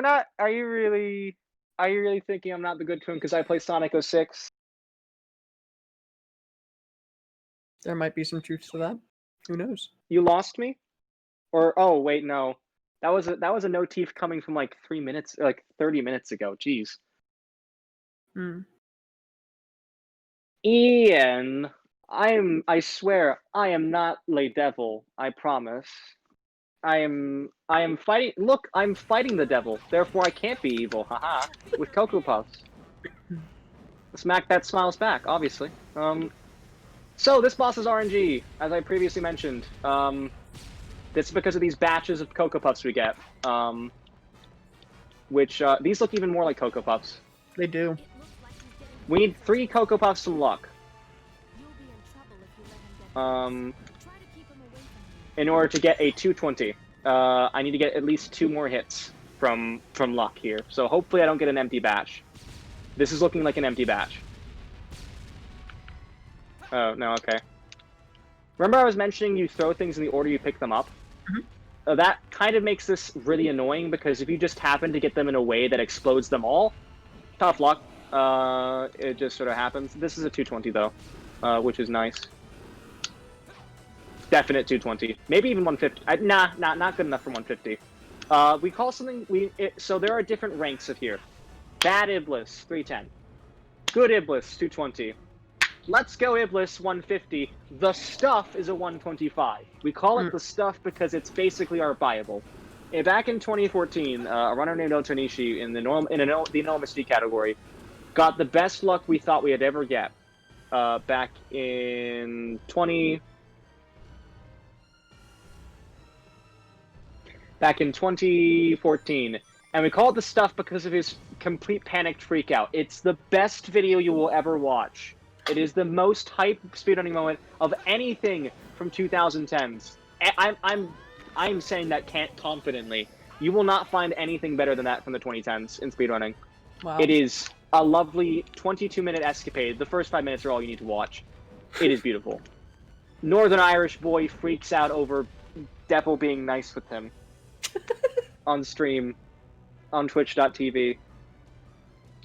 not, are you really thinking I'm not the good Kun because I play Sonic 06? There might be some truth to that. Who knows? You lost me? Or, oh, wait, no. That was a no teeth coming from like 3 minutes, like 30 minutes ago. Jeez. Ian, I swear, I am not Le Devil. I promise. I am fighting. Look, I'm fighting the devil. Therefore, I can't be evil. Haha. With Cocoa Puffs. Smack that smiles back. Obviously. So this boss is RNG, as I previously mentioned. That's because of these batches of Cocoa Puffs we get. Which these look even more like Cocoa Puffs. They do. We need 3 Cocoa Puffs and luck. In order to get a 220, I need to get at least 2 more hits from luck here. So hopefully I don't get an empty batch. This is looking like an empty batch. Oh, no, okay. Remember I was mentioning you throw things in the order you pick them up? Mm-hmm. That kind of makes this really annoying because if you just happen to get them in a way that explodes them all, tough luck. It just sort of happens. This is a 220 though, which is nice. Definite 220. Maybe even 150. Nah, not good enough for 150. We call something... So there are different ranks of here. Bad Iblis, 310. Good Iblis, 220. Let's go Iblis, 150. The Stuff is a 125. We call it the Stuff because it's basically our Bible. Back in 2014, a runner named Otonishi in the enormity category got the best luck we thought we had ever get. Back in 2014, and we call it the Stuff because of his complete panicked freakout. It's the best video you will ever watch. It is the most hype speedrunning moment of anything from 2010s. I'm saying that confidently. You will not find anything better than that from the 2010s in speedrunning. Wow. It is a lovely 22-minute escapade. The first 5 minutes are all you need to watch. It is beautiful. Northern Irish boy freaks out over Devil being nice with him. On stream. On twitch.tv.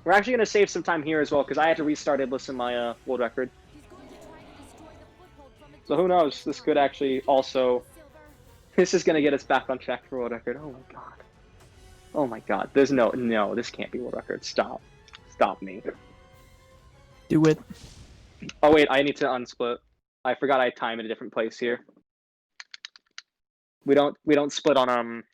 We're actually going to save some time here as well, because I had to restart Iblis in my world record. So who knows? This could actually also... This is going to get us back on track for world record. Oh my god. Oh my god. There's no... No, this can't be world record. Stop. Stop me. Do it. Oh wait, I need to unsplit. I forgot I had time in a different place here. We don't split on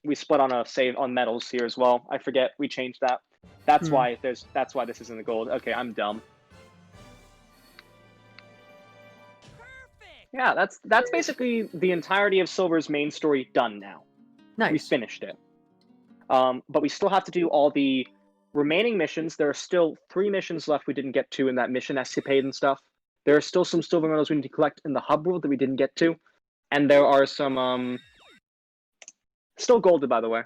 we split on a save on metals here as well. I forget we changed that. That's why this is in the gold. Okay, I'm dumb. Perfect. Yeah, that's basically the entirety of Silver's main story done now. Nice. We finished it. But we still have to do all the remaining missions. There are still 3 missions left we didn't get to in that mission escapade and stuff. There are still some silver medals we need to collect in the hub world that we didn't get to. And there are some still golded, by the way.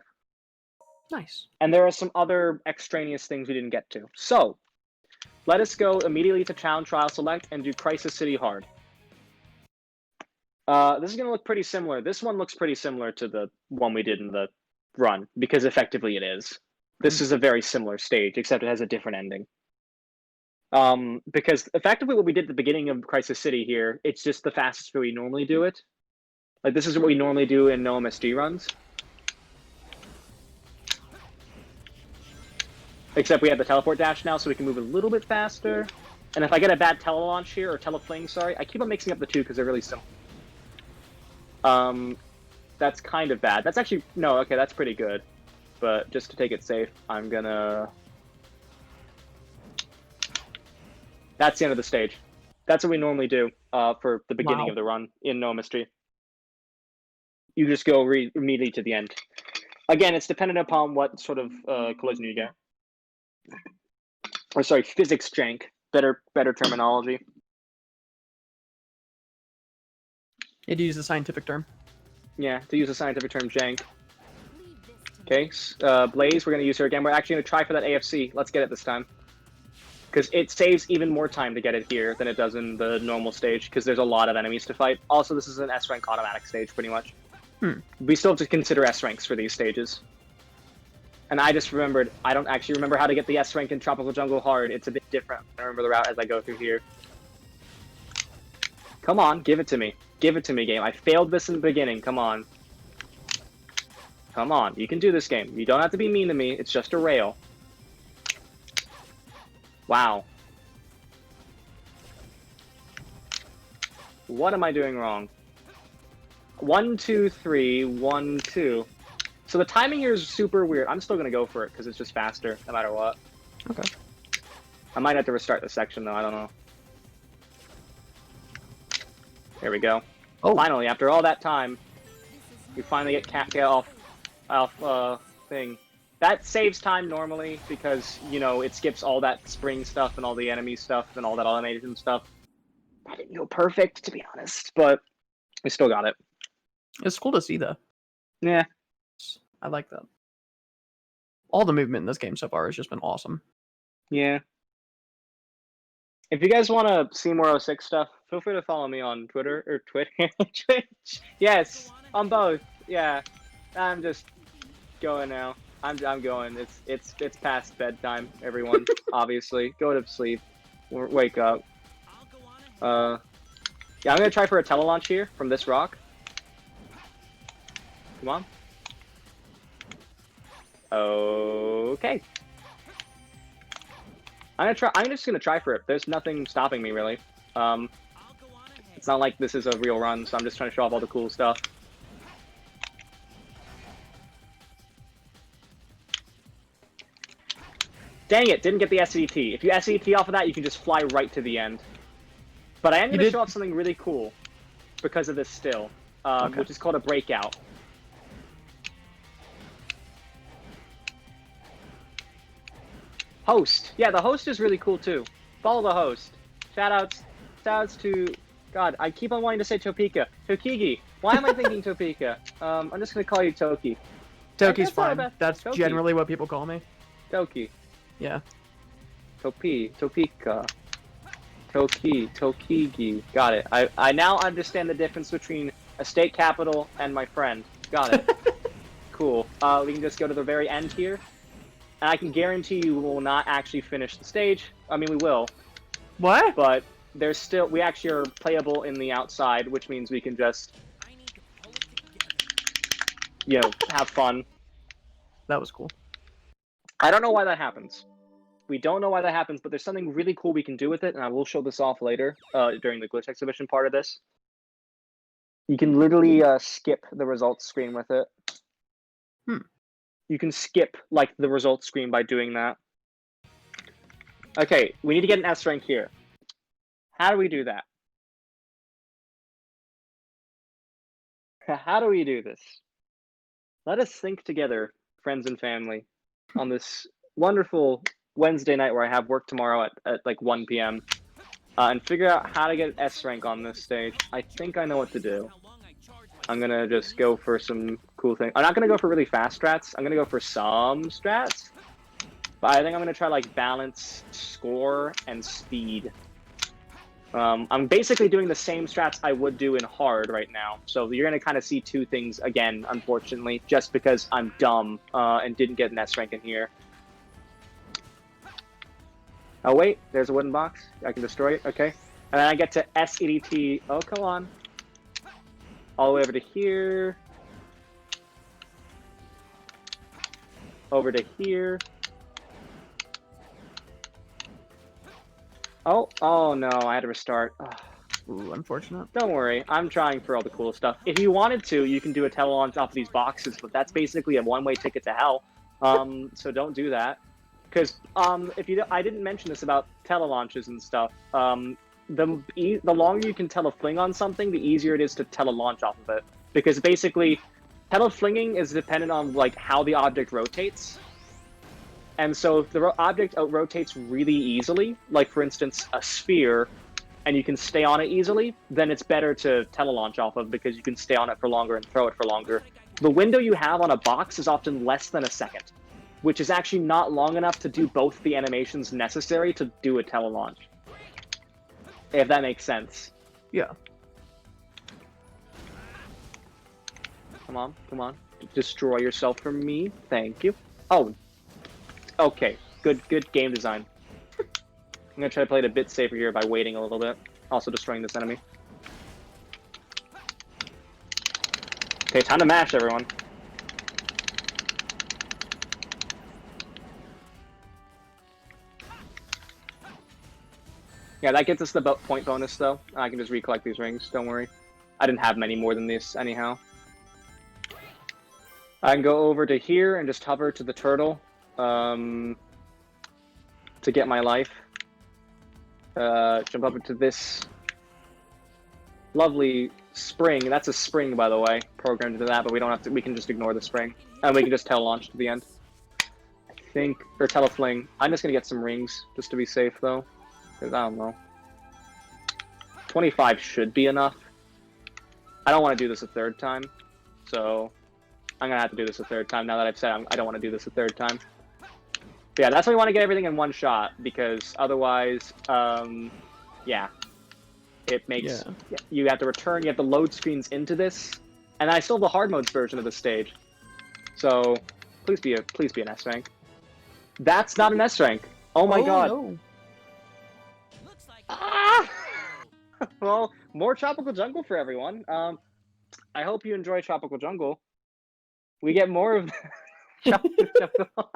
Nice. And there are some other extraneous things we didn't get to. So, let us go immediately to Town Trial Select and do Crisis City Hard. This is going to look pretty similar. This one looks pretty similar to the one we did in the run, because effectively it is. This is a very similar stage, except it has a different ending. Because effectively what we did at the beginning of Crisis City here, it's just the fastest way we normally do it. Like, this is what we normally do in no MSG runs. Except we have the teleport dash now, so we can move a little bit faster. And if I get a bad tele-launch here, or tele-fling, sorry, I keep on mixing up the two because they're really similar. That's kind of bad. That's actually... No, okay, that's pretty good. But just to take it safe, I'm gonna... That's the end of the stage. That's what we normally do for the beginning of the run in No Mystery. You just go immediately to the end. Again, it's dependent upon what sort of collision you get. Or sorry, physics jank. Better terminology. You had to use the scientific term. Yeah, to use a scientific term, jank. Okay, Blaze, we're going to use her again. We're actually going to try for that AFC. Let's get it this time. Because it saves even more time to get it here than it does in the normal stage, because there's a lot of enemies to fight. Also, this is an S-rank automatic stage, pretty much. We still have to consider S-ranks for these stages. And I just remembered, I don't actually remember how to get the S-rank in Tropical Jungle hard. It's a bit different. I remember the route as I go through here. Come on, give it to me. Give it to me, game. I failed this in the beginning. Come on. Come on. You can do this game. You don't have to be mean to me. It's just a rail. Wow. What am I doing wrong? 1, 2, 3, 1, 2. So the timing here is super weird. I'm still going to go for it because it's just faster no matter what. Okay. I might have to restart the section though. I don't know. There we go. Oh. Finally, after all that time, we finally get Kafka off thing. That saves time normally because, you know, it skips all that spring stuff and all the enemy stuff and all that automation stuff. I didn't go perfect, to be honest, but we still got it. It's cool to see, though. Yeah. I like that. All the movement in this game so far has just been awesome. Yeah. If you guys want to see more 06 stuff, feel free to follow me on Twitter or Twitch. Yes, on both. Yeah. I'm just going now. I'm going. It's past bedtime, everyone. Obviously, go to sleep. Wake up. Yeah, I'm gonna try for a tele-launch here from this rock. Come on. Okay. I'm just gonna try for it. There's nothing stopping me really. It's not like this is a real run, so I'm just trying to show off all the cool stuff. Dang it, didn't get the SET. If you SET off of that, you can just fly right to the end. But I am going to show off something really cool because of this still, which is called a breakout. Host. Yeah, the host is really cool too. Follow the host. Shoutouts to... God, I keep on wanting to say Topeka. Tokigi. Why am I thinking Topeka? I'm just going to call you Toki. Toki's fine. That's Toki. generally what people call me. Toki. Yeah. Topeka. Tokigi. Got it. I now understand the difference between a state capital and my friend. Got it. Cool. We can just go to the very end here. And I can guarantee you we will not actually finish the stage. I mean, we will, What? but we actually are playable in the outside, which means we can just, have fun. That was cool. I don't know why that happens. We don't know why that happens, but there's something really cool we can do with it, and I will show this off later during the glitch exhibition part of this. You can literally skip the results screen with it. You can skip the results screen by doing that. Okay, we need to get an S rank here. How do we do that? How do we do this? Let us think together, friends and family, on this wonderful Wednesday night where I have work tomorrow at 1 p.m. And figure out how to get an S rank on this stage. I think I know what to do. I'm gonna just go for some cool things. I'm not gonna go for really fast strats. I'm gonna go for some strats. But I think I'm gonna try balance, score, and speed. I'm basically doing the same strats I would do in hard right now. So you're gonna kind of see two things again, unfortunately, just because I'm dumb and didn't get an S rank in here. Oh wait, there's a wooden box. I can destroy it. Okay, and then I get to SEDT. Oh come on. All the way over to here. Over to here. Oh no, I had to restart. Ugh. Ooh, unfortunate. Don't worry, I'm trying for all the cool stuff. If you wanted to, you can do a tele-launch off of these boxes, but that's basically a one-way ticket to hell. So don't do that. Because I didn't mention this about tele-launches and stuff. The longer you can tele-fling on something, the easier it is to tele-launch off of it. Because basically, tele-flinging is dependent on how the object rotates. And so if the object rotates really easily, like for instance a sphere, and you can stay on it easily, then it's better to tele-launch off of because you can stay on it for longer and throw it for longer. The window you have on a box is often less than a second, which is actually not long enough to do both the animations necessary to do a tele-launch. If that makes sense. Yeah. Come on, come on. Destroy yourself for me. Thank you. Oh. Okay. Good game design. I'm gonna try to play it a bit safer here by waiting a little bit. Also destroying this enemy. Okay, time to mash, everyone. Yeah, that gets us the point bonus, though. I can just recollect these rings, don't worry. I didn't have many more than this, anyhow. I can go over to here and just hover to the turtle to get my life. Jump up into this lovely spring. That's a spring, by the way, programmed into that, but we don't have to. We can just ignore the spring, and we can just tele-launch to the end. I think, or tele-fling. I'm just gonna get some rings just to be safe, though. Because I don't know. 25 should be enough. I don't want to do this a third time. So I'm going to have to do this a third time now that I've said I don't want to do this a third time. But yeah, that's why we want to get everything in one shot. Because otherwise, yeah. It makes... Yeah. You have to return, you have to load screens into this. And I still have the hard modes version of the stage. So please be an S rank. That's not an S rank. Oh my god. No. Ah! Well, more Tropical Jungle for everyone. I hope you enjoy Tropical Jungle. We get more of Tropical Jungle.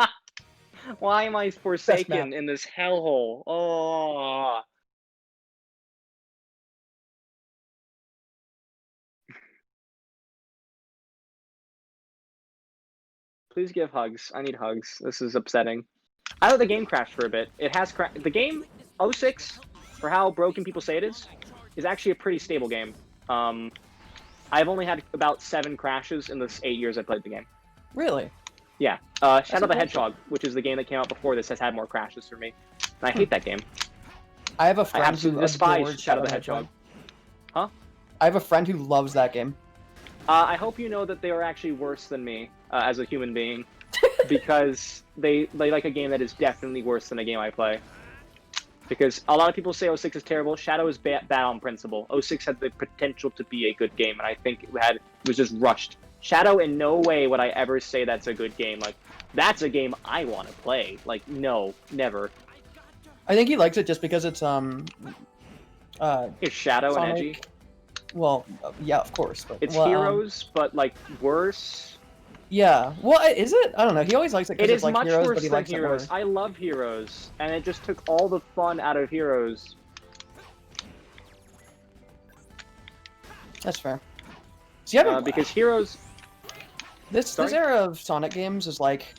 Why am I forsaken in this hellhole? Oh. Please give hugs. I need hugs. This is upsetting. I thought the game crashed for a bit. It has crashed. The game 06, for how broken people say it is actually a pretty stable game. I've only had about 7 crashes in the 8 years I played the game. Really? Yeah. Shadow the Hedgehog, which is the game that came out before this, has had more crashes for me. And I hate that game. I have a friend who absolutely despise adores Shadow the Hedgehog. Huh? I have a friend who loves that game. I hope you know that they are actually worse than me as a human being, because they like a game that is definitely worse than a game I play. Because a lot of people say 06 is terrible. Shadow is bad on principle. 06 had the potential to be a good game, and I think it was just rushed Shadow, in no way would I ever say that's a good game. Like, that's a game I want to play. Like, no, never. I think he likes it just because it's It's Shadow and edgy. Sonic. Well, yeah, of course, but It's well, Heroes, but like worse. Yeah. Well, is it? I don't know. He always likes it It because is it's like much Heroes, worse but he than likes Heroes. it more. I love Heroes, and it just took all the fun out of Heroes. That's fair. So you haven't Because Heroes, this Sorry? era of Sonic games is like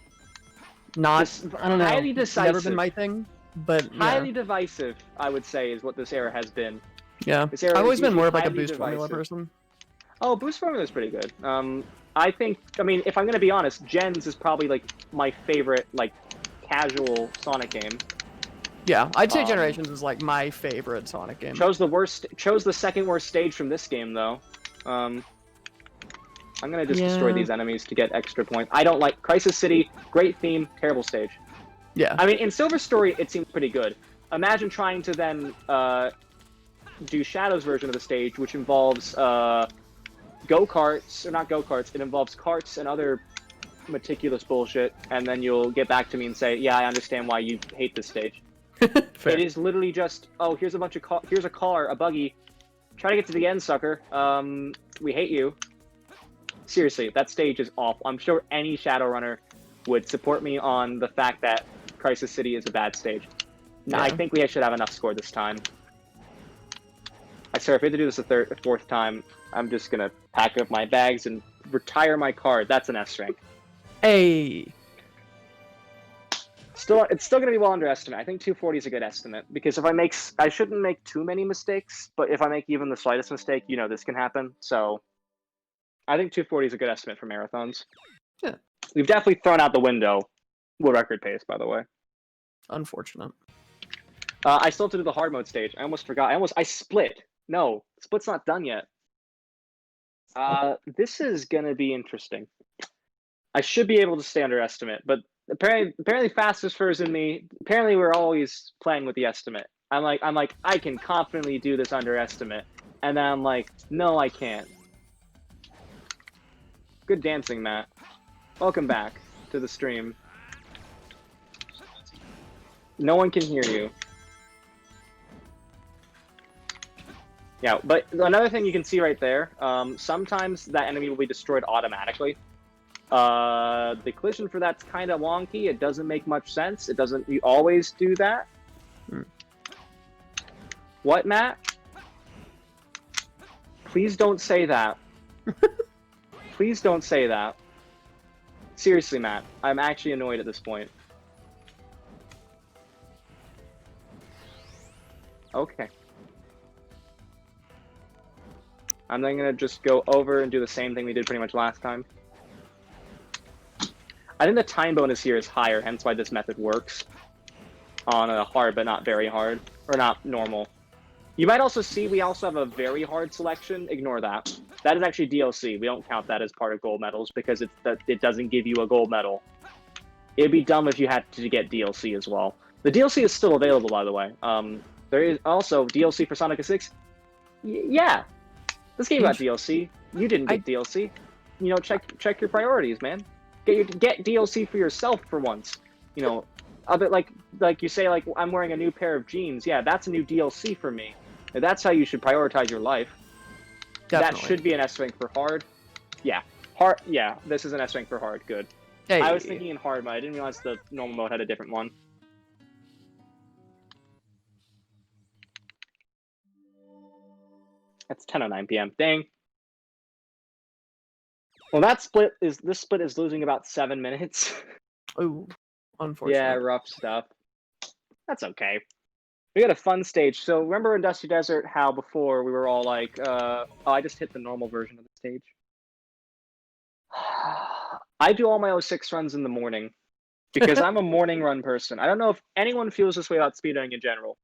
Not. I don't know. highly It's never decisive. been my thing, but yeah. highly divisive, I would say, is what this era has been. Yeah. This era I've always is been more usually of like a highly boost formula divisive. person. Oh, Boost Formula is pretty good. I think, I mean, if I'm gonna be honest, Gens is probably like my favorite like casual Sonic game. Yeah, I'd say Um, Generations is like my favorite Sonic game. Chose the second worst stage from this game though. I'm gonna just destroy Yeah. these enemies to get extra points. I don't like Crisis City. Great theme, terrible stage. Yeah. I mean, in Silver Story, it seems pretty good. Imagine trying to then do Shadow's version of the stage, which involves go-karts, or not go-karts, it involves carts and other meticulous bullshit, and then you'll get back to me and say, yeah, I understand why you hate this stage. Fair. It is literally just, oh, here's a bunch of here's a car, a buggy. Try to get to the end, sucker. We hate you. Seriously, that stage is awful. I'm sure any Shadowrunner would support me on the fact that Crisis City is a bad stage. No, I Yeah. think we should have enough score this time. I swear, if we have to do this a fourth time, I'm just gonna pack up my bags and retire my card. That's an S rank. Hey. It's still gonna be well under estimate. I think 240 is a good estimate because if I shouldn't make too many mistakes, but if I make even the slightest mistake, you know this can happen. So I think 240 is a good estimate for marathons. Yeah. We've definitely thrown out the window what record pace, by the way. Unfortunate. I still have to do the hard mode stage. I almost forgot. I split. No, split's not done yet. This is gonna be interesting. I should be able to stay under estimate, but apparently fastest first in me. Apparently we're always playing with the estimate. I'm like I can confidently do this under estimate, and then I'm like, no, I can't. Good dancing, Matt. Welcome back to the stream. No one can hear you. Yeah, but another thing you can see right there, sometimes that enemy will be destroyed automatically. The collision for that's kind of wonky. It doesn't make much sense. It doesn't. You always do that. What, Matt? Please don't say that. Please don't say that. Seriously, Matt. I'm actually annoyed at this point. Okay. I'm then gonna just go over and do the same thing we did pretty much last time. I think the time bonus here is higher, hence why this method works on a hard but not very hard, or not normal. You might also see we also have a very hard selection. Ignore that. That is actually DLC. We don't count that as part of gold medals because it doesn't give you a gold medal. It'd be dumb if you had to get DLC as well. The DLC is still available, by the way. There is also DLC for Sonic 6. Yeah, this game got DLC. You didn't get DLC. You know, check your priorities, man. Get DLC for yourself for once. You know, a bit like you say, like I'm wearing a new pair of jeans. Yeah, that's a new DLC for me. That's how you should prioritize your life. Definitely. That should be an S rank for hard. Yeah, hard. Yeah, this is an S rank for hard. Good. Hey. I was thinking in hard mode. I didn't realize the normal mode had a different one. It's 10:09 p.m. Dang. Well, this split is losing about 7 minutes. Ooh, unfortunate. Yeah, rough stuff. That's okay. We got a fun stage. So remember in Dusty Desert how before we were all like, oh, I just hit the normal version of the stage. I do all my 06 runs in the morning because I'm a morning run person. I don't know if anyone feels this way about speedrunning in general.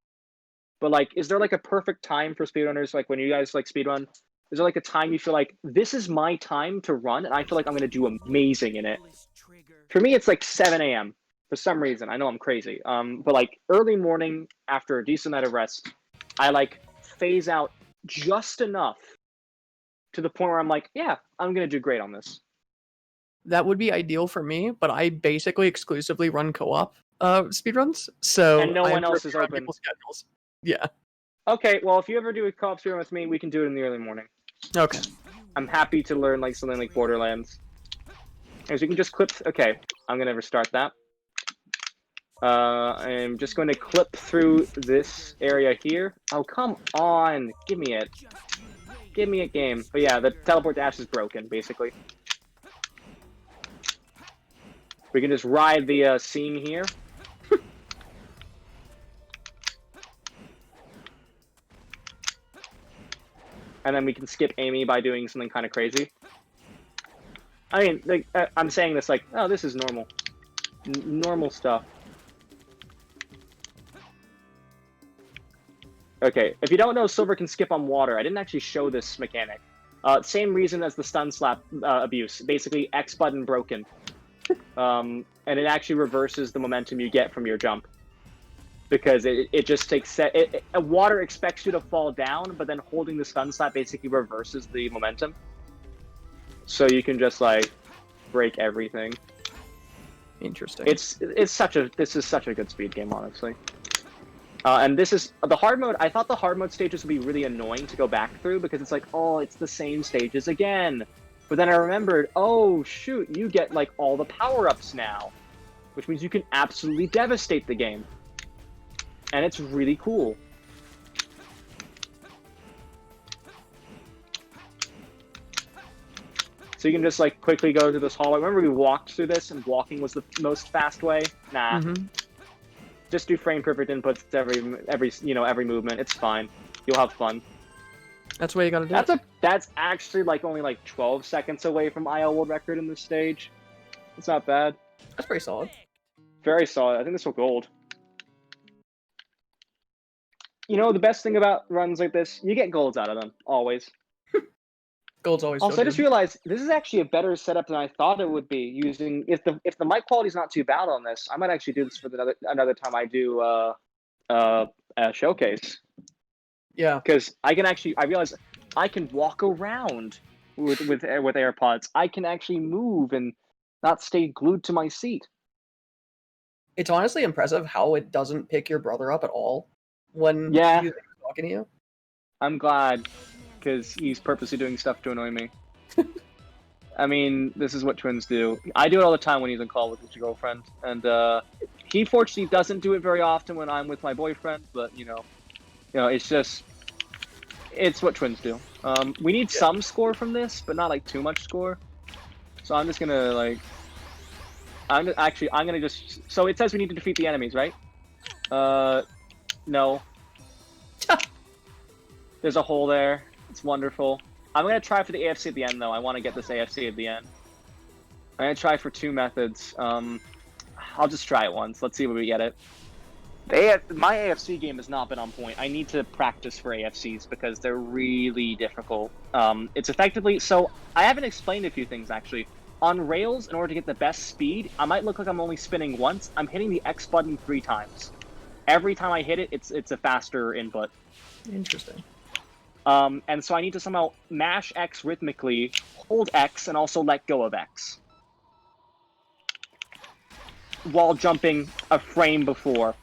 But like, is there like a perfect time for speedrunners? Like when you guys like speedrun, is there like a time you feel like this is my time to run and I feel like I'm gonna do amazing in it? For me, it's like 7 a.m. for some reason. I know I'm crazy. But like early morning after a decent night of rest, I like phase out just enough to the point where I'm like, yeah, I'm gonna do great on this. that would be ideal for me, but I basically exclusively run co-op speedruns, so And no I one have to else is work around open. people's schedules. Yeah. Okay, well, if you ever do a co-op stream with me, we can do it in the early morning. Okay. I'm happy to learn like something like Borderlands. As you can just clip. Okay, I'm gonna restart that. I'm just going to clip through this area here. Oh, come on, give me it. Give me a game. But yeah, the teleport dash is broken, basically. We can just ride the scene here. And then we can skip Amy by doing something kind of crazy. I mean, like, I'm saying this like, oh, this is normal. Normal stuff. Okay, if you don't know, Silver can skip on water. I didn't actually show this mechanic. Same reason as the stun slap abuse. Basically, X button broken. And it actually reverses the momentum you get from your jump. Because it just takes... water expects you to fall down, but then holding the stun slap basically reverses the momentum. So you can just, like, break everything. Interesting. This is such a good speed game, honestly. And this is the hard mode. I thought the hard mode stages would be really annoying to go back through because it's like, oh, it's the same stages again. But then I remembered, oh shoot, you get like all the power-ups now, which means you can absolutely devastate the game. And it's really cool. So you can just like quickly go through this hallway. Remember we walked through this and walking was the most fast way? Nah. Mm-hmm. Just do frame perfect inputs to every movement. It's fine. You'll have fun. That's what you gotta do. That's actually like only like 12 seconds away from IL world record in this stage. It's not bad. That's pretty solid. Very solid. I think this will gold. You know, the best thing about runs like this, you get golds out of them, always. Gold's always Also, so I just good. realized this is actually a better setup than I thought it would be. Using if the mic quality is not too bad on this, I might actually do this for another time I do a showcase. Yeah. Because I realize I can walk around with AirPods. I can actually move and not stay glued to my seat. It's honestly impressive how it doesn't pick your brother up at all when Yeah. he's talking to you. I'm glad, because he's purposely doing stuff to annoy me. I mean, this is what twins do. I do it all the time when he's on call with his girlfriend, and he fortunately doesn't do it very often when I'm with my boyfriend. But you know, it's what twins do. We need some score from this, but not like too much score. So I'm just gonna like, I'm gonna just. So it says we need to defeat the enemies, right? No. There's a hole there. It's wonderful. I'm going to try for the AFC at the end, though. I want to get this AFC at the end. I'm going to try for 2 methods. I'll just try it once. Let's see if we get it. My AFC game has not been on point. I need to practice for AFCs because they're really difficult. It's effectively... So, I haven't explained a few things, actually. On rails, in order to get the best speed, I might look like I'm only spinning once. I'm hitting the X button 3 times. Every time I hit it, it's a faster input. Interesting. And so I need to somehow mash X rhythmically, hold X, and also let go of X. While jumping a frame before.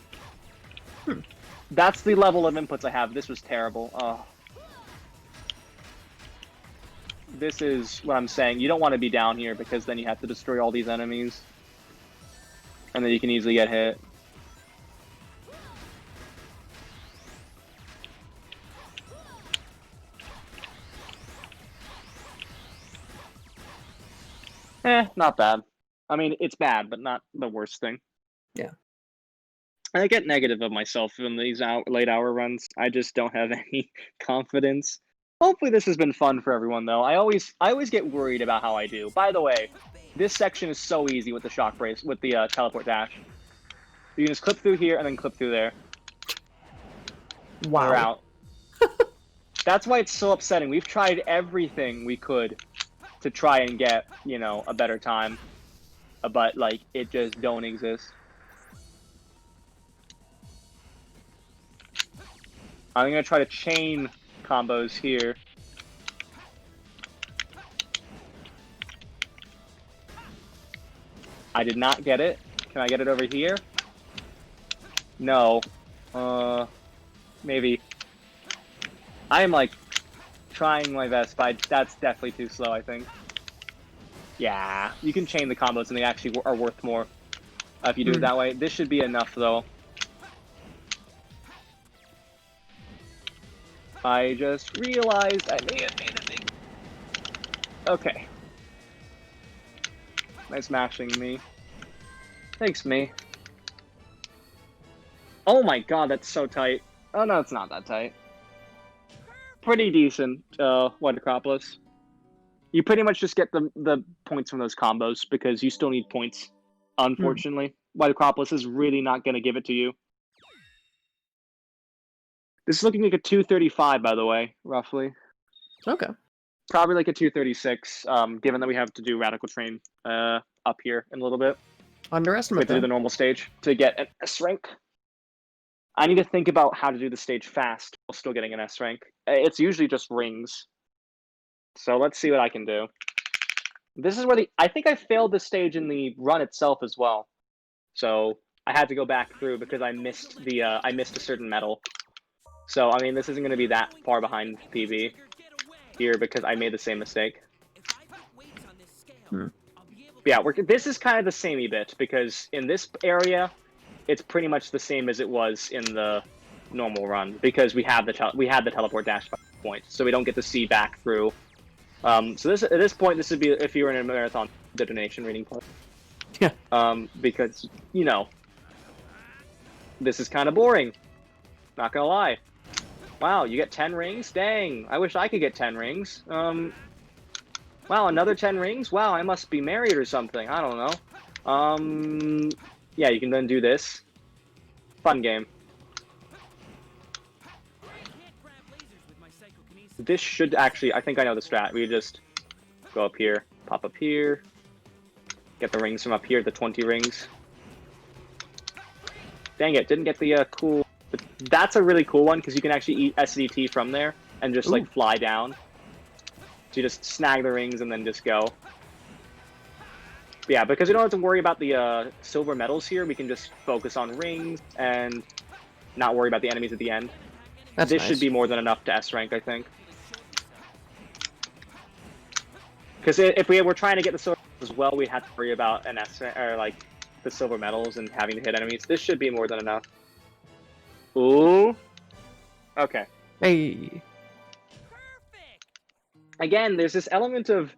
That's the level of inputs I have. This was terrible. Oh. This is what I'm saying. You don't want to be down here because then you have to destroy all these enemies. And then you can easily get hit. Not bad. I mean, it's bad, but not the worst thing. Yeah. I get negative of myself in these late hour runs. I just don't have any confidence. Hopefully this has been fun for everyone, though. I always get worried about how I do. By the way, this section is so easy with the shock brace, with the teleport dash. You can just clip through here and then clip through there. Wow. We're out. That's why it's so upsetting. We've tried everything we could to try and get, you know, a better time. But, like, it just don't exist. I'm gonna try to chain combos here. I did not get it. Can I get it over here? No. Maybe. I am like trying my best, but that's definitely too slow, I think. Yeah, you can chain the combos and they actually are worth more if you do it that way. This should be enough though. I just realized I may have made a big... Okay. Nice mashing me. Thanks, me. Oh my god, that's so tight. Oh no, it's not that tight. Pretty decent, White Acropolis. You pretty much just get the points from those combos because you still need points, unfortunately. White Acropolis is really not going to give it to you. This is looking like a 235, by the way, roughly. Okay. Probably like a 236, given that we have to do Radical Train up here in a little bit. We Underestimate have to do the that. normal stage to get an S rank. I need to think about how to do the stage fast while still getting an S rank. It's usually just rings. So let's see what I can do. This is where I think I failed the stage in the run itself as well. So I had to go back through because I missed a certain medal. So I mean, this isn't going to be that far behind PB here because I made the same mistake. Yeah, this is kind of the samey bit because in this area, it's pretty much the same as it was in the normal run because we had the teleport dash point, so we don't get to see back through. So at this point, this would be if you were in a marathon detonation reading point. Yeah. Because you know, this is kind of boring. Not gonna lie. Wow, you get 10 rings? Dang, I wish I could get 10 rings. Wow, another 10 rings? Wow, I must be married or something. I don't know. Yeah, you can then do this. Fun game. This should actually, I think I know the strat. We just go up here, pop up here, get the rings from up here, the 20 rings. Dang it, didn't get the cool... But that's a really cool one because you can actually eat SDT from there and just like fly down. So you just snag the rings and then just go. But yeah, because we don't have to worry about the silver medals here, we can just focus on rings and not worry about the enemies at the end. That's This nice. should be more than enough to S rank, I think. Because if we were trying to get the silver as well, we had to worry about an S rank, or like the silver medals and having to hit enemies. This should be more than enough. Ooh. Okay. Hey. Again, there's this element of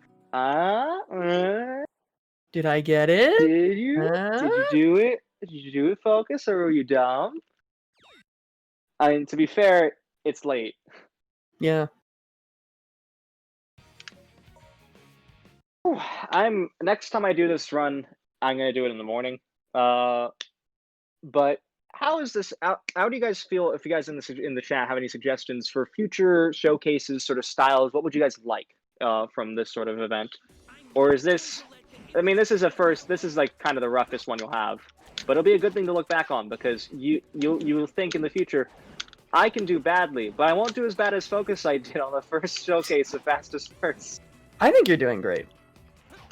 Did I get it? did you do it? Did you do it, Focus, or were you dumb? I mean, to be fair, it's late. Yeah. Next time I do this run, I'm gonna do it in the morning. But how is this? How do you guys feel? If you guys in the chat have any suggestions for future showcases, sort of styles, what would you guys like from this sort of event? Or is this? I mean, this is a first. This is like kind of the roughest one you'll have, but it'll be a good thing to look back on because you'll think in the future, I can do badly, but I won't do as bad as FocusSight did on the first showcase of Fastest First. I think you're doing great.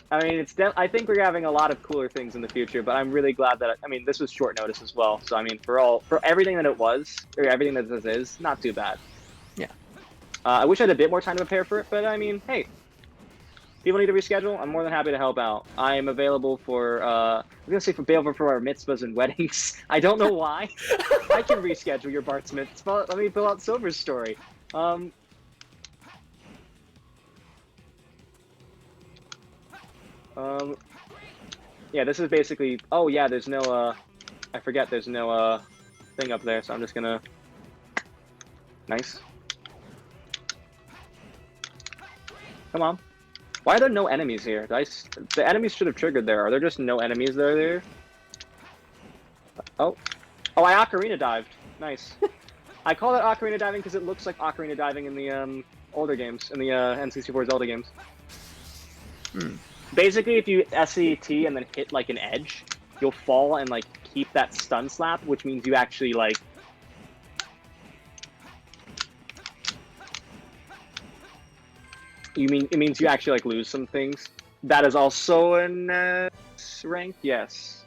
I mean, I think we're having a lot of cooler things in the future, but I'm really glad that, I mean, this was short notice as well. So, I mean, for everything that it was, or everything that this is, not too bad. Yeah. I wish I had a bit more time to prepare for it, but I mean, hey, people need to reschedule. I'm more than happy to help out. I am available for, I'm going to say available for our mitzvahs and weddings. I don't know why. I can reschedule your Bart's mitzvah. Let me fill out Silver's story. Yeah, this is basically, oh yeah, there's no, I forget there's no, thing up there, so I'm just gonna, nice. Come on. Why are there no enemies here? The enemies should have triggered there. Are there just no enemies that are there? Oh. Oh, I Ocarina dived. Nice. I call that Ocarina diving because it looks like Ocarina diving in the, older games, in the, N64 Zelda games. Basically, if you SET and then hit like an edge, you'll fall and like keep that stun slap, which means you actually like... It means you actually like lose some things That is also an rank, yes.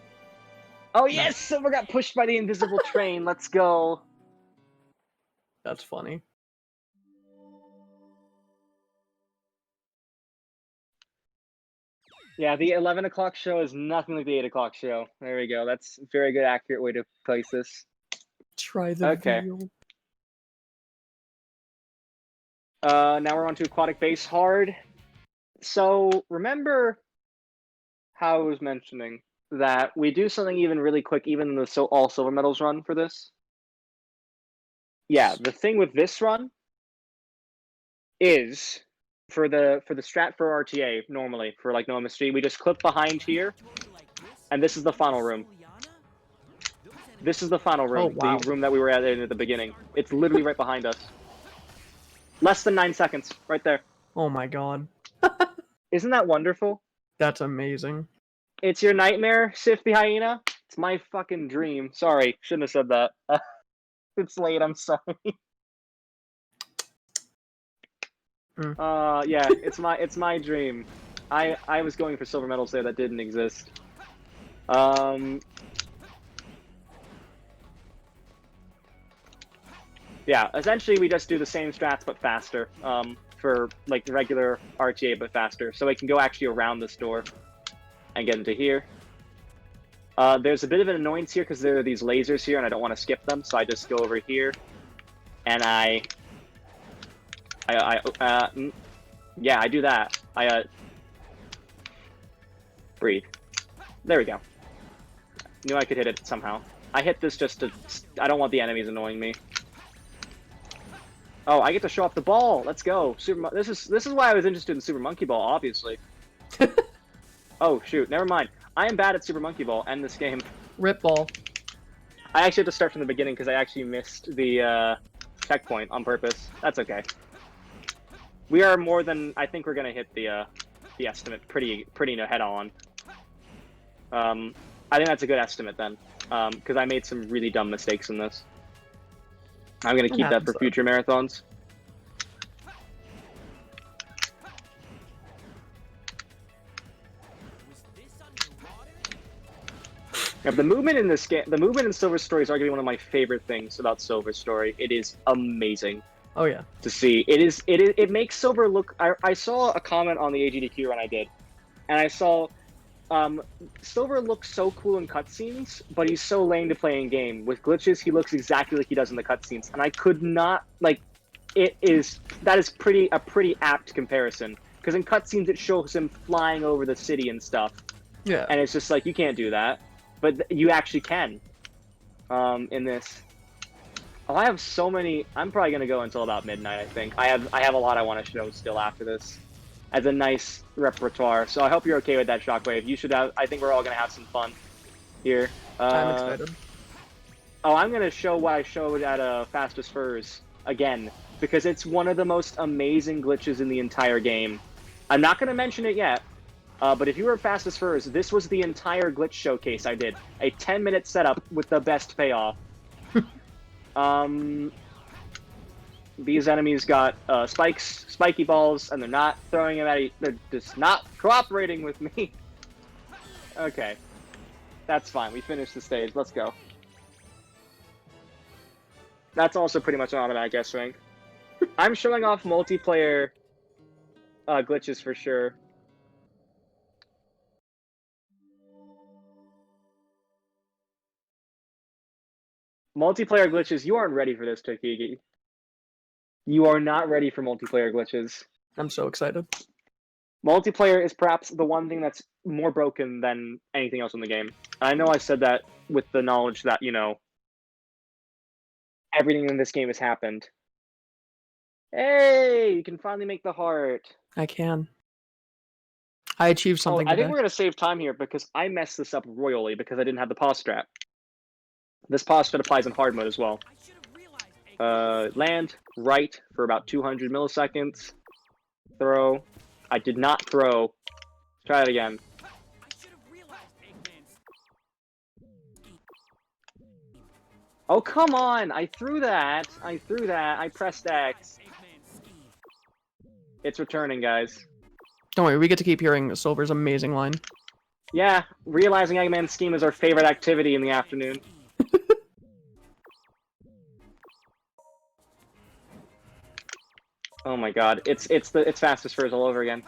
Oh yes, Silver got pushed by the invisible train. Let's go. That's funny. Yeah, the 11 o'clock show is nothing like the 8 o'clock show. There we go. That's a very good, accurate way to place this. Try the Okay. veal. Now we're on to aquatic base hard. So remember how I was mentioning that we do something even really quick, even the all silver medals run for this. Yeah, the thing with this run is for the strat for RTA normally for like no MSG, we just clip behind here, and this is the final room. This is the final room, Oh, wow. the room that we were at the beginning. It's literally right behind us. Less than 9 seconds, right there. Oh my god. Isn't that wonderful? That's amazing. It's your nightmare, Sif the hyena. It's my fucking dream. Sorry, shouldn't have said that. It's late. I'm sorry. Yeah, it's my dream. I was going for silver medals there that didn't exist. Yeah, essentially we just do the same strats but faster. For like regular RTA but faster, so it can go actually around this door and get into here. There's a bit of an annoyance here because there are these lasers here and I don't want to skip them, so I just go over here and yeah, I do that. Breathe. There we go. Knew I could hit it somehow. I hit this just to... I don't want the enemies annoying me. Oh, I get to show off the ball. Let's go. This is why I was interested in Super Monkey Ball, obviously. Oh, shoot. Never mind. I am bad at Super Monkey Ball and this game. Rip ball. I actually had to start from the beginning because I actually missed the checkpoint on purpose. That's okay. We are more than... I think we're going to hit the estimate pretty head on. I think that's a good estimate then, because I made some really dumb mistakes in this. I'm going to keep that for future marathons. Now, the movement in this game, the movement in Silver Story is arguably one of my favorite things about Silver Story. It is amazing. Oh yeah. To see. It makes Silver look... I saw a comment on the AGDQ run I did, and I saw Silver looks so cool in cutscenes, but he's so lame to play in game. With glitches, he looks exactly like he does in the cutscenes, and I could not, like, that is a pretty apt comparison, because in cutscenes it shows him flying over the city and stuff. Yeah. And it's just like, you can't do that, but you actually can in this. Oh, I have so many... I'm probably going to go until about midnight, I think. I have a lot I want to show still after this as a nice repertoire. So I hope you're okay with that, Shockwave. You should have... I think we're all going to have some fun here. I'm excited. Oh, I'm going to show what I showed at Fastest Furs again, because it's one of the most amazing glitches in the entire game. I'm not going to mention it yet, but if you were at Fastest Furs, this was the entire glitch showcase I did. A 10-minute setup with the best payoff. These enemies got spiky balls, and they're not throwing them at they're just not cooperating with me. Okay. That's fine. We finished the stage. Let's go. That's also pretty much an automatic S rank. I'm showing off multiplayer glitches for sure. Multiplayer glitches, you aren't ready for this, Tokigi. You are not ready for multiplayer glitches. I'm so excited. Multiplayer is perhaps the one thing that's more broken than anything else in the game. I know I said that with the knowledge that, you know, everything in this game has happened. Hey, you can finally make the heart. I can. I achieved something I think today. we're going to save time here because I messed this up royally because I didn't have the pause strat. This pause strat applies in hard mode as well. Land, right for about 200 milliseconds. Throw. I did not throw. Let's try it again. Oh, come on! I threw that! I pressed X. It's returning, guys. Don't worry, we get to keep hearing Silver's amazing line. Yeah, realizing Eggman's scheme is our favorite activity in the afternoon. Oh my god, it's fastest first all over again.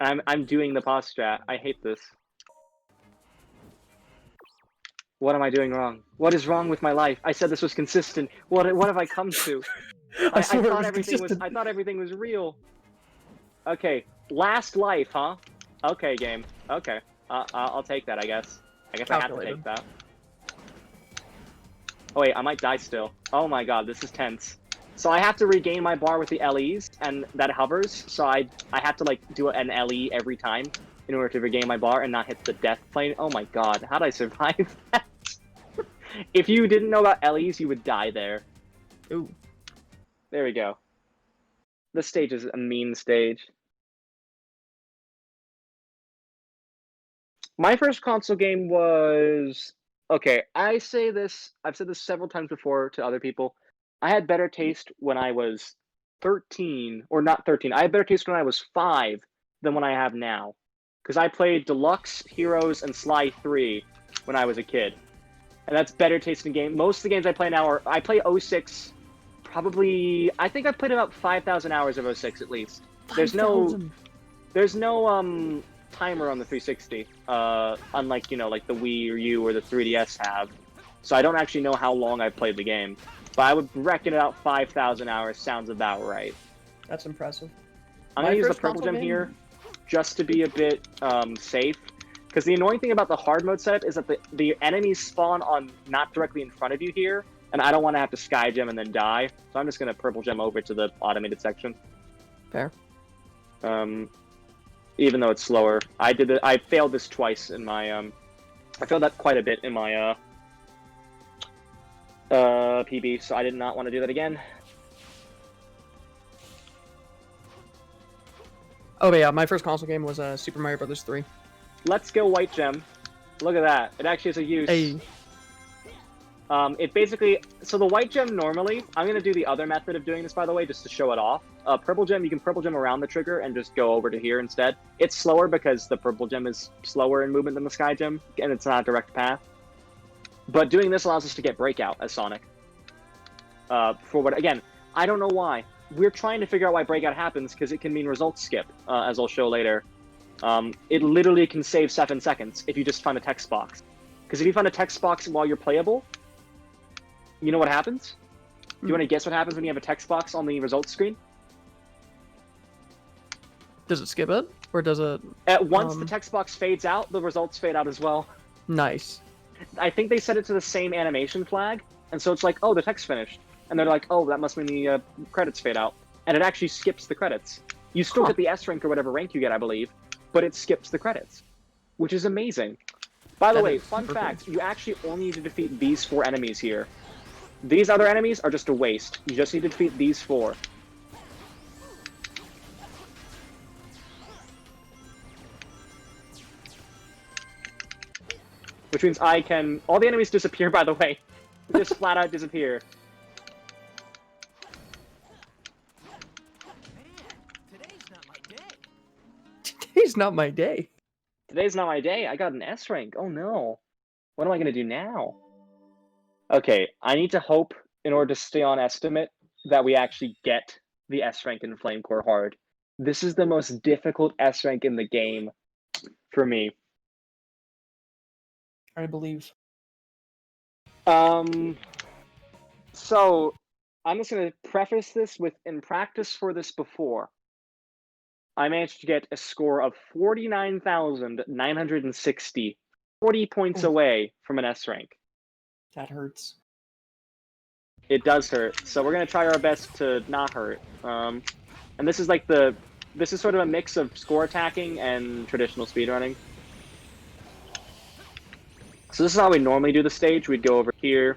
I'm doing the pause strat. I hate this. What am I doing wrong? What is wrong with my life? I said this was consistent. What have I come to? I thought everything was real. Okay, last life, huh? Okay, game. Okay, I'll take that. I guess I have to take that. Oh wait, I might die still. Oh my god, this is tense. So I have to regain my bar with the LEs, and that hovers. So I have to like do an LE every time in order to regain my bar and not hit the death plane. Oh my god, how'd I survive that? If you didn't know about LEs, you would die there. Ooh. There we go. This stage is a mean stage. My first console game was... Okay, I've said this several times before to other people. I had better taste when I was 13, or not 13. I had better taste when I was 5 than when I have now. Because I played Deluxe, Heroes, and Sly 3 when I was a kid. And that's better taste in game. Most of the games I play now are... I play 06, probably... I think I've played about 5,000 hours of 06 at least. There's no timer on the 360, unlike, you know, like the Wii or U or the 3DS have. So I don't actually know how long I've played the game. But I would reckon about 5,000 hours sounds about right. That's impressive. I'm going to use the purple gem here just to be a bit safe. Because the annoying thing about the hard mode setup is that the enemies spawn on not directly in front of you here, and I don't want to have to sky gem and then die. So I'm just going to purple gem over to the automated section. Fair. Even though it's slower. I failed this twice in my I failed that quite a bit in my PB, so I did not want to do that again. Oh, but yeah, my first console game was Super Mario Brothers 3. Let's go white gem. Look at that. It actually has a use. Hey. It basically... So the white gem normally... I'm going to do the other method of doing this, by the way, just to show it off. Purple gem, you can purple gem around the trigger and just go over to here instead. It's slower because the purple gem is slower in movement than the sky gem, and it's not a direct path. But doing this allows us to get breakout as Sonic. For what... Again, I don't know why. We're trying to figure out why breakout happens, because it can mean result skip, as I'll show later. It literally can save 7 seconds if you just find a text box. Because if you find a text box while you're playable, you know what happens? Do you want to guess what happens when you have a text box on the results screen? Does it skip it? Or does it... Once the text box fades out, the results fade out as well. Nice. I think they set it to the same animation flag, and so it's like, oh, the text finished. And they're like, oh, that must mean the credits fade out. And it actually skips the credits. You still get the S rank or whatever rank you get, I believe, but it skips the credits, which is amazing. By the way, fun fact, you actually only need to defeat these 4 enemies here. These other enemies are just a waste. You just need to defeat these 4. Which means I can... All the enemies disappear, by the way. They just flat out disappear. Today's not my day. Today's not my day. Today's not my day. I got an S rank. Oh no. What am I going to do now? Okay, I need to hope, in order to stay on estimate, that we actually get the S rank in Flame Core Hard. This is the most difficult S rank in the game for me. I believe. So, I'm just going to preface this with, in practice for this before, I managed to get a score of 49,960, 40 points away from an S rank. That hurts. It does hurt, so we're going to try our best to not hurt. And this is like this is sort of a mix of score attacking and traditional speedrunning. So this is how we normally do the stage. We'd go over here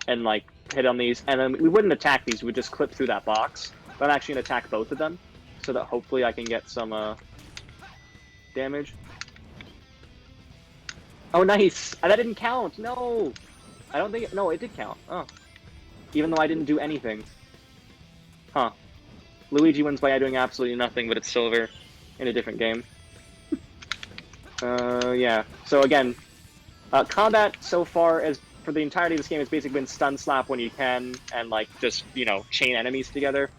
and like hit on these, and then we wouldn't attack these, we'd just clip through that box. But I'm actually going to attack both of them, so that hopefully I can get some damage. Oh, nice! That didn't count! No! I don't think... No, it did count. Oh. Even though I didn't do anything. Huh. Luigi wins by doing absolutely nothing, but it's silver. in a different game. Yeah. So again, combat so far as for the entirety of this game has basically been stun slap when you can, and like just chain enemies together.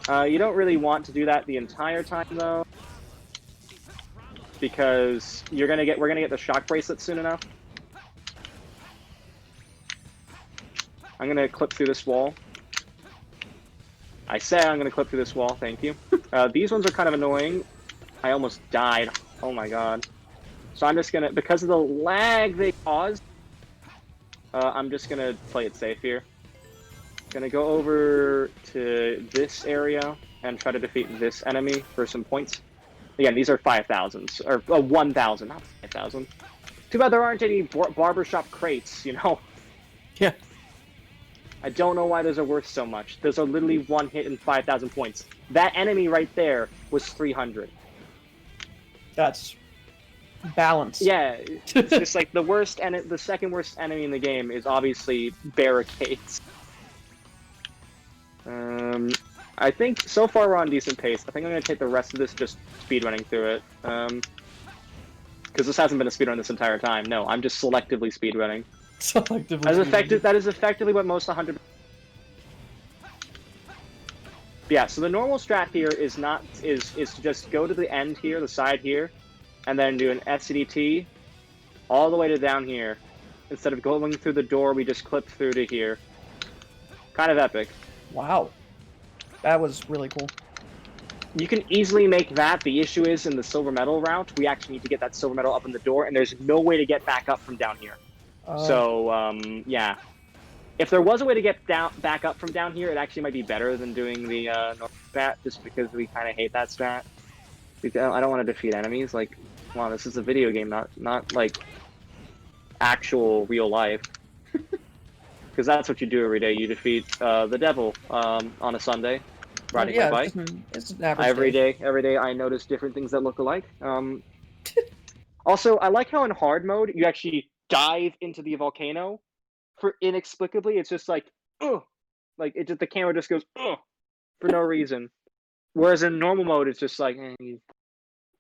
You don't really want to do that the entire time though, because we're gonna get the shock bracelet soon enough. I'm gonna clip through this wall. I say I'm gonna clip through this wall. Thank you. These ones are kind of annoying. I almost died. Oh my god. So I'm just gonna, because of the lag they caused, I'm just gonna play it safe here. Gonna go over to this area and try to defeat this enemy for some points. Again, these are 5,000s, or 1,000, not 5,000. Too bad there aren't any barbershop crates, Yeah. I don't know why those are worth so much. Those are literally one hit and 5,000 points. That enemy right there was 300. That's balance. Yeah, it's just like the second worst enemy in the game is obviously barricades. I think so far we're on decent pace. I think I'm going to take the rest of this just speedrunning through it. Because this hasn't been a speedrun this entire time. No, I'm just selectively speedrunning. Selectively. That is effectively what most 100. Yeah, so the normal strat here is to just go to the end here, the side here, and then do an SCDT all the way to down here. Instead of going through the door, we just clip through to here. Kind of epic. Wow. That was really cool. You can easily make that. The issue is in the silver medal route, we actually need to get that silver medal up in the door, and there's no way to get back up from down here. Yeah. If there was a way to get back up from down here, it actually might be better than doing the normal strat, just because we kind of hate that strat. Because I don't want to defeat enemies. Like, wow, this is a video game, not like actual real life. Because that's what you do every day. You defeat the devil on a Sunday, riding my bike. It's an average Every day I notice different things that look alike. Also, I like how in hard mode you actually dive into the volcano. For inexplicably, it's just like, ugh, like the camera just goes, ugh, for no reason. Whereas in normal mode, it's just like,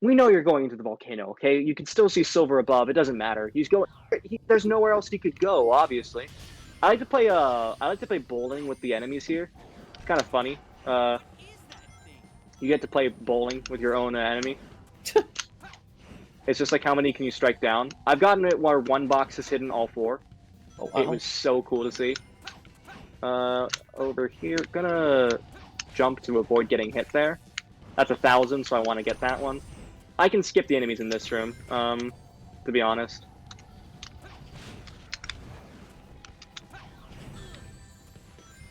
we know you're going into the volcano, okay? You can still see silver above. It doesn't matter. There's nowhere else he could go, obviously. I like to play bowling with the enemies here. It's kind of funny. You get to play bowling with your own enemy. It's just like, how many can you strike down? I've gotten it where one box is hidden all 4. Oh, wow. It was so cool to see. Over here, gonna jump to avoid getting hit there. That's 1,000, so I want to get that one. I can skip the enemies in this room, to be honest.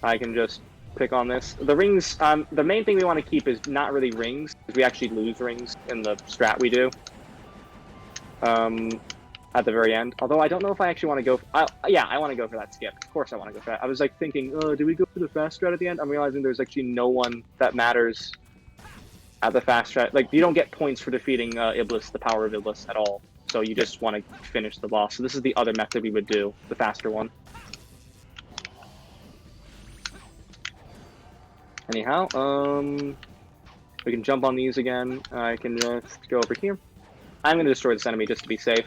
I can just pick on this. The rings, the main thing we want to keep is not really rings, because we actually lose rings in the strat we do. At the very end. Although I don't know if I actually want to go. Yeah, I want to go for that skip. Of course I want to go for that. I was like thinking, do we go for the fast strat at the end? I'm realizing there's actually no one that matters at the fast strat. Like, you don't get points for defeating Iblis, the power of Iblis, at all. So you just want to finish the boss. So this is the other method we would do, the faster one. Anyhow, we can jump on these again. I can just go over here. I'm going to destroy this enemy just to be safe.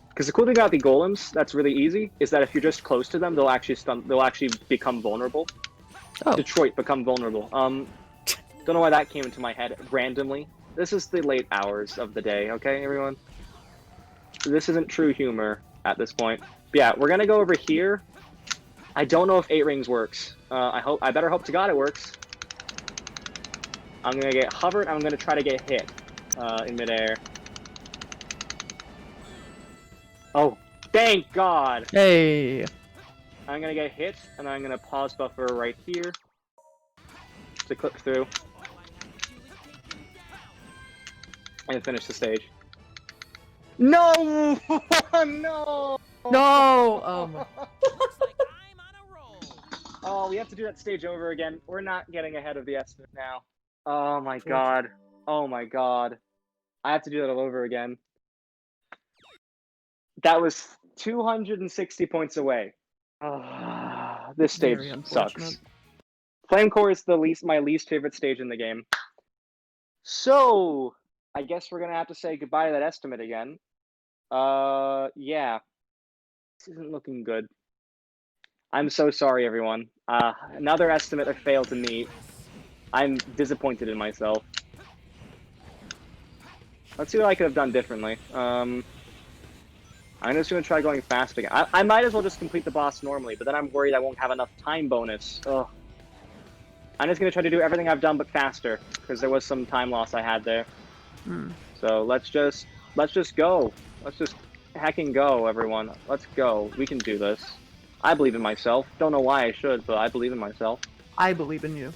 Because the cool thing about the golems, that's really easy, is that if you're just close to them, they'll actually become vulnerable. Oh. Detroit become vulnerable. Don't know why that came into my head randomly. This is the late hours of the day, okay, everyone? This isn't true humor at this point. But yeah, we're gonna go over here. I don't know if 8 rings works. I better hope to God it works. I'm gonna get hovered. I'm gonna try to get hit in midair. Oh, thank God! Hey. I'm gonna get hit, and I'm gonna pause buffer right here to clip through and finish the stage. No! No! No! Oh my. Looks like I'm on a roll. Oh, we have to do that stage over again. We're not getting ahead of the estimate now. Oh my God. Oh my God. I have to do that all over again. That was 260 points away. This stage Very sucks. unfortunate. Flame Core is my least favorite stage in the game. So, I guess we're gonna have to say goodbye to that estimate again. Yeah. This isn't looking good. I'm so sorry, everyone. Another estimate I failed to meet. I'm disappointed in myself. Let's see what I could have done differently. I'm just gonna try going fast again. I might as well just complete the boss normally, but then I'm worried I won't have enough time bonus. Ugh. I'm just gonna try to do everything I've done but faster, because there was some time loss I had there. So let's just go. Let's just hecking go, everyone. Let's go. We can do this. I believe in myself. Don't know why I should, but I believe in myself. I believe in you.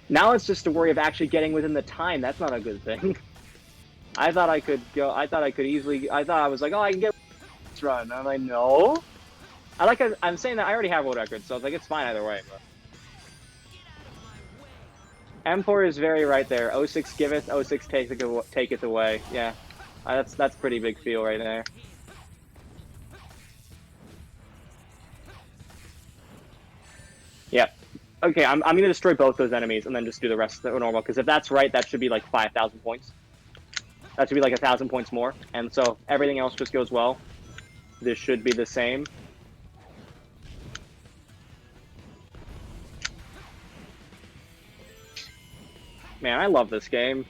Now it's just a worry of actually getting within the time. That's not a good thing. I thought I could go. I thought I could easily. I thought I was like, oh, I can get this run. I'm like, no. I'm saying that I already have world record, so I was like, it's fine either way. But M4 is very right there. 06 giveth, 06 taketh away. Yeah, that's pretty big feel right there. Yep. Okay, I'm gonna destroy both those enemies and then just do the rest that were normal. Because if that's right, that should be like 5,000 points. That should be like 1,000 points more. And so everything else just goes well. This should be the same. Man, I love this game.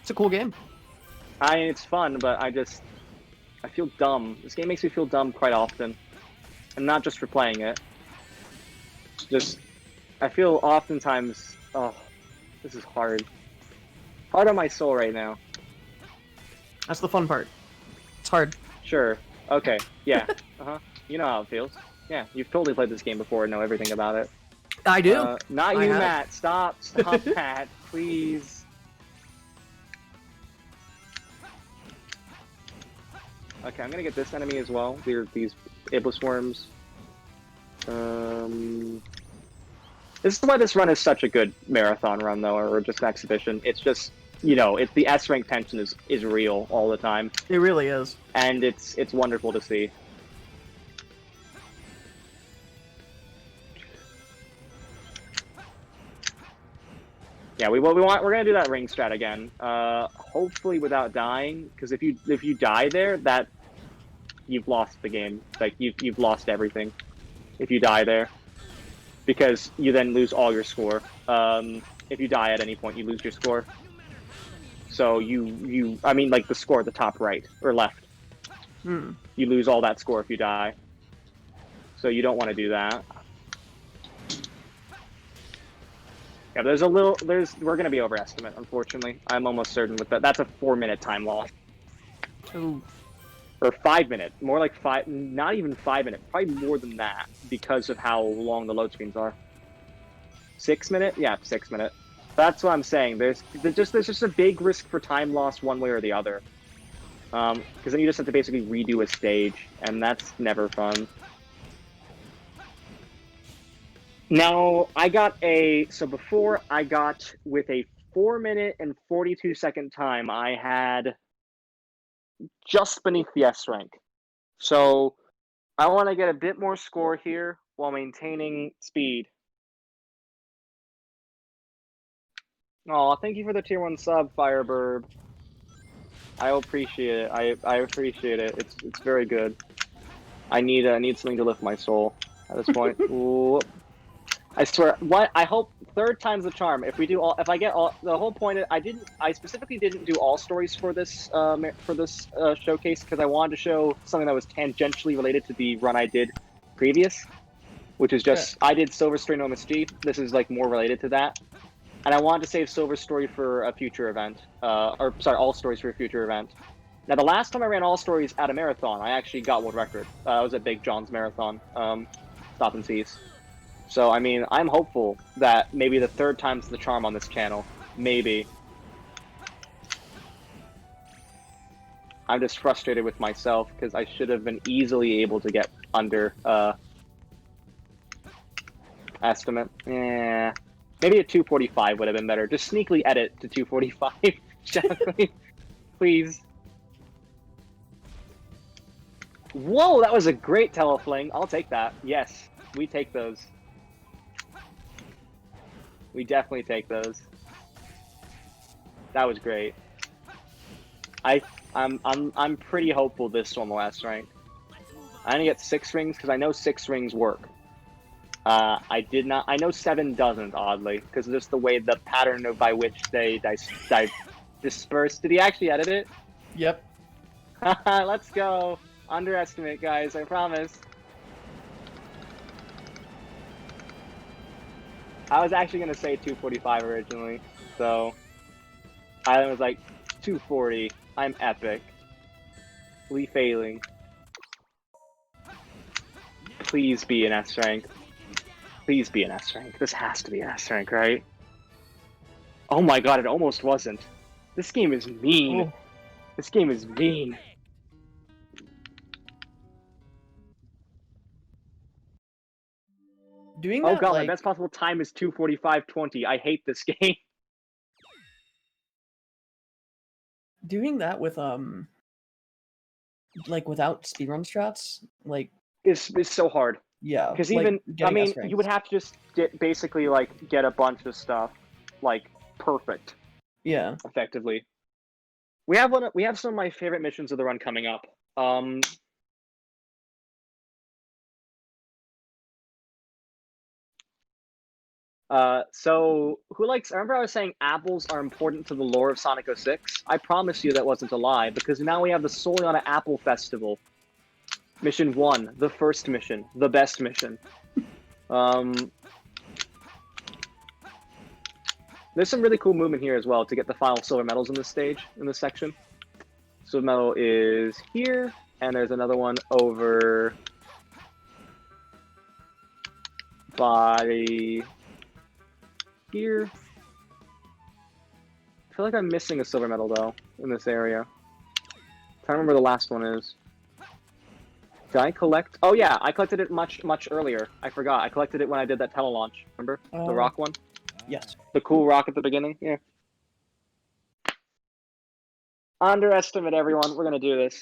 It's a cool game. It's fun, but I feel dumb. This game makes me feel dumb quite often. And not just for playing it. I feel oftentimes, oh, this is hard. Hard on my soul right now. That's the fun part. It's hard. Sure. Okay. Yeah. You know how it feels. Yeah, you've totally played this game before and know everything about it. I do. Not I you, have. Matt. Stop, Matt. Please. Okay, I'm gonna get this enemy as well. These Iblis worms. This is why this run is such a good marathon run, though, or just an exhibition. It's just, it's the S rank tension is real all the time. It really is. And it's wonderful to see. Yeah, we're gonna do that ring strat again. Hopefully without dying, because if you die there, that you've lost the game. Like you've lost everything if you die there, because you then lose all your score. If you die at any point, you lose your score. So I mean, like the score at the top right or left. You lose all that score if you die. So you don't want to do that. Yeah, we're gonna be overestimate, unfortunately. I'm almost certain with that. That's a 4-minute time loss. Ooh. Or 5 minutes, more like not even 5 minutes, probably more than that, because of how long the load screens are. 6 minute? Yeah, 6 minute. That's what I'm saying. There's just a big risk for time loss one way or the other. Because then you just have to basically redo a stage, and that's never fun. Now, before I got with a 4-minute and 42-second time, I had just beneath the S rank. So I want to get a bit more score here while maintaining speed. Oh, thank you for the tier 1 sub, Firebird. I appreciate it. I appreciate it. It's very good. I need something to lift my soul at this point. Ooh. I swear, I hope 3rd time's the charm. If I get all, the whole point, I specifically didn't do all stories for this showcase because I wanted to show something that was tangentially related to the run I did previous, which is just, I did Silver Story No MSG. This is like more related to that. And I wanted to save Silver Story for a future event, all stories for a future event. Now, the last time I ran all stories at a marathon, I actually got world record. I was at Big John's marathon, Stop and Seize. So, I mean, I'm hopeful that maybe the 3rd time's the charm on this channel. Maybe. I'm just frustrated with myself because I should have been easily able to get under estimate. Yeah. Maybe a 245 would have been better. Just sneakily edit to 245. Exactly. Please. Whoa, that was a great telefling. I'll take that. Yes, we take those. We definitely take those. That was great. I'm pretty hopeful this one will S rank. I'm gonna get 6 rings because I know 6 rings work. I did not. I know 7 doesn't, oddly, because just the way the pattern of by which they disperse. Did he actually edit it? Yep. Let's go. Underestimate, guys. I promise. I was actually gonna say 245 originally, so I was like 240. I'm epic. Failing. Please be an S rank. Please be an S rank. This has to be an S rank, right? Oh my god, it almost wasn't. This game is mean. Oh. This game is mean. Doing Oh that, god, my like, best possible time is 2:45:20. I hate this game. doing that with like without speedrun strats, like, It's so hard. yeah, Because like, even, I getting mean, S ranks. you would have to just basically, like, get a bunch of stuff, like, perfect, Yeah. effectively. We have some of my favorite missions of the run coming up. So who likes? I remember I was saying apples are important to the lore of Sonic 06. I promise you that wasn't a lie because now we have the Soliana Apple Festival. Mission 1, the first mission, the best mission. There's some really cool movement here as well to get the final silver medals in this stage, in this section. Silver medal is here, and there's another one over by here. I feel like I'm missing a silver medal though in this area. I'm trying to remember where the last one is. Did I collect? Oh yeah, I collected it much earlier. I forgot. I collected it when I did that telelaunch. Remember the rock one? Yes. The cool rock at the beginning. Yeah. Underestimate everyone. We're gonna do this.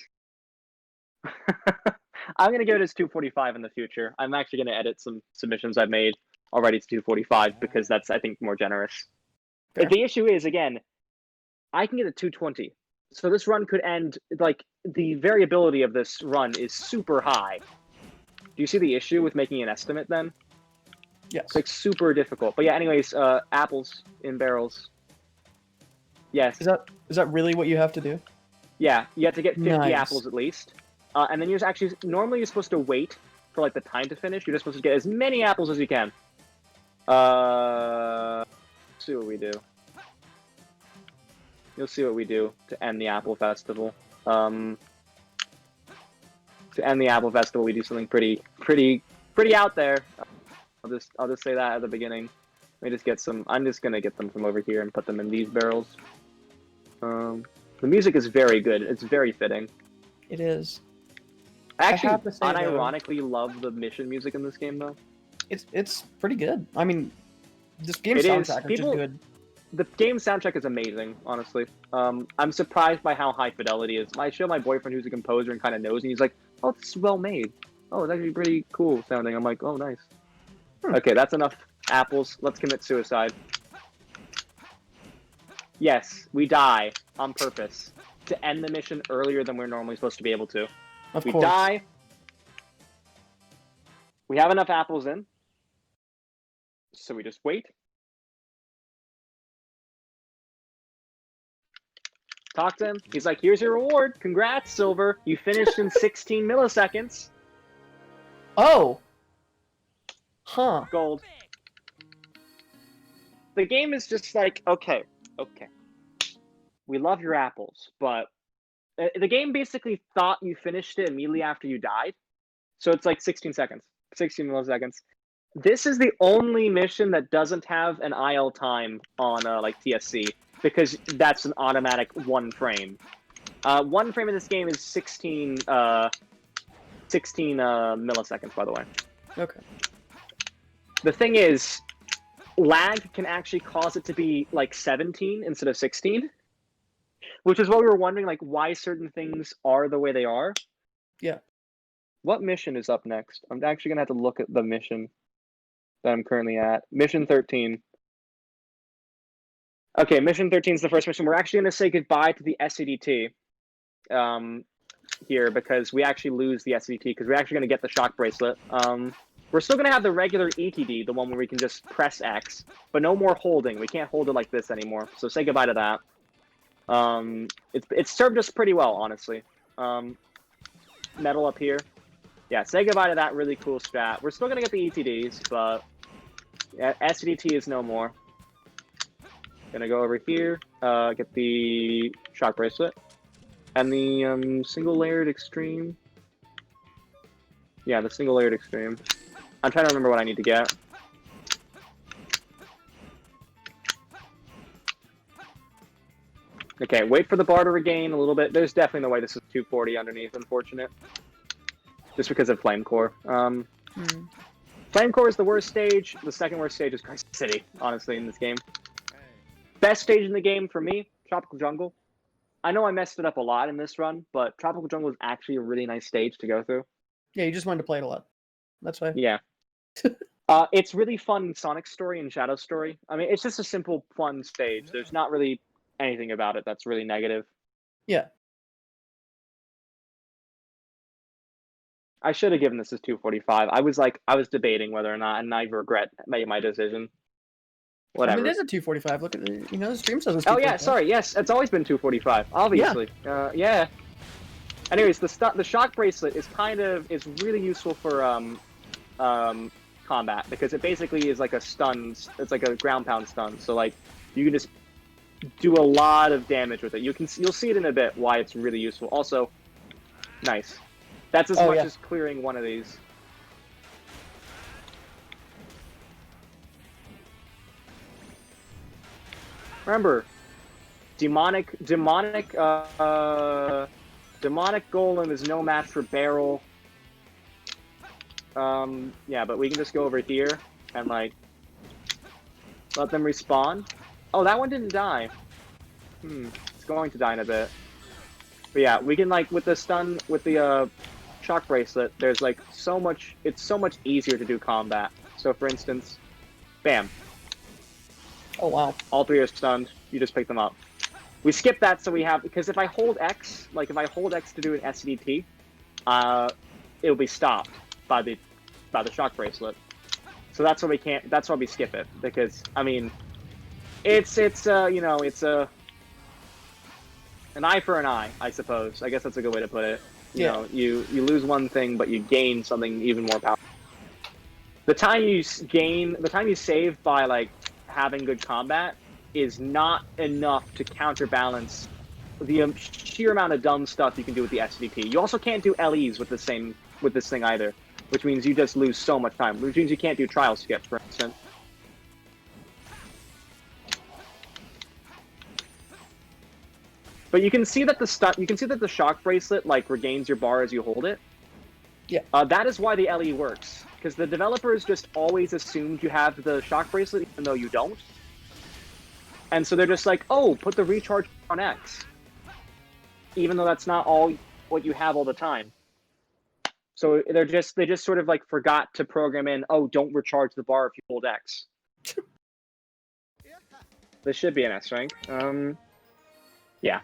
I'm gonna give it as 245 in the future. I'm actually gonna edit some submissions I've made already to 245 because that's, I think, more generous. Fair. The issue is, again, I can get a 220. So this run could end, like, the variability of this run is super high. Do you see the issue with making an estimate then? Yes. It's like super difficult. But yeah, anyways, apples in barrels. Yes. Is that really what you have to do? Yeah, you have to get 50 Nice. apples at least. And then you're actually, normally you're supposed to wait for like the time to finish. You're just supposed to get as many apples as you can. Let's see what we do. You'll see what we do to end the Apple Festival. To end the Apple Festival, we do something pretty out there. I'll just say that at the beginning. Let me just get some. I'm just gonna get them from over here and put them in these barrels. The music is very good. It's very fitting. It is. I actually, have to say, though- unironically love the mission music in this game, though. It's pretty good. I mean, this game's It is. soundtrack is just good. The game soundtrack is amazing, honestly. I'm surprised by how high fidelity it is. I show my boyfriend who's a composer and kind of knows, and he's like, "Oh, it's well made. Oh, it's actually pretty cool sounding." I'm like, "Oh, nice." Okay, that's enough apples. Let's commit suicide. Yes, we die on purpose to end the mission earlier than we're normally supposed to be able to. Of We course. die. We have enough apples in, so we just wait. Talk to him. He's like, "Here's your reward. Congrats, Silver. You finished in 16 milliseconds. Oh. Huh. Gold." The game is just like, okay. We love your apples, but the game basically thought you finished it immediately after you died. So it's like 16 seconds, 16 milliseconds. This is the only mission that doesn't have an IL time on like TSC, because that's an automatic 1 frame. 1 frame in this game is 16 milliseconds, by the way. Okay. The thing is, lag can actually cause it to be like 17 instead of 16, which is what we were wondering, like, why certain things are the way they are. Yeah. What mission is up next? I'm actually gonna have to look at the mission that I'm currently at. Mission 13. Okay, mission 13 is the first mission. We're actually going to say goodbye to the SCDT here because we actually lose the SCDT because we're actually going to get the shock bracelet. We're still going to have the regular ETD, the one where we can just press X, but no more holding. We can't hold it like this anymore, so say goodbye to that. It's served us pretty well, honestly. Metal up here. Yeah, say goodbye to that really cool strat. We're still going to get the ETDs, but SCDT is no more. Gonna go over here, get the shock bracelet. And the single layered extreme. Yeah, the single layered extreme. I'm trying to remember what I need to get. Okay, wait for the bar to regain a little bit. There's definitely no way this is 240 underneath, unfortunate. Just because of Flame Core. Flame Core is the worst stage. The second worst stage is Crisis City, honestly, in this game. Best stage in the game for me, Tropical Jungle. I know I messed it up a lot in this run, but Tropical Jungle is actually a really nice stage to go through. Yeah, you just wanted to play it a lot. That's why. Yeah. It's really fun in Sonic Story and Shadow Story. I mean, it's just a simple, fun stage. There's not really anything about it that's really negative. Yeah. I should have given this as 245. I was debating whether or not, and I regret making my decision. Whatever. I mean, it is a 245. Look at the, the stream says it's Oh 245. yeah, sorry. Yes, it's always been 245. Obviously. Yeah. Anyways, the shock bracelet is really useful for combat because it basically is like a stun. It's like a ground pound stun. So like you can just do a lot of damage with it. You'll see it in a bit why it's really useful. Also, nice. That's as much as clearing one of these. Remember, demonic golem is no match for barrel. Yeah, but we can just go over here and like let them respawn. Oh, that one didn't die. It's going to die in a bit. But yeah, we can like with the stun with the shock bracelet. There's like so much. It's so much easier to do combat. So for instance, bam. Oh wow. All three are stunned. You just pick them up. We skip that so we have because if I hold X, like if I hold X to do an SCDT, it'll be stopped by the shock bracelet. So that's why we can't. That's why we skip it because I mean, it's you know it's an eye for an eye, I suppose. I guess that's a good way to put it. You know, you lose one thing, but you gain something even more powerful. The time you save by like having good combat is not enough to counterbalance the sheer amount of dumb stuff you can do with the SCDT. You also can't do LEs with this thing either, which means you just lose so much time. Which means you can't do trial skips, for instance. But you can see that the shock bracelet like regains your bar as you hold it. Yeah. That is why the LE works, because the developers just always assumed you have the shock bracelet even though you don't. And so they're just like, oh, put the recharge on X. Even though that's not all what you have all the time. So they just sort of like forgot to program in, oh, don't recharge the bar if you hold X. This should be an S rank. Yeah.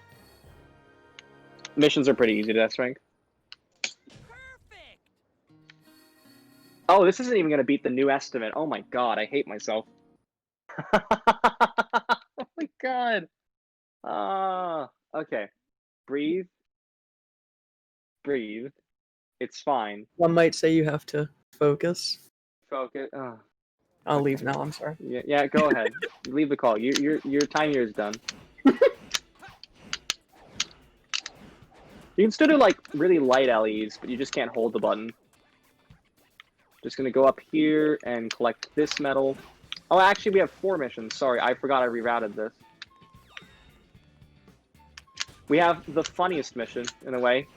Missions are pretty easy to S rank. Oh, this isn't even going to beat the new estimate. Oh my god, I hate myself. Oh my god. Okay. Breathe. Breathe. It's fine. One might say you have to focus. Focus. I'll leave now. I'm sorry. Yeah, go ahead. Leave the call. Your time here is done. You can still do like really light LEs, but you just can't hold the button. Just gonna go up here and collect this metal. Oh, actually, we have 4 missions. Sorry, I forgot I rerouted this. We have the funniest mission, in a way.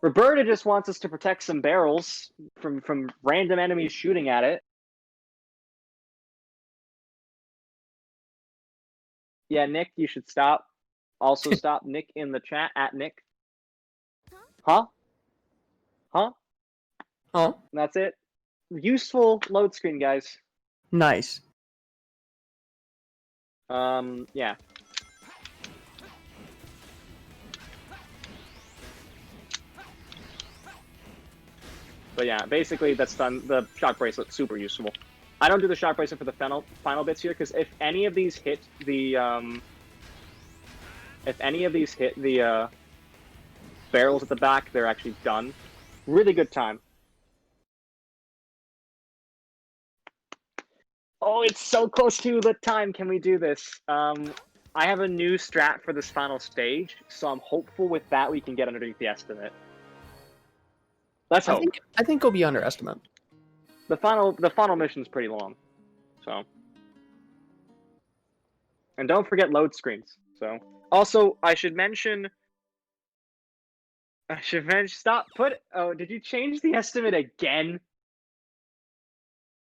Roberta just wants us to protect some barrels from random enemies shooting at it. Yeah, Nick, you should stop. Also stop Nick in the chat, at Nick. Huh? Huh? Huh? And that's it. Useful load screen, guys. Nice. Yeah. But yeah, basically that's done. The shock bracelet super useful. I don't do the shock bracelet for the final bits here because if any of these hit the barrels at the back, they're actually done. Really good time. Oh, it's so close to the time. Can we do this? I have a new strat for this final stage, so I'm hopeful with that we can get underneath the estimate. Let's hope. I think it'll be underestimate. The final mission's pretty long, so. And don't forget load screens. So also I should mention. Stop. Oh, did you change the estimate again?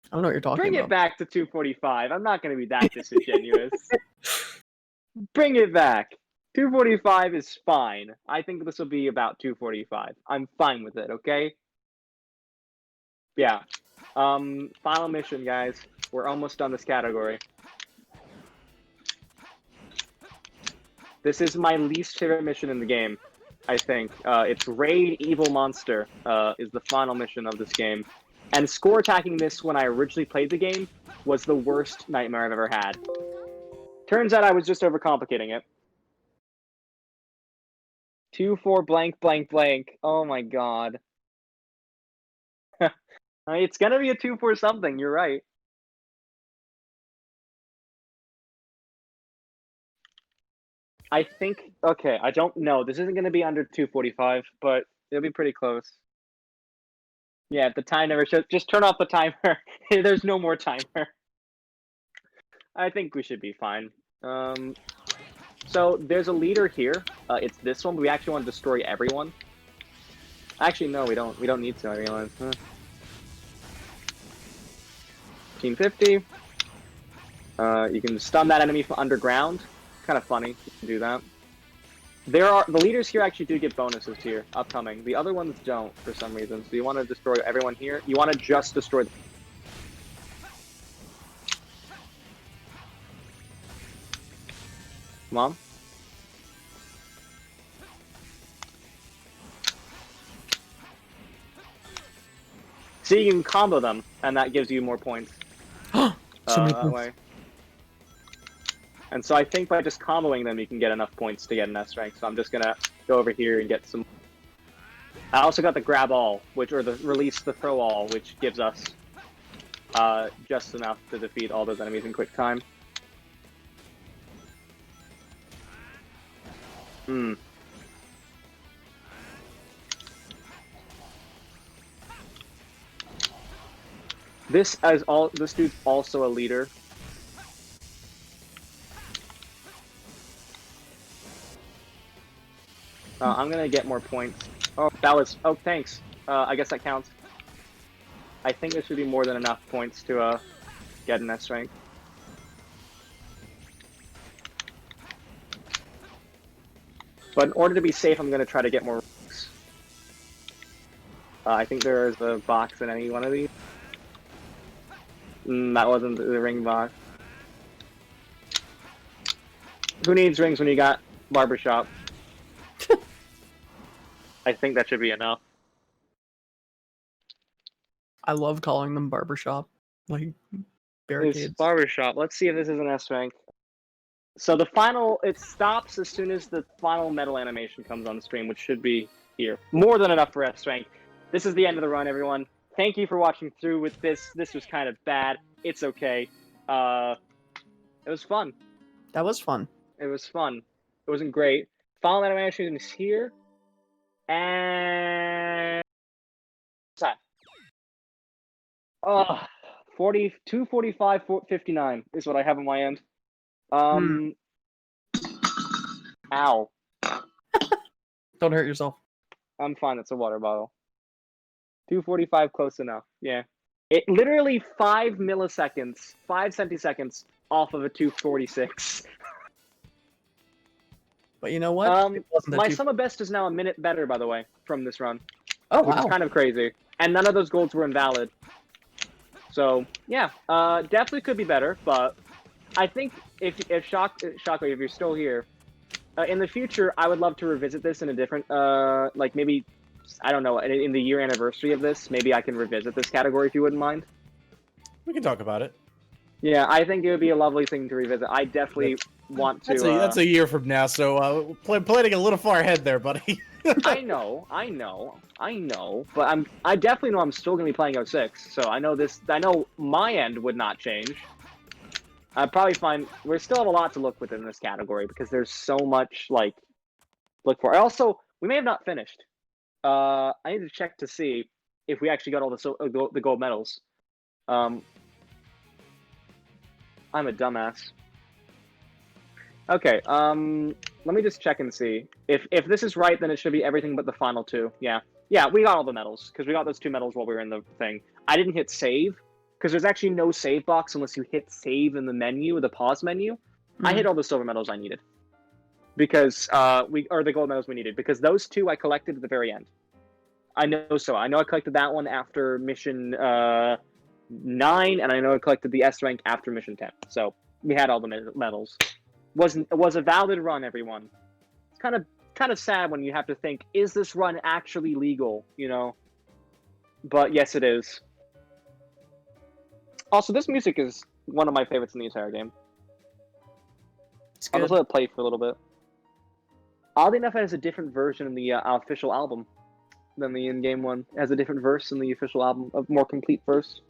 I don't know what you're talking Bring about. it back to 245. I'm not going to be that disingenuous. Bring it back. 245 is fine. I think this will be about 245. I'm fine with it, okay? Yeah. Final mission, guys. We're almost done this category. This is my least favorite mission in the game, I think. It's Raid Evil Monster is the final mission of this game. And score attacking this when I originally played the game was the worst nightmare I've ever had. Turns out I was just overcomplicating it. 2-4 blank blank blank. Oh my god. It's gonna be a 2-4 something, you're right. I think, okay, I don't know. This isn't gonna be under 245, but it'll be pretty close. Yeah, the time never shows. Just turn off the timer. There's no more timer. I think we should be fine. So there's a leader here. It's this one. But we actually want to destroy everyone. Actually, no, we don't. We don't need to. I realize. 1550. You can stun that enemy from underground. Kind of funny. You can do that. The leaders here actually do get bonuses here, upcoming. The other ones don't, for some reason. So you want to destroy everyone here. You want to just destroy them. Come on. See, you can combo them, and that gives you more points. So many that points. way. And so I think by just comboing them, you can get enough points to get an S rank. So I'm just gonna go over here and get some. I also got the grab all, or the release the throw all, which gives us just enough to defeat all those enemies in quick time. This dude's also a leader. I'm gonna get more points. Oh, thanks. I guess that counts. I think this should be more than enough points to get an S rank. But in order to be safe, I'm gonna try to get more ranks. I think there is a box in any one of these. That wasn't the ring box. Who needs rings when you got barbershop? I think that should be enough. I love calling them barbershop. Like barricades. It's barbershop. Let's see if this is an S rank. So it stops as soon as the final metal animation comes on stream, which should be here. More than enough for S rank. This is the end of the run, everyone. Thank you for watching through with this. This was kind of bad. It's okay. It was fun. That was fun. It was fun. It wasn't great. Final animation is here. And time. 2:45, 59 is what I have on my end. Ow. Don't hurt yourself. I'm fine. It's a water bottle. 2:45, close enough. Yeah. It literally 5 milliseconds, 5 centiseconds off of a 2:46. But you know what? It wasn't My sum of best is now a minute better, by the way, from this run. Oh, which wow. is kind of crazy. And none of those golds were invalid. So, yeah. Definitely could be better, but I think if Shockwave, if you're still here, in the future, I would love to revisit this in a different, like maybe, I don't know, in the year anniversary of this, maybe I can revisit this category if you wouldn't mind. We can talk about it. Yeah, I think it would be a lovely thing to revisit. I definitely want to. That's a year from now, so planning a little far ahead there, buddy. I know, but I definitely know I'm still gonna be playing 06, so I know this. I know my end would not change. I probably find we still have a lot to look within this category because there's so much like look for. Also, we may have not finished. I need to check to see if we actually got all the gold medals. I'm a dumbass. Okay, let me just check and see. If this is right, then it should be everything but the final two. Yeah, we got all the medals, because we got those 2 medals while we were in the thing. I didn't hit save, because there's actually no save box unless you hit save in the menu, the pause menu. I hit all the silver medals I needed. Because, or the gold medals we needed, because those 2 I collected at the very end. I know I collected that one after mission 9, and I know I collected the S rank after mission 10. So we had all the medals. It was a valid run, everyone. It's kind of sad when you have to think, is this run actually legal? You know, but yes, it is. Also, this music is one of my favorites in the entire game. I'll just let it play for a little bit. Oddly enough, it has a different version in the official album than the in-game one. It has a different verse in the official album, a more complete verse.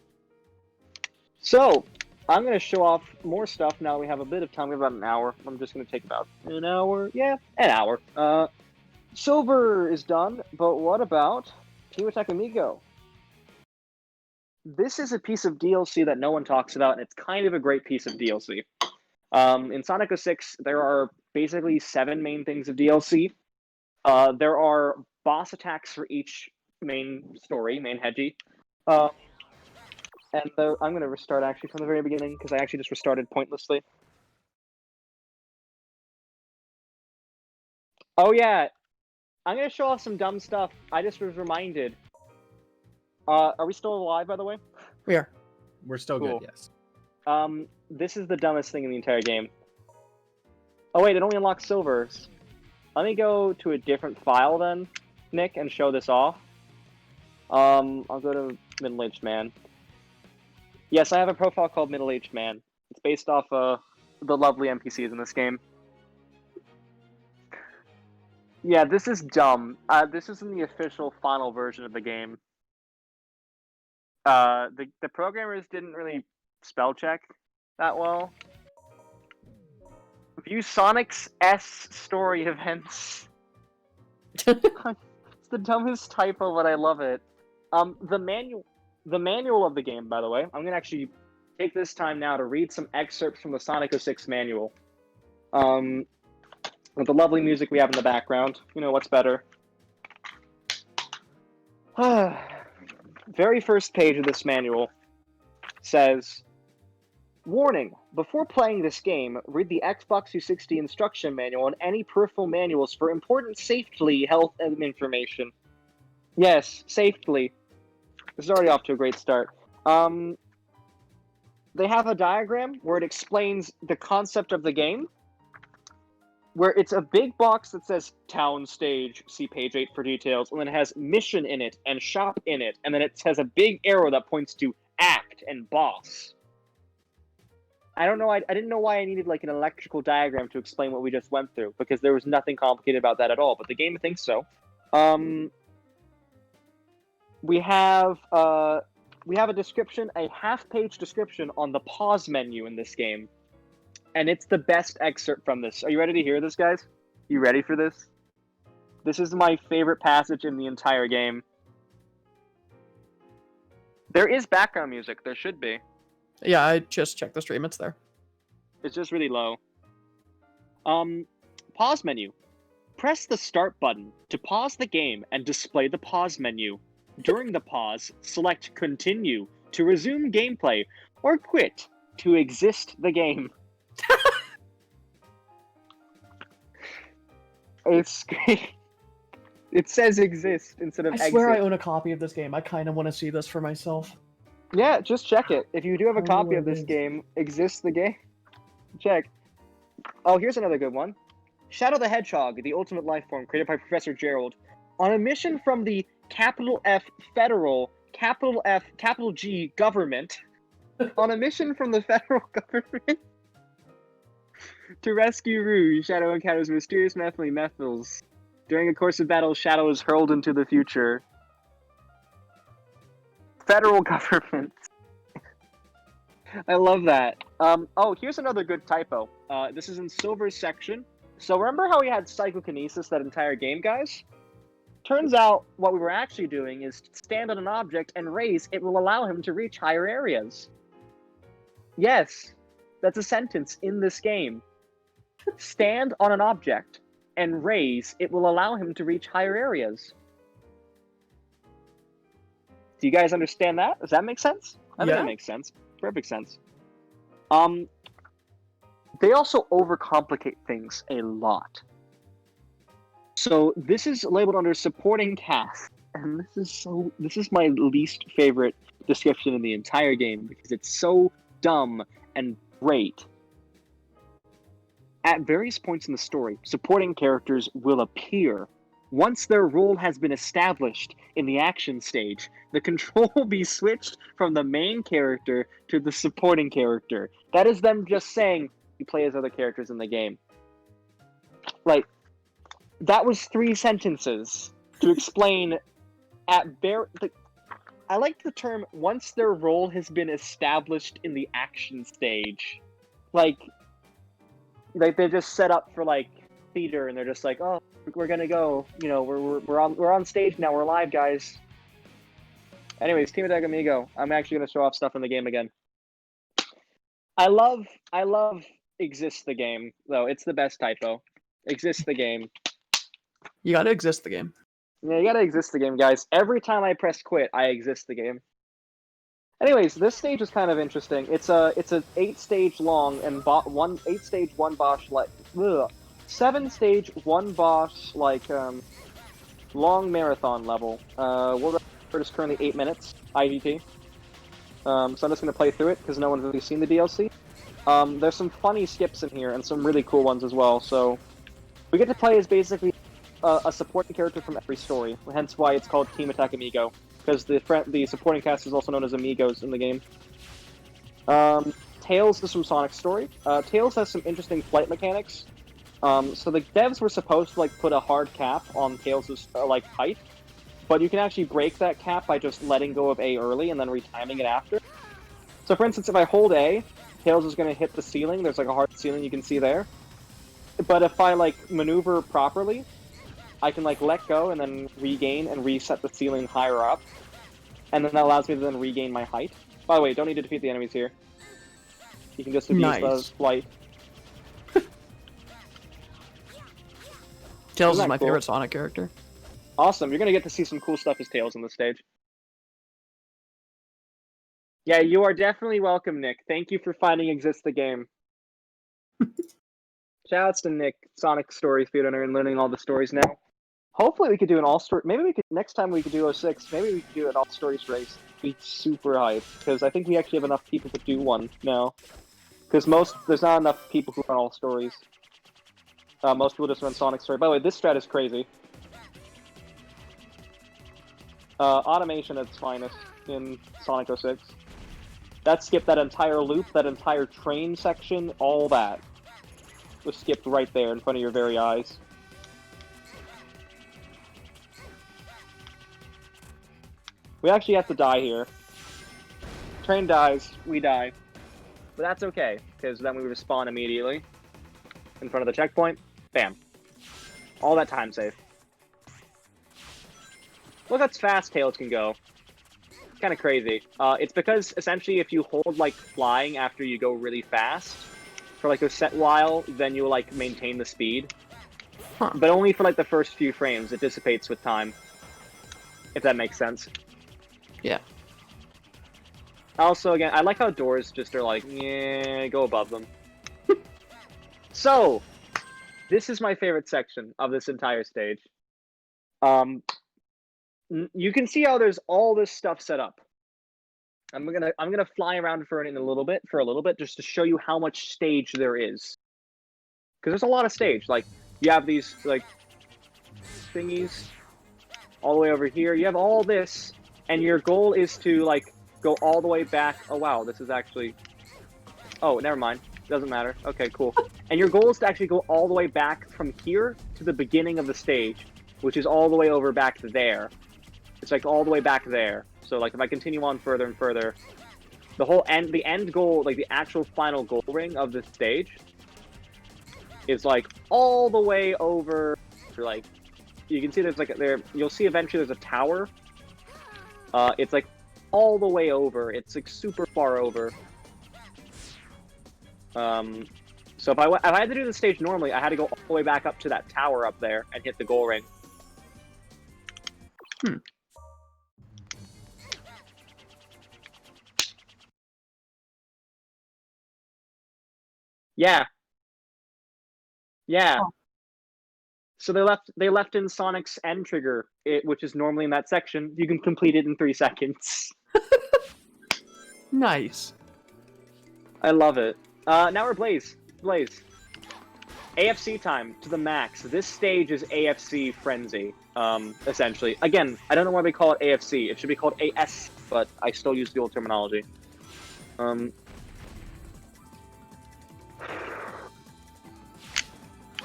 So, I'm going to show off more stuff now. We have a bit of time. We have about an hour. I'm just going to take about an hour. Yeah, an hour. Silver is done, but what about Team Attack Amigo? This is a piece of DLC that no one talks about, and it's kind of a great piece of DLC. In Sonic 06, there are basically 7 main things of DLC. There are boss attacks for each main story, main Hedgie. And I'm going to restart actually from the very beginning, because I actually just restarted pointlessly. Oh yeah, I'm going to show off some dumb stuff. I just was reminded. Are we still alive, by the way? We are. We're still Cool. good, yes. This is the dumbest thing in the entire game. Oh wait, it only unlocks silvers. Let me go to a different file then, Nick, and show this off. I'll go to Middle-Aged Man. Yes, I have a profile called Middle-Aged Man. It's based off the lovely NPCs in this game. Yeah, this is dumb. This isn't the official final version of the game. The programmers didn't really spell check that well. View Sonic's S story events. It's the dumbest typo, but I love it. The manual of the game, by the way, I'm gonna actually take this time now to read some excerpts from the Sonic 06 manual. With the lovely music we have in the background. You know what's better. Very first page of this manual says, warning, before playing this game, read the Xbox 360 instruction manual and any peripheral manuals for important safety health information. Yes, safely. This is already off to a great start. They have a diagram where it explains the concept of the game, where it's a big box that says Town Stage, see page 8 for details, and then it has Mission in it and Shop in it, and then it has a big arrow that points to Act and Boss. I don't know, I didn't know why I needed like an electrical diagram to explain what we just went through, because there was nothing complicated about that at all, but the game thinks so. We have a description, a half-page description on the pause menu in this game. And it's the best excerpt from this. Are you ready to hear this, guys? You ready for this? This is my favorite passage in the entire game. There is background music. There should be. Yeah, I just checked the stream. It's there. It's just really low. Pause menu. Press the start button to pause the game and display the pause menu. During the pause, select continue to resume gameplay or quit to exit the game. It's it says exist instead of exit. I swear I own a copy of this game. I kind of want to see this for myself. Yeah, just check it. If you do have a I don't know copy what of it this is. game, exist the game. check. Oh, here's another good one. Shadow the Hedgehog, the ultimate life form, created by Professor Gerald. On a mission from the capital F federal, capital F, capital G government. On a mission from the federal government to rescue Rouge, Shadow encounters mysterious methyls. During a course of battle, Shadow is hurled into the future. Federal government. I love that. Oh, here's another good typo. This is in Silver's section. So remember how we had psychokinesis that entire game, guys? Turns out what we were actually doing is stand on an object and raise. It will allow him to reach higher areas. Yes, that's a sentence in this game. Stand on an object and raise. It will allow him to reach higher areas. Do you guys understand that? Does that make sense? I think that makes sense. Perfect sense. They also overcomplicate things a lot. So this is labeled under supporting cast, and this is my least favorite description in the entire game because it's so dumb and great. At various points in the story, supporting characters will appear. Once their role has been established in the action stage, the control will be switched from the main character to the supporting character. That is them just saying you play as other characters in the game. Like, that was 3 sentences to explain I like the term once their role has been established in the action stage. Like they're just set up for like theater and they're just like, oh, we're gonna go, you know, we're on stage now, we're live, guys. Anyways, Team Attack Amigo. I'm actually gonna show off stuff in the game again. I love Exist the game, though. It's the best typo. Exist the game. You gotta exist the game. Yeah, you gotta exist the game, guys. Every time I press quit, I exist the game. Anyways, this stage is kind of interesting. It's a 8-stage long and 8-stage 1 boss like 7-stage 1 boss like long marathon level. World record is currently 8 minutes IDT. So I'm just gonna play through it because no one's really seen the DLC. There's some funny skips in here and some really cool ones as well. So we get to play as basically a supporting character from every story. Hence why it's called Team Attack Amigo, because the supporting cast is also known as Amigos in the game. Tails is from Sonic's story. Tails has some interesting flight mechanics. So the devs were supposed to like put a hard cap on Tails' like height, but you can actually break that cap by just letting go of A early and then retiming it after. So for instance, if I hold A, Tails is going to hit the ceiling. There's like a hard ceiling you can see there. But if I like maneuver properly, I can like let go and then regain and reset the ceiling higher up. And then that allows me to then regain my height. By the way, don't need to defeat the enemies here. You can just abuse the flight. Tails is my favorite Sonic character. Awesome, you're gonna get to see some cool stuff as Tails on the stage. Yeah, you are definitely welcome, Nick. Thank you for finding Exist the game. Shoutouts to Nick, Sonic Story Theater, and learning all the stories now. Hopefully we could do an all-story... Maybe we could... Next time we could do 06, maybe we could do an all-stories race. Be super hyped, because I think we actually have enough people to do one now. Because there's not enough people who run all stories. Most people just run Sonic Story. By the way, this strat is crazy. Automation at its finest in Sonic 06. That skipped that entire loop, that entire train section, all that was skipped right there in front of your very eyes. We actually have to die here. Train dies, we die. But that's okay, because then we respawn immediately in front of the checkpoint. Bam. All that time save. Look how fast Tails can go. It's kind of crazy. It's because, essentially, if you hold, like, flying after you go really fast, for, like, a set while, then you'll, like, maintain the speed. Huh. But only for, like, the first few frames. It dissipates with time. If that makes sense. Yeah. Also, again, I like how doors just are like, yeah, go above them. So, this is my favorite section of this entire stage. You can see how there's all this stuff set up. I'm gonna fly around for a little bit, just to show you how much stage there is. Because there's a lot of stage. Like you have these like thingies all the way over here. You have all this, and your goal is to like go all the way back. Oh wow, this is actually. Oh, never mind. Doesn't matter. Okay, cool. And your goal is to actually go all the way back from here to the beginning of the stage, which is all the way over back there. It's like all the way back there. So like if I continue on further and further, the end goal, like the actual final goal ring of this stage, is like all the way over. Like you can see there's like you'll see eventually there's a tower. It's like all the way over. It's like super far over. So if I had to do the stage normally, I had to go all the way back up to that tower up there and hit the goal ring. Yeah. Yeah. Oh. So they left in Sonic's end trigger, which is normally in that section. You can complete it in 3 seconds. Nice. I love it. Now we're Blaze. Blaze. AFC time to the max. This stage is AFC frenzy, essentially. Again, I don't know why they call it AFC. It should be called AS, but I still use the old terminology.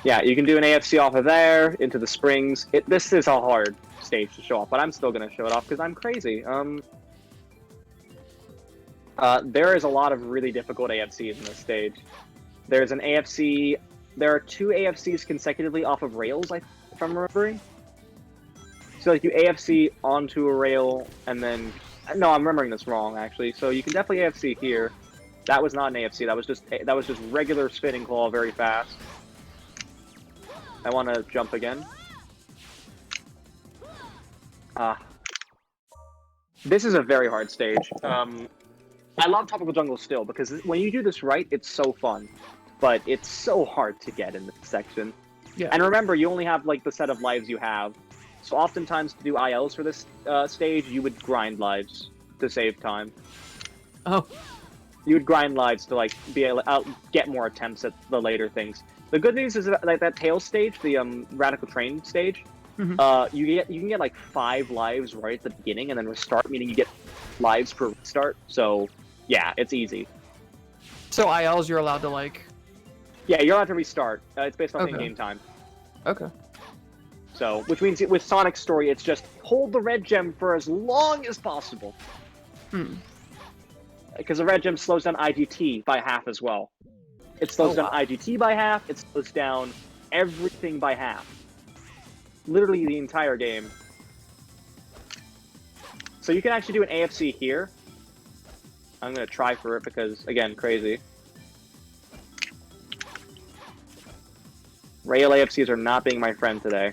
Yeah, you can do an AFC off of there, into the springs. This is a hard stage to show off, but I'm still going to show it off because I'm crazy. There is a lot of really difficult AFCs in this stage. There's an AFC... There are 2 AFCs consecutively off of rails, if I'm remembering. So like you AFC onto a rail, and then... No, I'm remembering this wrong, actually. So you can definitely AFC here. That was not an AFC. That was just regular spinning claw very fast. I want to jump again. This is a very hard stage. I love Tropical Jungle still, because when you do this right, it's so fun. But it's so hard to get in this section. Yeah. And remember, you only have like the set of lives you have. So oftentimes to do ILs for this stage, you would grind lives to save time. Oh. You would grind lives to like be able to get more attempts at the later things. The good news is that like that tail stage, the Radical Train stage, you can get like 5 lives right at the beginning and then restart, meaning you get lives per restart. So yeah, it's easy. So ILs, you're allowed to like. Yeah, you're allowed to restart. It's based on Okay. in-game time. Okay. So, which means with Sonic's story, it's just hold the red gem for as long as possible. Because the red gem slows down IGT by half as well. It slows down IGT by half, it slows down everything by half. Literally the entire game. So you can actually do an AFC here. I'm going to try for it because, again, crazy. Rail AFCs are not being my friend today.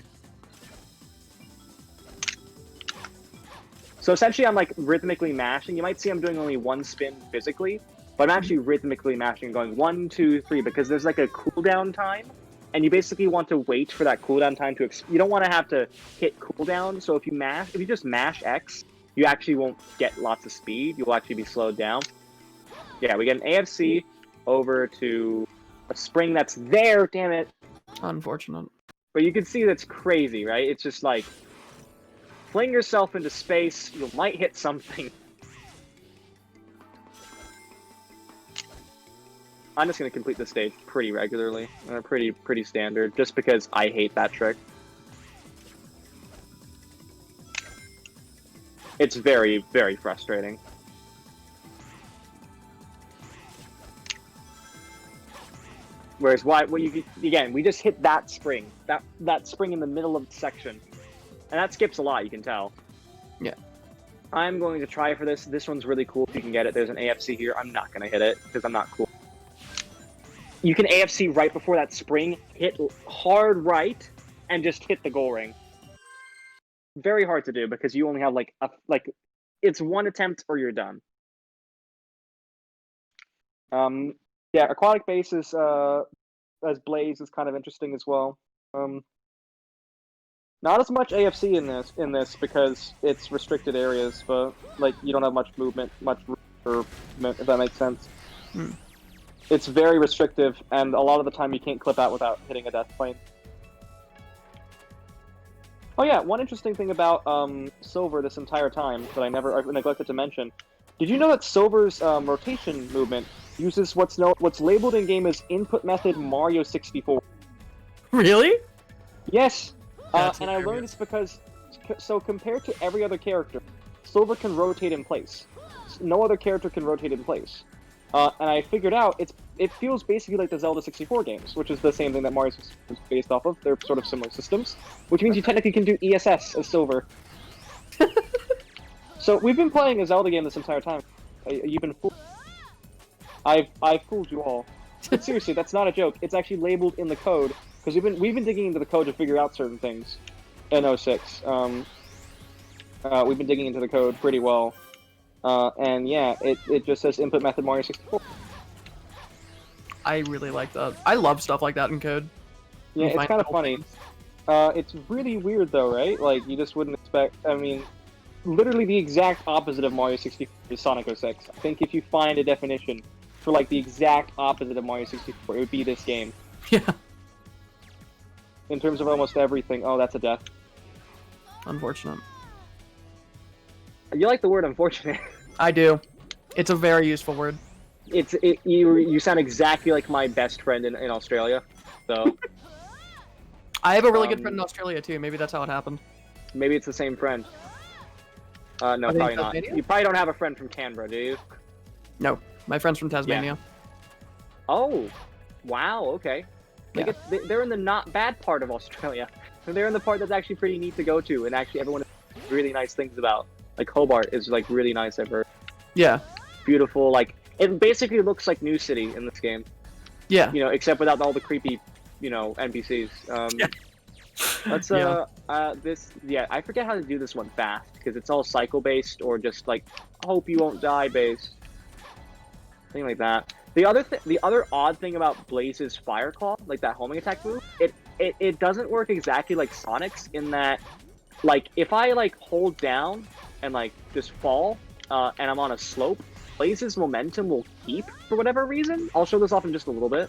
So essentially I'm like rhythmically mashing. You might see I'm doing only 1 spin physically, but I'm actually rhythmically mashing and going 1, 2, 3 because there's like a cooldown time, and you basically want to wait for that cooldown time to. You don't want to have to hit cooldown. So if you just mash X, you actually won't get lots of speed. You'll actually be slowed down. Yeah, we get an AFC over to a spring that's there. Damn it! Unfortunate. But you can see that's crazy, right? It's just like fling yourself into space. You might hit something. I'm just gonna complete this stage pretty regularly, pretty standard, just because I hate that trick. It's very, very frustrating. Whereas again, we just hit that spring, that spring in the middle of the section, and that skips a lot. You can tell. Yeah. I'm going to try for this. This one's really cool. If you can get it, there's an AFC here. I'm not gonna hit it because I'm not cool. You can AFC right before that spring, hit hard right, and just hit the goal ring. Very hard to do because you only have it's 1 attempt or you're done. Yeah, aquatic base is as Blaze is kind of interesting as well. Not as much AFC in this because it's restricted areas, but like you don't have much movement, much or if that makes sense. Hmm. It's very restrictive, and a lot of the time you can't clip out without hitting a death plane. Oh yeah, one interesting thing about Silver this entire time that I neglected to mention. Did you know that Silver's rotation movement uses what's labeled in game as input method Mario 64? Really? Yes, That's and I learned this because compared to every other character, Silver can rotate in place. No other character can rotate in place. And I figured out it feels basically like the Zelda 64 games, which is the same thing that Mario 64 is based off of. They're sort of similar systems, which means you technically can do ESS as Silver. So we've been playing a Zelda game this entire time. You've been fooled. I've fooled you all. But seriously, that's not a joke. It's actually labeled in the code because we've been digging into the code to figure out certain things in 06. We've been digging into the code pretty well. And yeah, it just says input method Mario 64. I really like that. I love stuff like that in code. Yeah, You it's find kind of little funny. things. It's really weird though, right? Like, you just wouldn't expect, I mean, literally the exact opposite of Mario 64 is Sonic 06. I think if you find a definition for, like, the exact opposite of Mario 64, it would be this game. Yeah, In terms of almost everything. Oh, that's a death. unfortunate. You like the word unfortunate. I do. It's a very useful word. You sound exactly like my best friend in Australia. So, I have a really good friend in Australia too. Maybe that's how it happened. maybe it's the same friend. No, Are they in probably not. Tasmania? You probably don't have a friend from Canberra, do you? No, my friend's from Tasmania. Oh, wow, okay. They Yeah. they're in the not bad part of Australia. They're in the part that's actually pretty neat to go to, and actually everyone has really nice things about. Like, Hobart is, like, really nice, I've heard. Yeah, Beautiful, like, it basically looks like New City in this game. yeah. You know, except without all the creepy, NPCs. Yeah. Let's, I forget how to do this one fast, because it's all cycle-based, or just, like, hope you won't die-based. Thing like that. The other odd thing about Blaze's Fire Claw, like that homing attack move, it doesn't work exactly like Sonic's in that, like, if I, like, hold down and, like, just fall, and I'm on a slope, Blaze's momentum will keep for whatever reason. I'll show this off in just a little bit.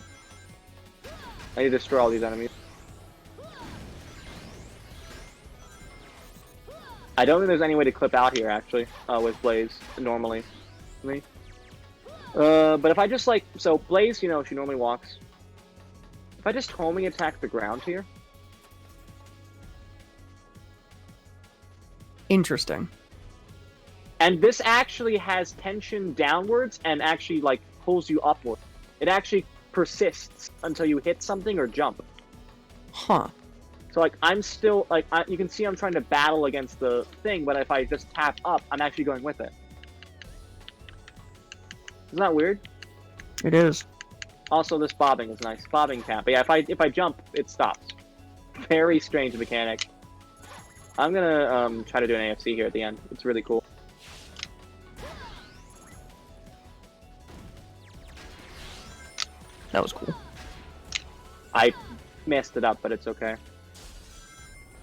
I need to destroy all these enemies. I don't think there's any way to clip out here, actually, with Blaze, normally. But if I just, like, so Blaze, she normally walks. If I just homing attack the ground here, Interesting. and this actually has tension downwards and actually, like, pulls you upward. It actually persists until you hit something or jump. Huh. So, like, I'm still, like, you can see I'm trying to battle against the thing, but if I just tap up, I'm actually going with it. Isn't that weird? It is. Also, this bobbing is nice. Bobbing tap. But yeah, if I jump, it stops. Very strange mechanic. I'm gonna try to do an AFC here at the end. It's really cool. That was cool. I messed it up, but it's okay.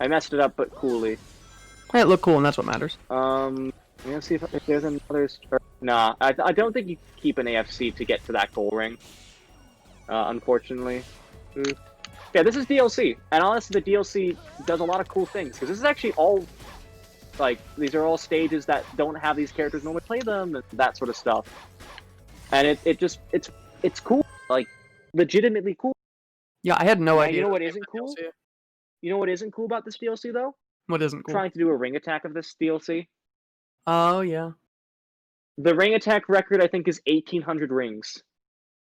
I messed it up, but coolly. Hey, it looked cool, and that's what matters. I'm gonna see if there's another. Nah, I don't think you keep an AFC to get to that goal ring. Unfortunately. Yeah, this is DLC, and honestly, the DLC does a lot of cool things because this is actually all, like, these are all stages that don't have these characters normally play them, and that sort of stuff. And it's cool, like, legitimately cool. Yeah, I had no Yeah, idea. you know what that isn't they were cool? DLC. You know what isn't cool about this DLC though? What isn't cool? Trying to do a ring attack of this DLC. Oh yeah. The ring attack record, I think, is 1,800 rings.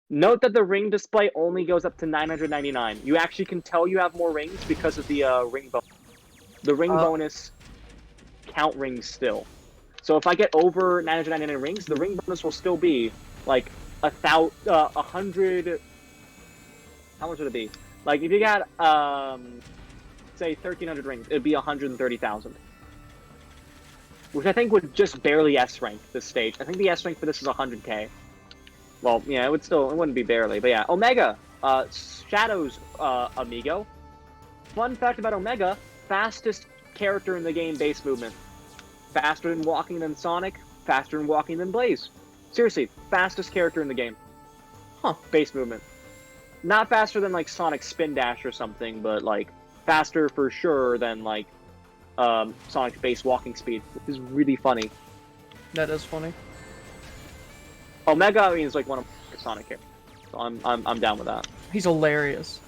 Note that the ring display only goes up to 999. You actually can tell you have more rings because of the ring bonus. The ring bonus count rings still. So if I get over 999 rings, the ring bonus will still be like 100. How much would it be? Like if you got say 1,300 rings, it'd be 130,000. Which I think would just barely S rank this stage. I think the S rank for this is 100k. Well, yeah, it wouldn't be barely, but yeah. Omega, Shadow's amigo. Fun fact about Omega, fastest character in the game base movement. Faster in walking than Sonic, faster in walking than Blaze. Seriously, fastest character in the game. Huh. Base movement. Not faster than like Sonic Spin Dash or something, but like faster for sure than like Sonic's base walking speed, which is really funny. That is funny. Omega, I mean, is like one of my Sonic characters, so I'm down with that. He's hilarious.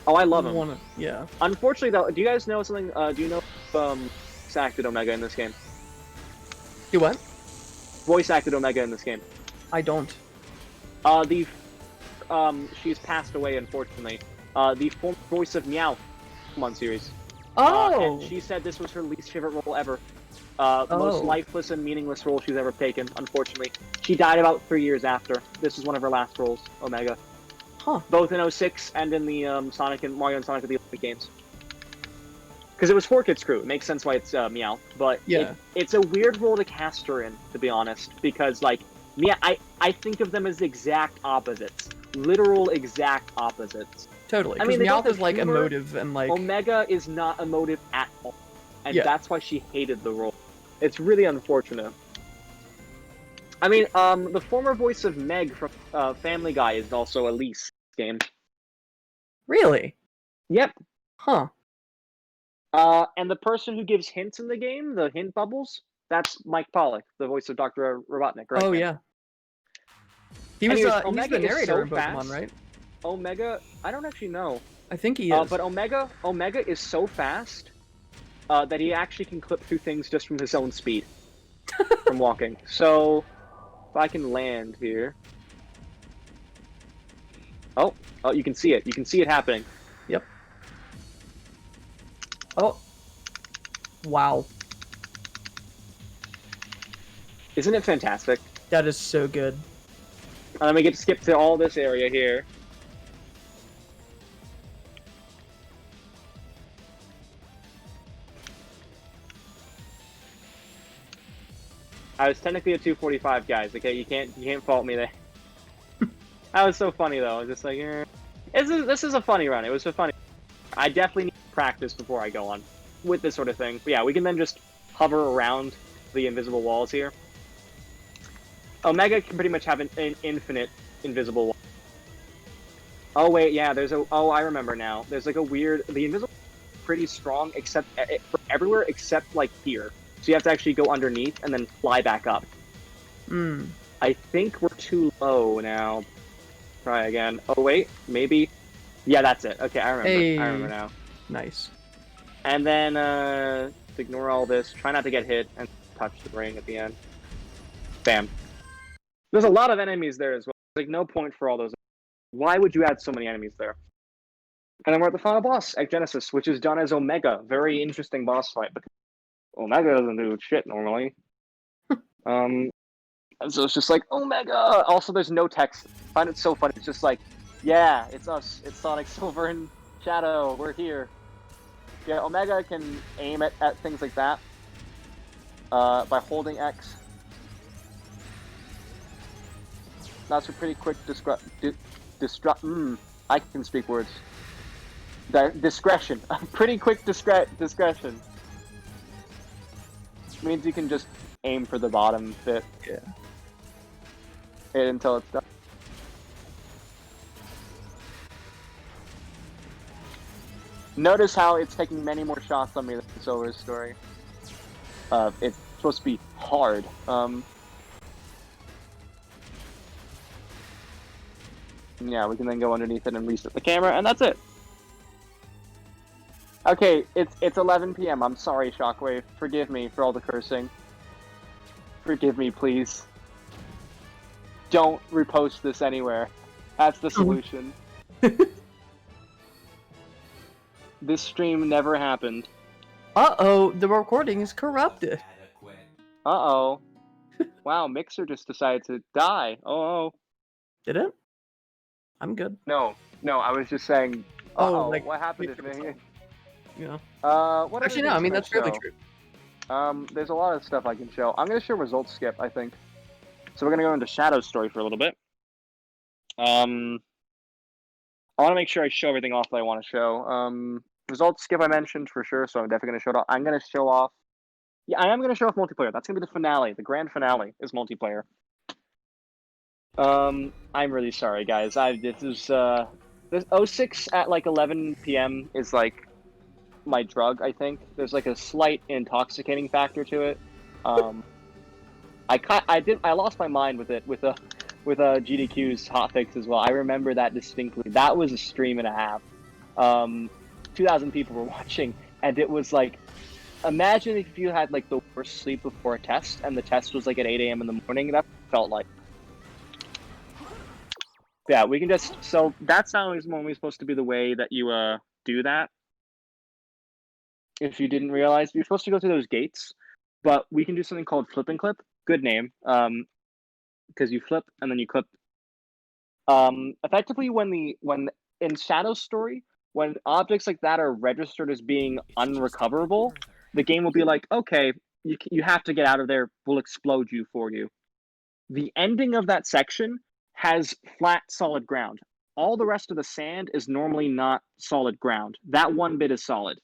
Oh, I love him. Yeah. Unfortunately, though, do you guys know something? Do you know voice acted Omega in this game? You what? Voice acted Omega in this game. I don't. She's passed away, unfortunately. The former voice of Meow Pokemon series. Oh! And she said this was her least favorite role ever. Most lifeless and meaningless role she's ever taken, unfortunately. She died about 3 years after. This is one of her last roles, Omega. Huh. Both in 06 and in the Sonic and Mario and Sonic of the Olympic games. Because it was 4Kids Crew. It makes sense why it's Meow. But Yeah. it's a weird role to cast her in, to be honest. Because, like, Meow, I think of them as exact opposites. Literal exact opposites. Totally. I Because mean, they Meowth both is like have humor. emotive and like. Omega is not emotive at all. And Yeah. that's why she hated the role. It's really unfortunate. I mean, the former voice of Meg from Family Guy is also Elise in this game. Really? Yep. Huh. And the person who gives hints in the game, the hint bubbles, that's Mike Pollock, the voice of Dr. Robotnik, right? Oh, yeah. He was Anyways, he's Omega the is narrator so in Pokemon, fast. right? Omega, I don't actually know. I think he is. But Omega is so fast that he actually can clip through things just from his own speed from walking. So, if I can land here. Oh, you can see it. You can see it happening. Yep. Oh. Wow. Isn't it fantastic? That is so good. And then we get to skip to all this area here. I was technically a 245, guys. Okay, you can't fault me there. That was so funny though. I was just like, this is a funny run. It was a funny. I definitely need to practice before I go on with this sort of thing. But yeah, we can then just hover around the invisible walls here. Omega can pretty much have an infinite invisible wall. Oh wait, yeah. Oh, I remember now. There's like a weird. The invisible pretty strong, except for everywhere except like here. So you have to actually go underneath and then fly back up. Hmm. I think we're too low now. Try again. Oh wait, maybe. Yeah, that's it. Okay, I remember. Hey. I remember now. Nice. And then ignore all this. Try not to get hit and touch the ring at the end. Bam. There's a lot of enemies there as well. Like no point for all those. Why would you add so many enemies there? And then we're at the final boss at Genesis, which is done as Omega. Very interesting boss fight. Because Omega doesn't do shit normally. And so it's just like, Omega! Also, there's no text. I find it so funny. It's just like, yeah, it's us. It's Sonic, Silver, and Shadow. We're here. Yeah, Omega can aim at things like that by holding X. That's a pretty quick I can speak words. Discretion. Pretty quick discretion. Means you can just aim for the bottom bit. Yeah. Until it's done. Notice how it's taking many more shots on me than Silver's story. It's supposed to be hard. Yeah, we can then go underneath it and reset the camera, and that's it. Okay, it's 11 p.m. I'm sorry, Shockwave. Forgive me for all the cursing. Forgive me, please. Don't repost this anywhere. That's the solution. This stream never happened. Uh-oh, the recording is corrupted. Uh-oh. Wow, Mixer just decided to die. Oh. Did it? I'm good. No, I was just saying, Oh, like, what happened Mixer to me? was Yeah. What Actually, other no, I things mean, can that's fairly show? true. There's a lot of stuff I can show. I'm going to show results skip, I think. So we're going to go into Shadow's story for a little bit. I want to make sure I show everything off that I want to show. Results skip I mentioned for sure, so I'm definitely going to show it off. I'm going to show off... Yeah, I am going to show off multiplayer. That's going to be the finale. The grand finale is multiplayer. I'm really sorry, guys. This 06 at like 11 p.m. is like my drug. I think there's like a slight intoxicating factor to it. I lost my mind with it with GDQ's hotfix as well. I remember that distinctly. That was a stream and a half. 2,000 people were watching, and it was like, imagine if you had like the worst sleep before a test, and the test was like at 8 a.m. in the morning. That felt like. Yeah, we can just, so that's not always normally supposed to be the way that you do that. If you didn't realize, you're supposed to go through those gates, but we can do something called flip and clip. Good name, because you flip and then you clip. Effectively, when in Shadow's story, when objects like that are registered as being unrecoverable, the game will be like, okay, you have to get out of there. We'll explode you for you. The ending of that section has flat, solid ground. All the rest of the sand is normally not solid ground. That one bit is solid.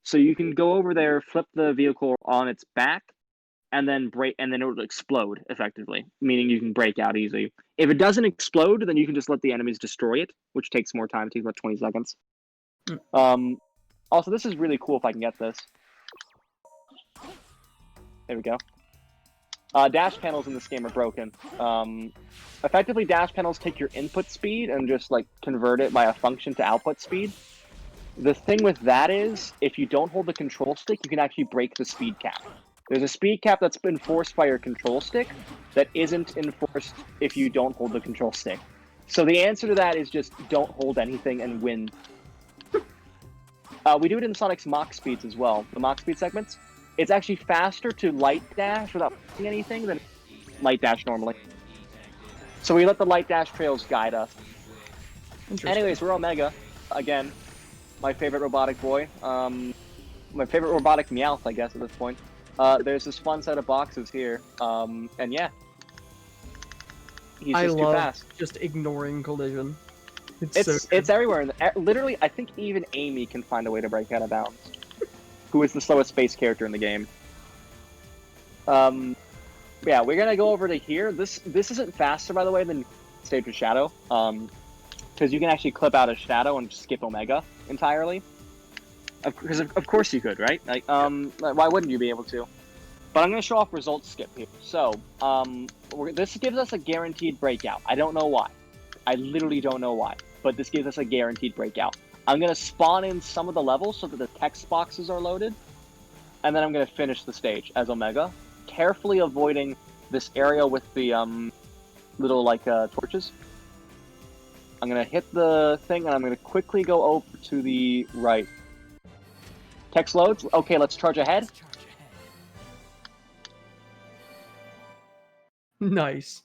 So you can go over there, flip the vehicle on its back, and then break, and then it will explode effectively, meaning you can break out easily. If it doesn't explode, then you can just let the enemies destroy it, which takes more time. It takes about 20 seconds. Also, this is really cool if I can get this. There we go. Dash panels in this game are broken. Effectively, dash panels take your input speed and just like convert it by a function to output speed. The thing with that is, if you don't hold the control stick, you can actually break the speed cap. There's a speed cap that's enforced by your control stick that isn't enforced if you don't hold the control stick. So the answer to that is just don't hold anything and win. We do it in Sonic's Mach speeds as well, the Mach speed segments. It's actually faster to light dash without hitting anything than light dash normally. So we let the light dash trails guide us. Anyways, we're Omega. Again, my favorite robotic boy. My favorite robotic Meowth, I guess, at this point. There's this fun set of boxes here. And yeah. He's just too fast. Just ignoring collision. It's everywhere. Literally, I think even Amy can find a way to break out of bounds. Who is the slowest space character in the game. Yeah, we're gonna go over to here. This isn't faster, by the way, than Stage with Shadow. Because you can actually clip out a Shadow and skip Omega entirely. Because of course you could, right? Like, why wouldn't you be able to? But I'm gonna show off results skip here. So, this gives us a guaranteed breakout. I don't know why. I literally don't know why. But this gives us a guaranteed breakout. I'm going to spawn in some of the levels so that the text boxes are loaded, and then I'm going to finish the stage as Omega, carefully avoiding this area with the little, like, torches. I'm going to hit the thing, and I'm going to quickly go over to the right. Text loads. Okay, let's charge ahead. Nice.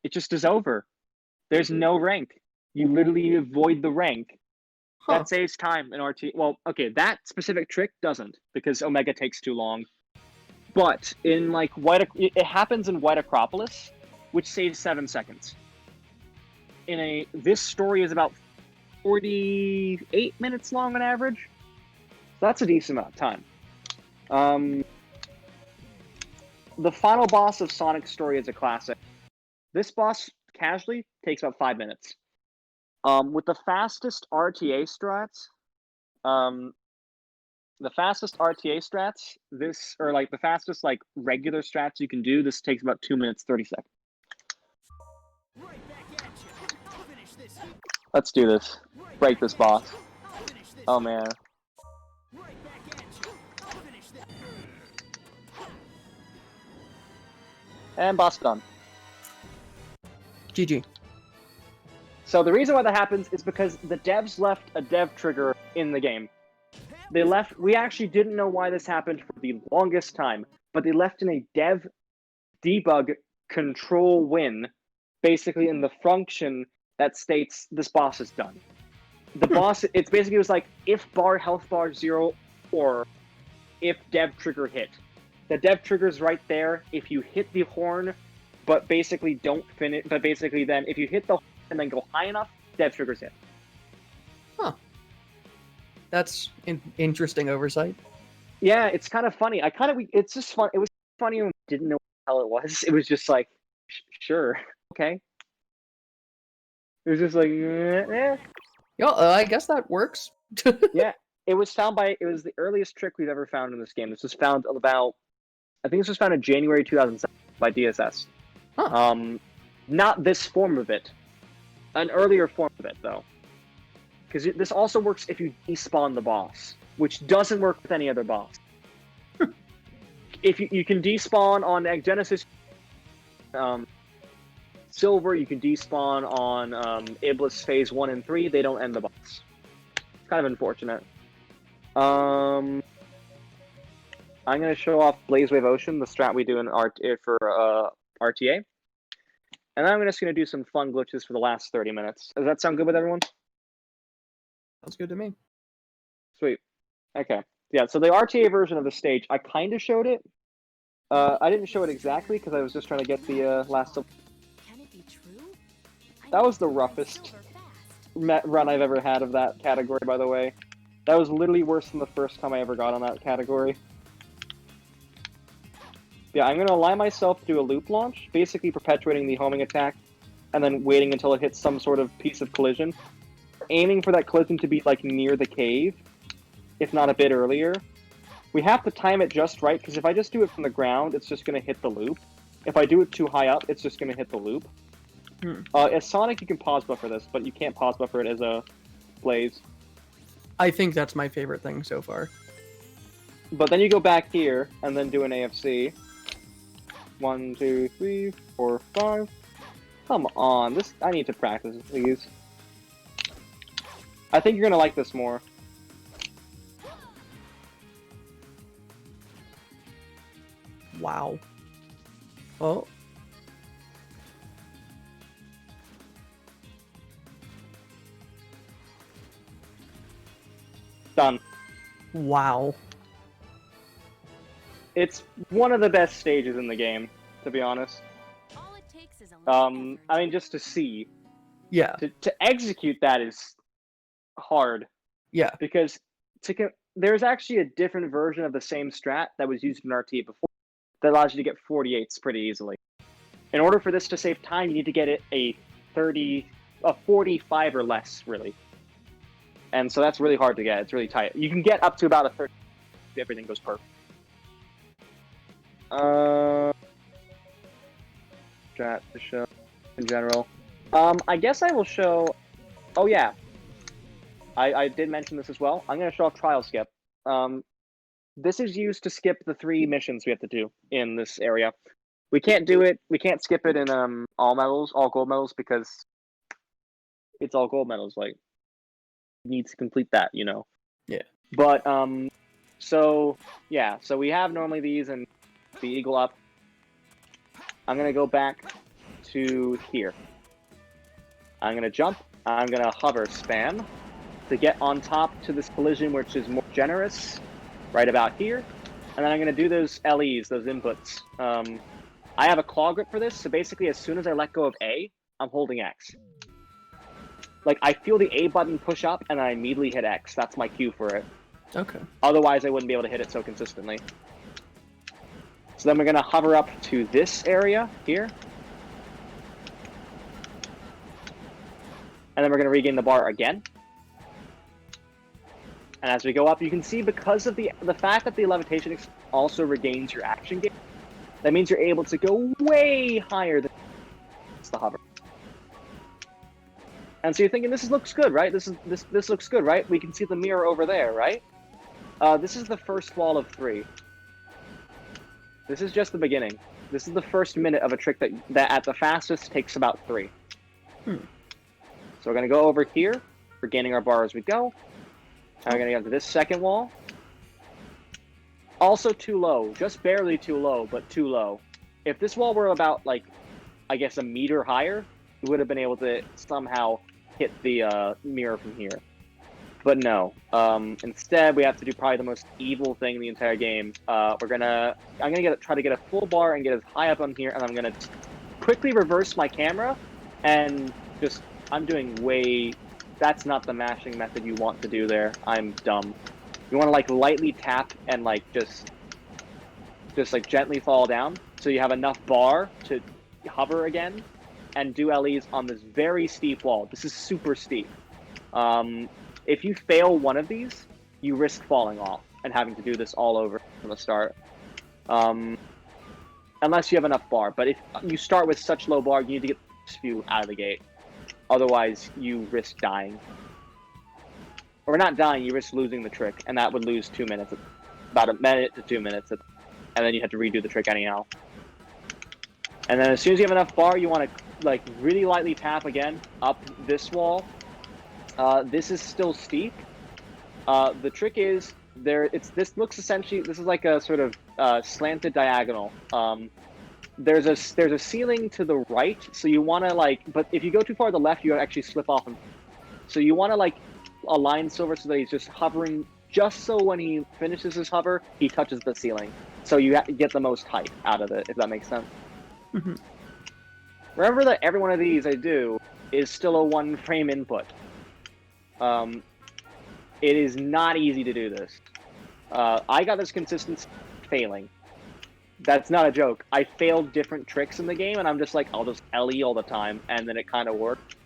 It just is over. There's no rank. You literally avoid the rank. Huh. That saves time in RT. Well, okay, that specific trick doesn't, because Omega takes too long. But in like it happens in White Acropolis, which saves 7 seconds. This story is about 48 minutes long on average. So that's a decent amount of time. The final boss of Sonic's story is a classic. This boss casually takes about 5 minutes. With the fastest RTA strats, the fastest like regular strats you can do, this takes about 2 minutes 30 seconds. Let's do this. Break this boss. Oh man. And boss done. GG. So the reason why that happens is because the devs left a dev trigger in the game. We actually didn't know why this happened for the longest time, but they left in a dev debug control win, basically in the function that states this boss is done. The boss, it was like if bar health bar 0 or if dev trigger hit. The dev trigger is right there if you hit the horn, but basically don't finish. But basically, then if you hit the horn and then go high enough, dev triggers hit. Huh. That's an interesting oversight. Yeah, it's kind of funny. It's just fun. It was funny when we didn't know what the hell it was. It was just like, sure. okay. It was just like, Yo, I guess that works. yeah. It was the earliest trick we've ever found in this game. This was found I think this was found in January 2007 by DSS. Huh. Not this form of it. An earlier form of it, though. Because this also works if you despawn the boss, which doesn't work with any other boss. If you can despawn on Genesis, Silver, you can despawn on Iblis Phase 1 and 3, they don't end the boss. It's kind of unfortunate. I'm going to show off Blaze Wave Ocean, the strat we do in for RTA. And I'm just going to do some fun glitches for the last 30 minutes. Does that sound good with everyone? Sounds good to me. Sweet. Okay. Yeah, so the RTA version of the stage, I kind of showed it. I didn't show it exactly because I was just trying to get the last... Can it be true? That was the roughest run I've ever had of that category, by the way. That was literally worse than the first time I ever got on that category. Yeah, I'm going to allow myself to do a loop launch, basically perpetuating the homing attack, and then waiting until it hits some sort of piece of collision. Aiming for that collision to be, like, near the cave, if not a bit earlier. We have to time it just right, because if I just do it from the ground, it's just going to hit the loop. If I do it too high up, it's just going to hit the loop. As Sonic, you can pause buffer this, but you can't pause buffer it as a Blaze. I think that's my favorite thing so far. But then you go back here, and then do an AFC. 1, 2, 3, 4, 5. Come on, I need to practice these. I think you're gonna like this more. Wow. Oh. Done. Wow. It's one of the best stages in the game, to be honest. All it takes is a little I mean, just to see. Yeah. To execute that is hard. Yeah. Because there's actually a different version of the same strat that was used in RT before that allows you to get 48s pretty easily. In order for this to save time, you need to get it a 45 or less, really. And so that's really hard to get. It's really tight. You can get up to about a 30 if everything goes perfect. Strat to show in general. I guess I will show... Oh, yeah. I did mention this as well. I'm going to show off Trial Skip. This is used to skip the 3 missions we have to do in this area. We can't do it. We can't skip it in all gold medals, because it's all gold medals. Like, you need to complete that, you know. Yeah. But so yeah. So we have normally these and the eagle up. I'm gonna go back to here. I'm gonna jump. I'm gonna hover spam to get on top to this collision, which is more generous, right about here. And then I'm gonna do those LEs, those inputs. I have a claw grip for this, so basically as soon as I let go of A, I'm holding X. Like, I feel the A button push up, and I immediately hit X. That's my cue for it. Okay. Otherwise, I wouldn't be able to hit it so consistently. So then we're gonna hover up to this area here. And then we're gonna regain the bar again. And as we go up, you can see because of the fact that the levitation also regains your action gain, that means you're able to go way higher than the hover. And so you're thinking, this looks good, right? This looks good, right? We can see the mirror over there, right? This is the first wall of 3. This is just the beginning. This is the first minute of a trick that at the fastest takes about 3. So we're gonna go over here, regaining our bar as we go. And we're gonna get to this second wall. Also too low, just barely too low, but too low. If this wall were about, like, I guess a meter higher, we would have been able to somehow hit the mirror from here. But no. Instead, we have to do probably the most evil thing in the entire game. I'm gonna try to get a full bar and get as high up on here, and I'm gonna quickly reverse my camera, and I'm doing way. That's not the mashing method you want to do there. I'm dumb. You want to like lightly tap and like just like gently fall down, so you have enough bar to hover again. and do LEs on this very steep wall. This is super steep. If you fail one of these, you risk falling off and having to do this all over from the start. Unless you have enough bar. But if you start with such low bar, you need to get this few out of the gate. Otherwise, you risk dying. Or not dying, you risk losing the trick, and that would lose 2 minutes. About a minute to 2 minutes. And then you have to redo the trick anyhow. And then as soon as you have enough bar, you want to like really lightly tap again up this wall. This is still steep. The trick is this looks essentially, this is like a sort of slanted diagonal. There's a ceiling to the right, so you want to like, but if you go too far to the left, you actually slip off. So you want to like align Silver so that he's just hovering, just so when he finishes his hover, he touches the ceiling. So you get the most height out of it, if that makes sense. Mm-hmm. Remember that every one of these I do is still a 1 frame input. It is not easy to do this. I got this consistency failing. That's not a joke. I failed different tricks in the game, and I'm just like, I'll just LE all the time, and then it kind of worked.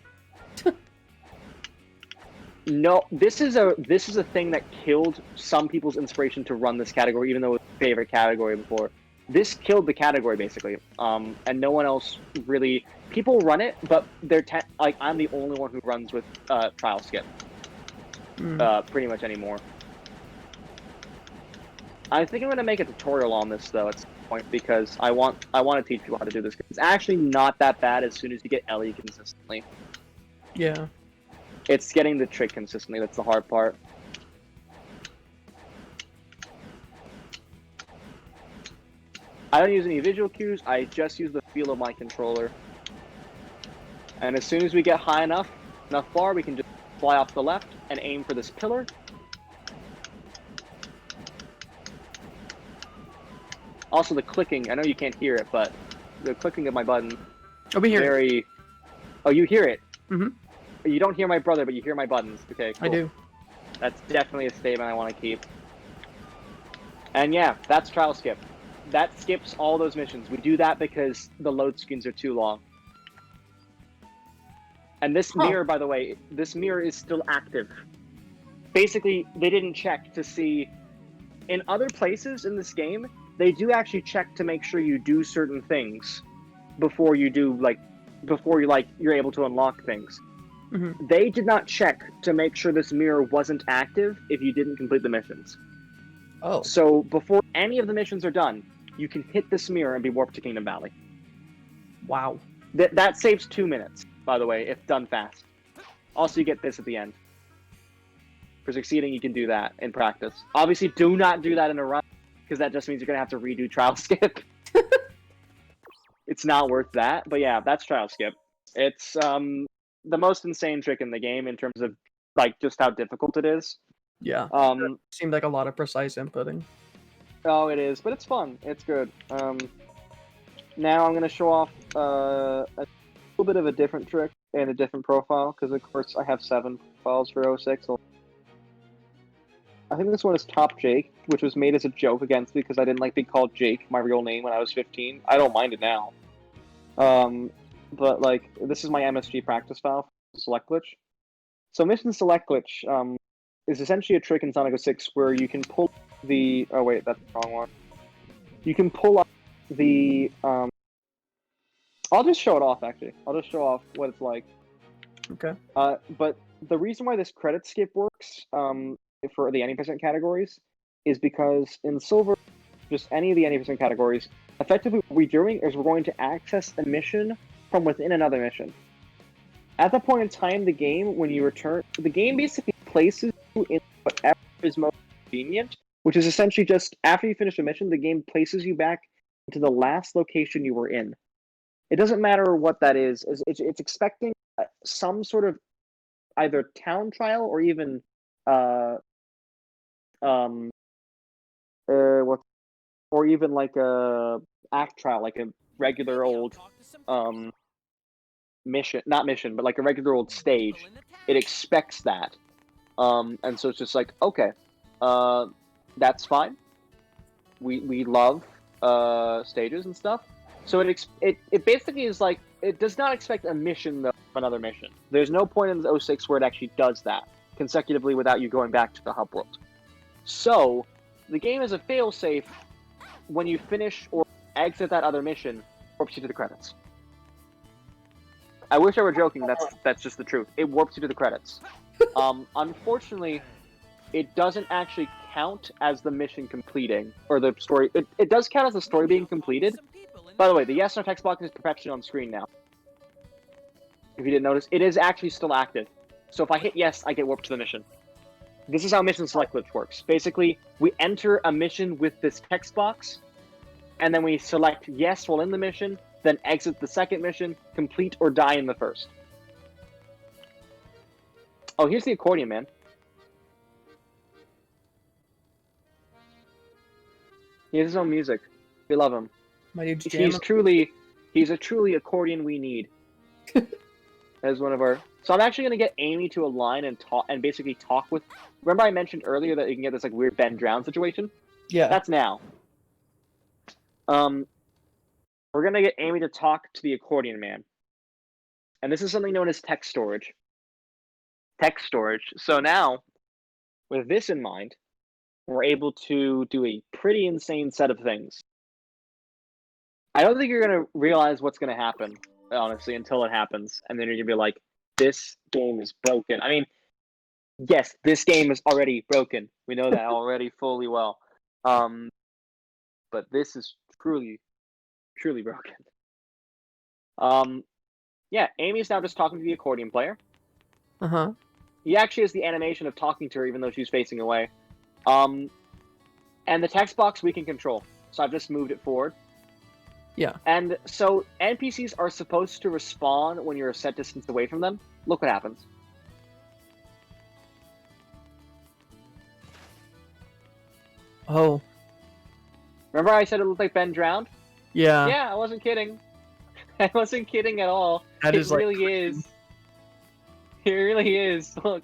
No, this is a thing that killed some people's inspiration to run this category, even though it was their favorite category before. This killed the category basically, and no one else really. People run it, but they're like I'm the only one who runs with trial skip. Pretty much anymore. I think I'm gonna make a tutorial on this though at some point because I want to teach people how to do this. It's actually not that bad as soon as you get LE consistently. Yeah. It's getting the trick consistently that's the hard part. I don't use any visual cues, I just use the feel of my controller. And as soon as we get high enough bar, we can just fly off to the left and aim for this pillar. Also the clicking, I know you can't hear it, but the clicking of my button Oh, we hear it. very... Oh, you hear it? Mm-hmm. You don't hear my brother, but you hear my buttons. Okay, cool. I do. That's definitely a statement I want to keep. And yeah, that's trial skip. That skips all those missions. We do that because the load screens are too long. And this mirror, by the way, this mirror is still active. Basically, they didn't check to see... In other places in this game, they do actually check to make sure you do certain things before you do, like, you're able to unlock things. Mm-hmm. They did not check to make sure this mirror wasn't active if you didn't complete the missions. Oh. So before any of the missions are done, you can hit this mirror and be warped to Kingdom Valley. Wow. That saves 2 minutes, by the way, if done fast. Also, you get this at the end. For succeeding, you can do that in practice. Obviously, do not do that in a run, because that just means you're going to have to redo trial skip. It's not worth that, but yeah, that's trial skip. It's the most insane trick in the game in terms of like just how difficult it is. Yeah. Seemed like a lot of precise inputting. Oh, it is, but it's fun. It's good. Now I'm going to show off a little bit of a different trick and a different profile, because of course I have 7 profiles for 06. I think this one is Top Jake, which was made as a joke against me because I didn't like being called Jake, my real name, when I was 15. I don't mind it now. But like, this is my MSG practice file for Select Glitch. So Mission Select Glitch is essentially a trick in Sonic 06 where you can pull the... Oh wait, that's the wrong one. You can pull up the... I'll just show it off, actually. I'll just show off what it's like. Okay. But the reason why this credit skip works for the any percent categories is because in Silver, just any of the any percent categories, effectively what we're doing is we're going to access a mission from within another mission. At the point in time, the game, when you return, the game basically places you in whatever is most convenient, which is essentially just after you finish a mission, the game places you back into the last location you were in. It doesn't matter what that is. It's expecting some sort of either town trial or even or even like a act trial, like a regular old mission, not mission, but like a regular old stage. It expects that, and so it's just like, okay, that's fine. We love stages and stuff. So it basically is like, it does not expect a mission though from another mission. There's no point in the 06 where it actually does that consecutively without you going back to the hub world. So the game is a failsafe. When you finish or exit that other mission, warps you to the credits. I wish I were joking. That's just the truth. It warps you to the credits. Unfortunately, it doesn't actually count as the mission completing or the story. It does count as the story being completed. By the way, the yes/no text box is perpetually on screen now. If you didn't notice, it is actually still active. So if I hit yes, I get warped to the mission. This is how mission select glitch works. Basically, we enter a mission with this text box, and then we select yes while in the mission, then exit the second mission, complete or die in the first. Oh, here's the accordion man. He has his own music. We love him. My dude's jamming. He's a truly accordion we need. As one of our. So I'm actually gonna get Amy to align and talk and basically talk with. Remember I mentioned earlier that you can get this like weird bend drown situation? Yeah. That's now. We're gonna get Amy to talk to the accordion man. And this is something known as text storage. Text storage. So now, with this in mind, we're able to do a pretty insane set of things. I don't think you're gonna realize what's gonna happen, honestly, until it happens, and then you're gonna be like, "This game is broken." I mean, yes, this game is already broken. We know that already fully well. But this is truly, truly broken. Yeah, Amy's now just talking to the accordion player. Uh-huh. He actually has the animation of talking to her, even though she's facing away. And the text box we can control, so I've just moved it forward. Yeah. And so NPCs are supposed to respawn when you're a set distance away from them. Look what happens. Oh. Remember I said it looked like Ben drowned? Yeah. Yeah, I wasn't kidding. I wasn't kidding at all. That It is, like, really is. It really is. Look.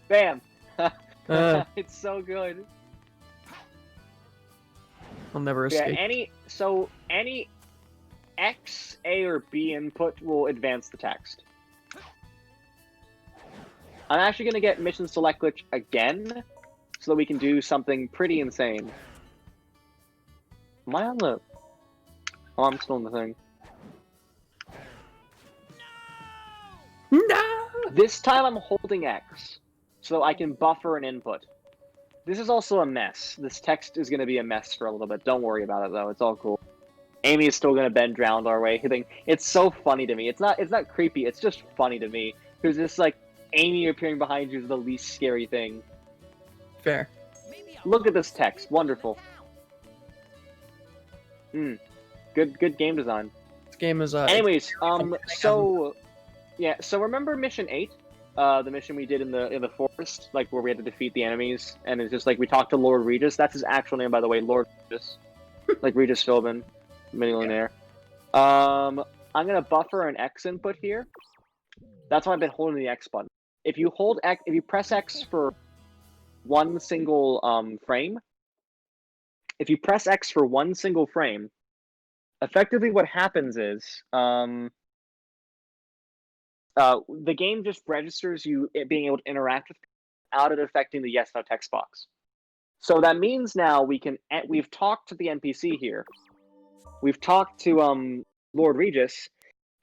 Bam. It's so good. I'll never Yeah, escape. any X, A, or B input will advance the text. I'm actually going to get mission select glitch again, so that we can do something pretty insane. Am I on the... Oh, I'm still in the thing. No! This time I'm holding X, so I can buffer an input. This is also a mess. This text is going to be a mess for a little bit. Don't worry about it, though. It's all cool. Amy is still going to bend drowned our way. It's so funny to me. It's not creepy. It's just funny to me. There's this, like, Amy appearing behind you is the least scary thing. Fair. Look at this text. Wonderful. Good game design. This game is, Anyways, so remember Mission 8? The mission we did in the forest, like where we had to defeat the enemies, and it's just like we talked to Lord Regis. That's his actual name, by the way, Lord Regis, like Regis Philbin, millionaire. I'm gonna buffer an X input here. That's why I've been holding the X button. If you hold X, if you press X for one single frame, if you press X for one single frame, effectively what happens is the game just registers you being able to interact with without it affecting the yes/no text box. So that means now we've talked to the NPC here. We've talked to Lord Regis,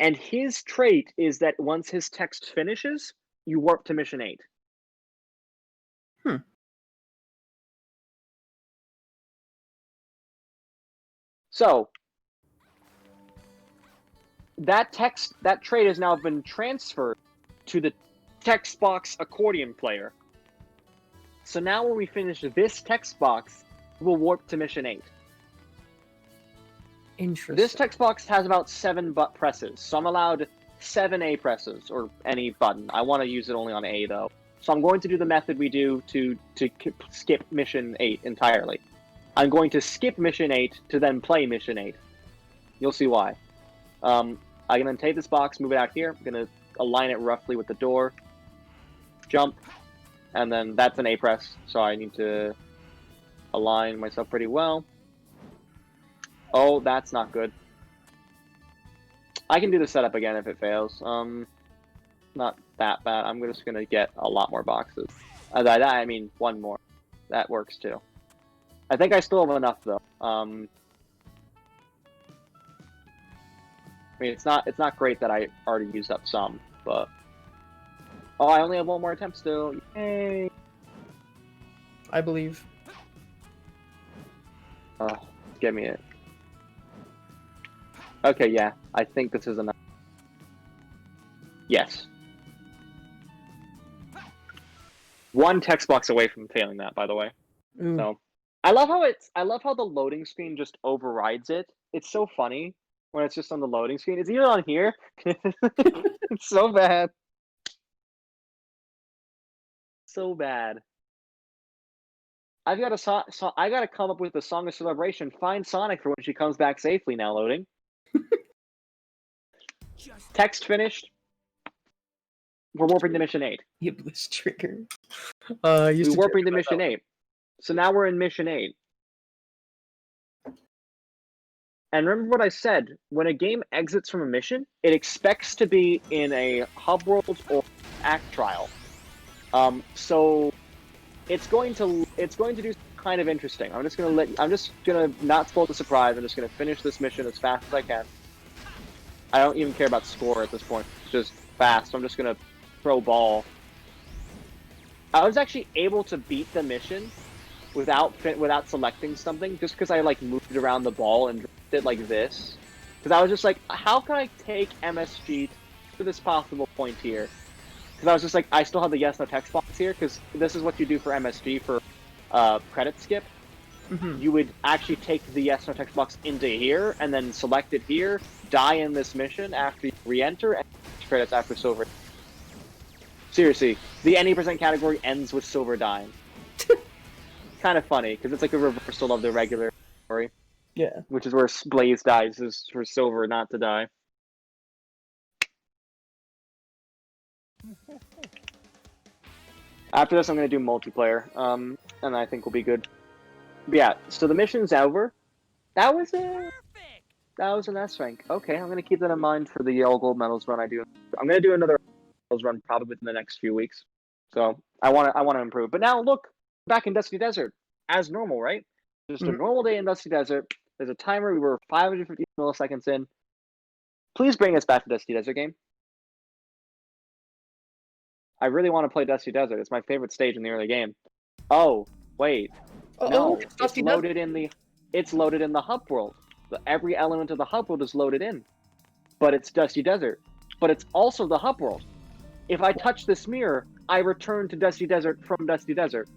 and his trait is that once his text finishes, you warp to Mission 8. So that trait has now been transferred to the text box accordion player. So now when we finish this text box, we'll warp to Mission 8. interesting. This text box has about 7 presses, so I'm allowed 7 A presses, or any button. I want to use it only on A, though. So I'm going to do the method we do to skip Mission 8 entirely. I'm going to skip Mission 8 to then play Mission 8. You'll see why. I'm going to take this box, move it out here. I'm going to align it roughly with the door. Jump. And then that's an A press, so I need to align myself pretty well. Oh, that's not good. I can do the setup again if it fails. Not that bad. I'm just gonna get a lot more boxes. I mean, one more. That works too. I think I still have enough though. I mean, it's not great that I already used up some, but oh, I only have one more attempt still. Yay! I believe. Give me it. Okay, yeah. I think this is enough. Yes. One text box away from failing that, by the way. Ooh. So I love how the loading screen just overrides it. It's so funny when it's just on the loading screen. It's even on here. It's so bad. So bad. I gotta come up with a song of celebration. Find Sonic for when she comes back safely. Now loading. Text finished. We're warping to mission 8. Yeah, Bliss trigger. We're warping to mission 8. So now we're in mission 8. And remember what I said, when a game exits from a mission, it expects to be in a hub world or act trial. So it's going to do kind of interesting. I'm just gonna not spoil the surprise. I'm just gonna finish this mission as fast as I can. I don't even care about score at this point. It's just fast. I'm just gonna throw ball. I was actually able to beat the mission without selecting something, just because I like moved around the ball and dropped it like this. Because I was just like, how can I take MSG to this possible point here? Because I was just like, I still have the yes no text box here, because this is what you do for MSG for credit skip. Mm-hmm. You would actually take the yes no text box into here and then select it here, die in this mission after you re-enter, and credits after silver. Seriously, the any percent category ends with silver dying. Kind of funny because it's like a reversal of the regular story. Yeah. Which is where Blaze dies, is for silver not to die. After this, I'm going to do multiplayer, and I think we'll be good. But yeah, so the mission's over. That was an S rank. Okay, I'm going to keep that in mind for the Yellow Gold medals run I do. I'm going to do another medals run probably within the next few weeks. So I want to improve. But now look, back in Dusty Desert as normal, right? Just a normal day in Dusty Desert. There's a timer. We were 550 milliseconds in. Please bring us back to Dusty Desert game. I really want to play Dusty Desert. It's my favorite stage in the early game. Oh, wait. No, it's loaded in the hub world. Every element of the hub world is loaded in. But it's Dusty Desert. But it's also the hub world. If I touch this mirror, I return to Dusty Desert from Dusty Desert.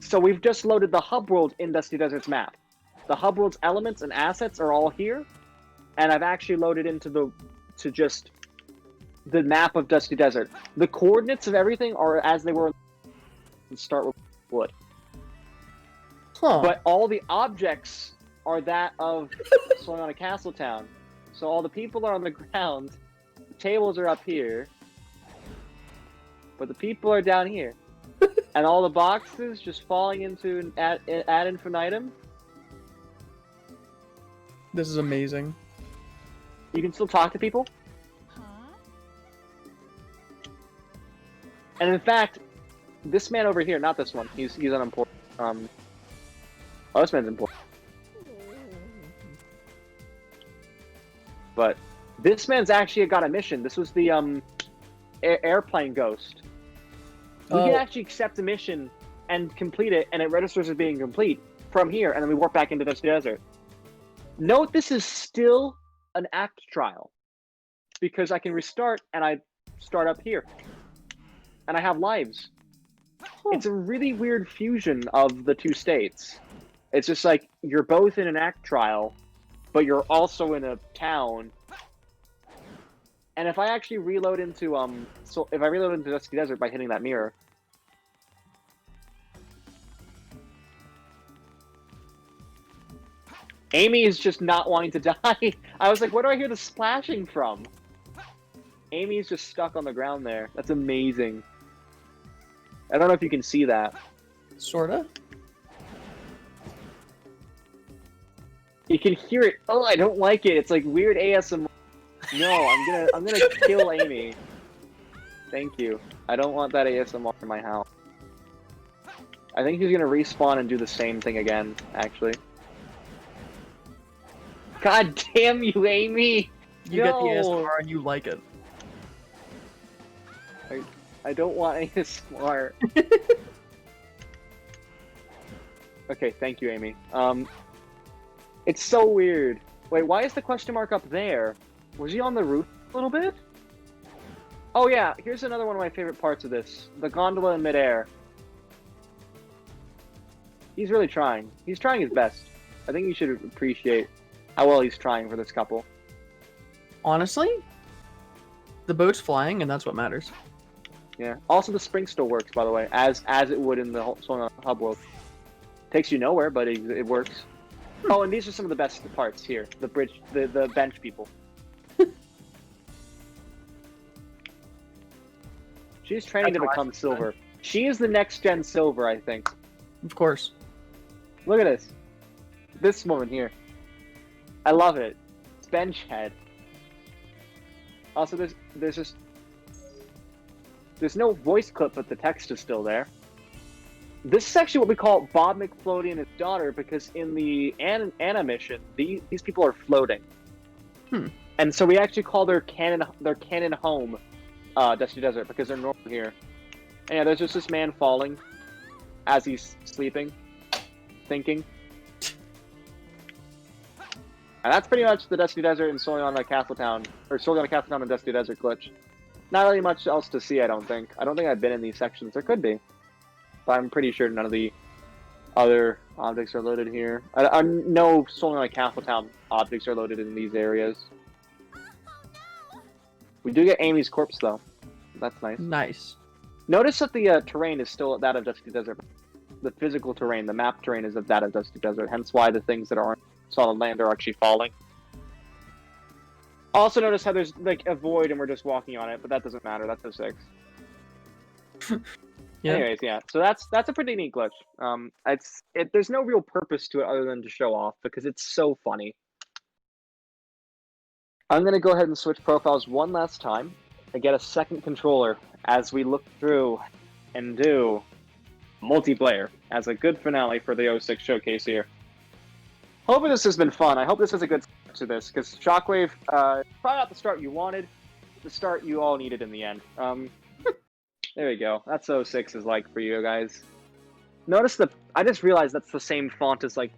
So we've just loaded the hub world in Dusty Desert's map. The hub world's elements and assets are all here, and I've actually loaded into just the map of Dusty Desert. The coordinates of everything are as they were. Start with wood. Huh. But all the objects are that of Solana Castle Town. So all the people are on the ground, the tables are up here, but the people are down here. And all the boxes just falling into ad infinitum. This is amazing. You can still talk to people. Huh? And in fact, this man over here, not this one, he's unimportant. Oh, this man's important. But this man's actually got a mission. This was the airplane ghost. We can actually accept a mission and complete it, and it registers as being complete from here, and then we warp back into Dusty Desert. Note this is still an act trial, because I can restart, and I start up here. And I have lives. It's a really weird fusion of the two states. It's just like, you're both in an act trial, but you're also in a town. And if I actually reload into if I reload into Dusty Desert by hitting that mirror, Amy is just not wanting to die. I was like, where do I hear the splashing from? Amy's just stuck on the ground there. That's amazing. I don't know if you can see that. Sorta. You can hear it. Oh, I don't like it. It's like weird ASMR. No, I'm gonna kill Amy. Thank you. I don't want that ASMR in my house. I think he's gonna respawn and do the same thing again, actually. God damn you, Amy! You get the No! ASMR and you like it. I don't want ASMR. Okay, thank you, Amy. It's so weird. Wait, why is the question mark up there? Was he on the roof a little bit? Oh yeah, here's another one of my favorite parts of this. The gondola in midair. He's really trying. He's trying his best. I think you should appreciate how well he's trying for this couple. Honestly, the boat's flying, and that's what matters. Yeah. Also, the spring still works, by the way, as it would in the hub world. Takes you nowhere, but it works. Oh, and these are some of the best parts here. The bridge, the bench people. She's training to become Silver. She is the next gen Silver, I think. Of course. Look at this. This woman here. I love it. It's bench head. Also, there's no voice clip, but the text is still there. This is actually what we call Bob McFloaty and his daughter, because in the animation, these people are floating. And so we actually call their canon home Dusty Desert, because they're normal here. And yeah, there's just this man falling as he's sleeping, thinking. And that's pretty much the Dusty Desert and Soliana Castletown, or Soliana Castletown and Dusty Desert glitch. Not really much else to see, I don't think. I don't think I've been in these sections. There could be. But I'm pretty sure none of the other objects are loaded here. No Soliana Castletown objects are loaded in these areas. We do get Amy's corpse, though. That's nice. Nice. Notice that the terrain is still that of Dusty Desert. The physical terrain, the map terrain, is of that of Dusty Desert. Hence why the things that aren't solid land are actually falling. Also notice how there's like a void and we're just walking on it, but that doesn't matter. That's 06. Yeah. Anyways, yeah. So that's a pretty neat glitch. There's no real purpose to it other than to show off because it's so funny. I'm gonna go ahead and switch profiles one last time and get a second controller as we look through and do multiplayer as a good finale for the 06 showcase here. Hopefully this has been fun. I hope this is a good start to this, because Shockwave, probably not the start you wanted, the start you all needed in the end. There we go. That's what 06 is like for you guys. Notice I just realized that's the same font as, like,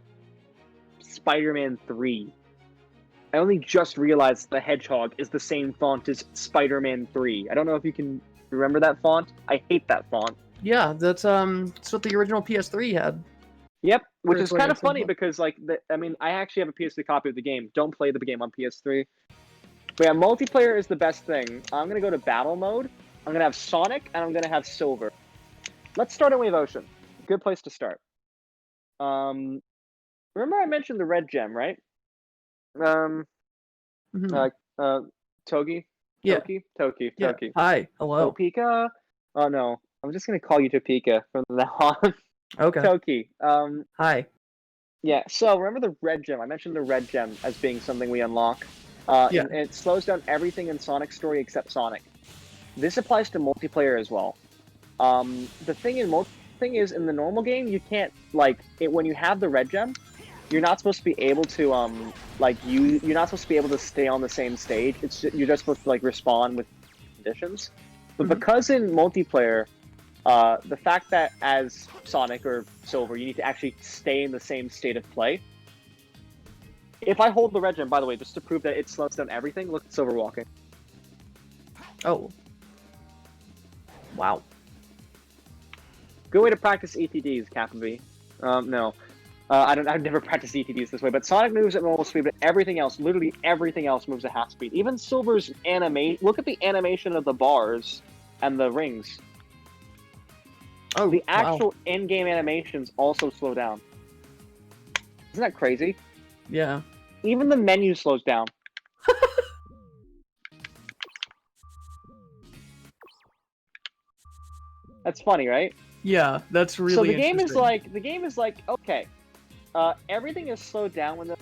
Spider-Man 3. I only just realized the Hedgehog is the same font as Spider-Man 3. I don't know if you can remember that font. I hate that font. Yeah, that's what the original PS3 had. Yep, which Or is it's kind like of funny it's- because, like, I actually have a PS3 copy of the game. Don't play the game on PS3. But yeah, multiplayer is the best thing. I'm going to go to battle mode. I'm going to have Sonic, and I'm going to have Silver. Let's start in Wave Ocean. Good place to start. Remember I mentioned the red gem, right? Togi? Yeah. Toki. Yeah. Hi. Hello. Topeka? Oh, no. I'm just going to call you Topeka from now on. Okay. Toki. Hi. Yeah, so remember the red gem. I mentioned the red gem as being something we unlock. Yeah. And it slows down everything in Sonic's story except Sonic. This applies to multiplayer as well. The thing is, in the normal game, you can't, when you have the red gem, you're not supposed to be able to, you're not supposed to be able to stay on the same stage. You're just supposed to, respawn with conditions. But because in multiplayer, the fact that as Sonic or Silver, you need to actually stay in the same state of play. If I hold the red gem, by the way, just to prove that it slows down everything, look at Silver walking. Oh. Wow. Good way to practice ETDs, Captain V. No. I've never practiced ETDs this way, but Sonic moves at normal speed, but everything else, literally everything else moves at half speed. Even Silver's look at the animation of the bars and the rings. Oh, The actual wow. in-game animations also slow down. Isn't that crazy? Yeah. Even the menu slows down. That's funny, right? Yeah, that's really So the game is interesting. like, okay, everything is slowed down when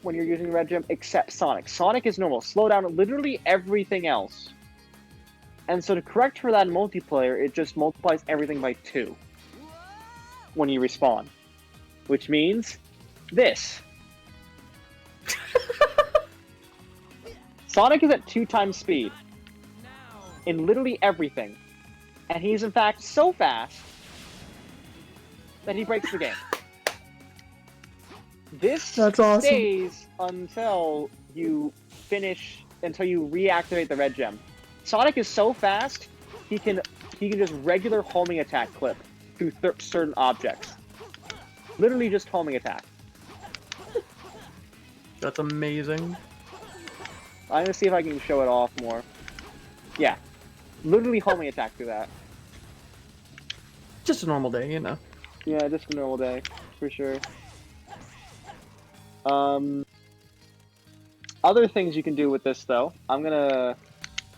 when you're using the red gem, except Sonic. Sonic is normal. Slow down literally everything else. And so to correct for that in multiplayer, it just multiplies everything by 2 when you respawn. Which means this. Sonic is at 2 times speed in literally everything. And he's in fact so fast that he breaks the game. This That's awesome. stays until you reactivate the red gem. Sonic is so fast, he can just regular homing attack clip through certain objects. Literally just homing attack. That's amazing. I'm gonna see if I can show it off more. Yeah. Literally homing attack through that. Just a normal day, you know. Yeah, just a normal day, for sure. Other things you can do with this, though, yeah,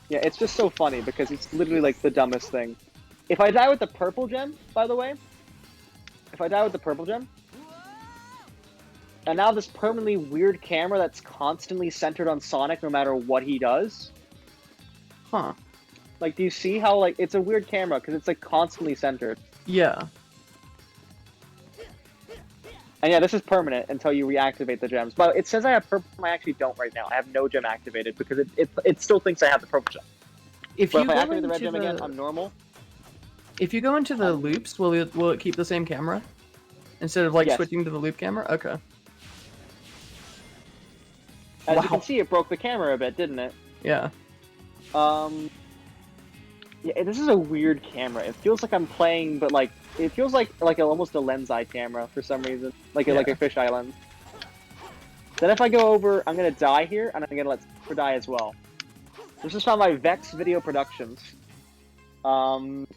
it's just so funny because it's literally like the dumbest thing. If I die with the purple gem, by the way, and now this permanently weird camera that's constantly centered on Sonic no matter what he does. Huh. Like, do you see how, like, it's a weird camera because it's, like, constantly centered. Yeah. And yeah, this is permanent until you reactivate the gems. But it says I have purple gem. I actually don't right now. I have no gem activated because it still thinks I have the purple gem. If But you if I go activate the red into gem again, I'm normal. If you go into the loops, will it keep the same camera instead of like Yes. switching to the loop camera? Okay. As Wow. you can see, it broke the camera a bit, didn't it? Yeah. Yeah, this is a weird camera. It feels like I'm playing, but like it feels like almost a lens eye camera for some reason, like a fisheye lens. Then if I go over, I'm gonna die here, and I'm gonna let Super die as well. This is from my Vex Video Productions. So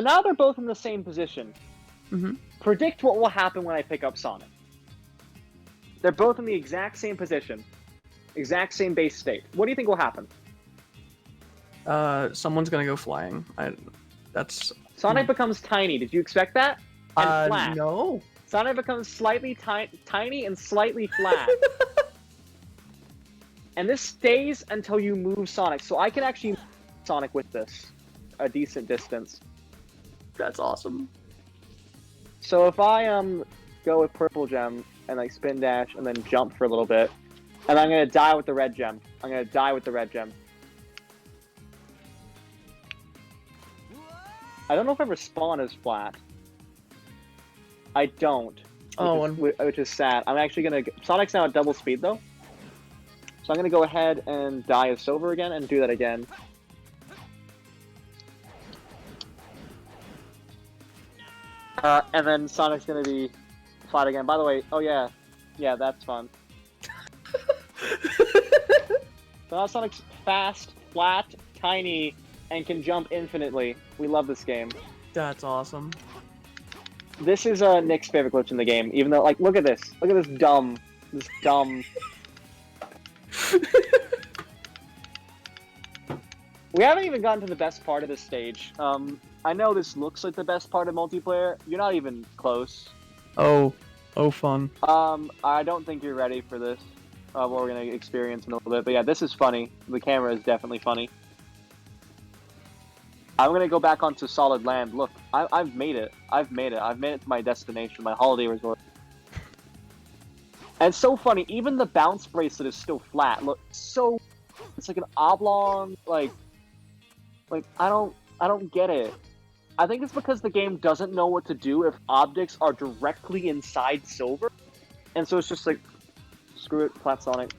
now they're both in the same position. Mm-hmm. Predict what will happen when I pick up Sonic. They're both in the exact same position. Exact same base state. What do you think will happen? Someone's gonna go flying. That's Sonic becomes tiny. Did you expect that? And flat. no. Sonic becomes slightly tiny and slightly flat. And this stays until you move Sonic. So I can actually move Sonic with this a decent distance. That's awesome. So if I go with purple gem and like spin dash and then jump for a little bit, and I'm gonna die with the red gem. I'm gonna die with the red gem. I don't know if I respawn as flat. I don't. Which is sad. I'm actually gonna. Sonic's now at double speed though. So I'm gonna go ahead and die as silver again and do that again. And then Sonic's gonna be flat again. By the way, oh yeah, that's fun. So now Sonic's fast, flat, tiny, and can jump infinitely. We love this game. That's awesome. This is Nick's favorite glitch in the game. Even though, like, look at this dumb. We haven't even gotten to the best part of this stage. I know this looks like the best part of multiplayer. You're not even close. Oh fun. I don't think you're ready for this. What we're gonna experience in a little bit. But yeah, this is funny. The camera is definitely funny. I'm gonna go back onto solid land. Look, I've made it. I've made it to my destination, my holiday resort. And it's so funny. Even the bounce bracelet is still flat. Look, so it's like an oblong. Like I don't get it. I think it's because the game doesn't know what to do if objects are directly inside silver, and so it's just like, screw it, flat Sonic.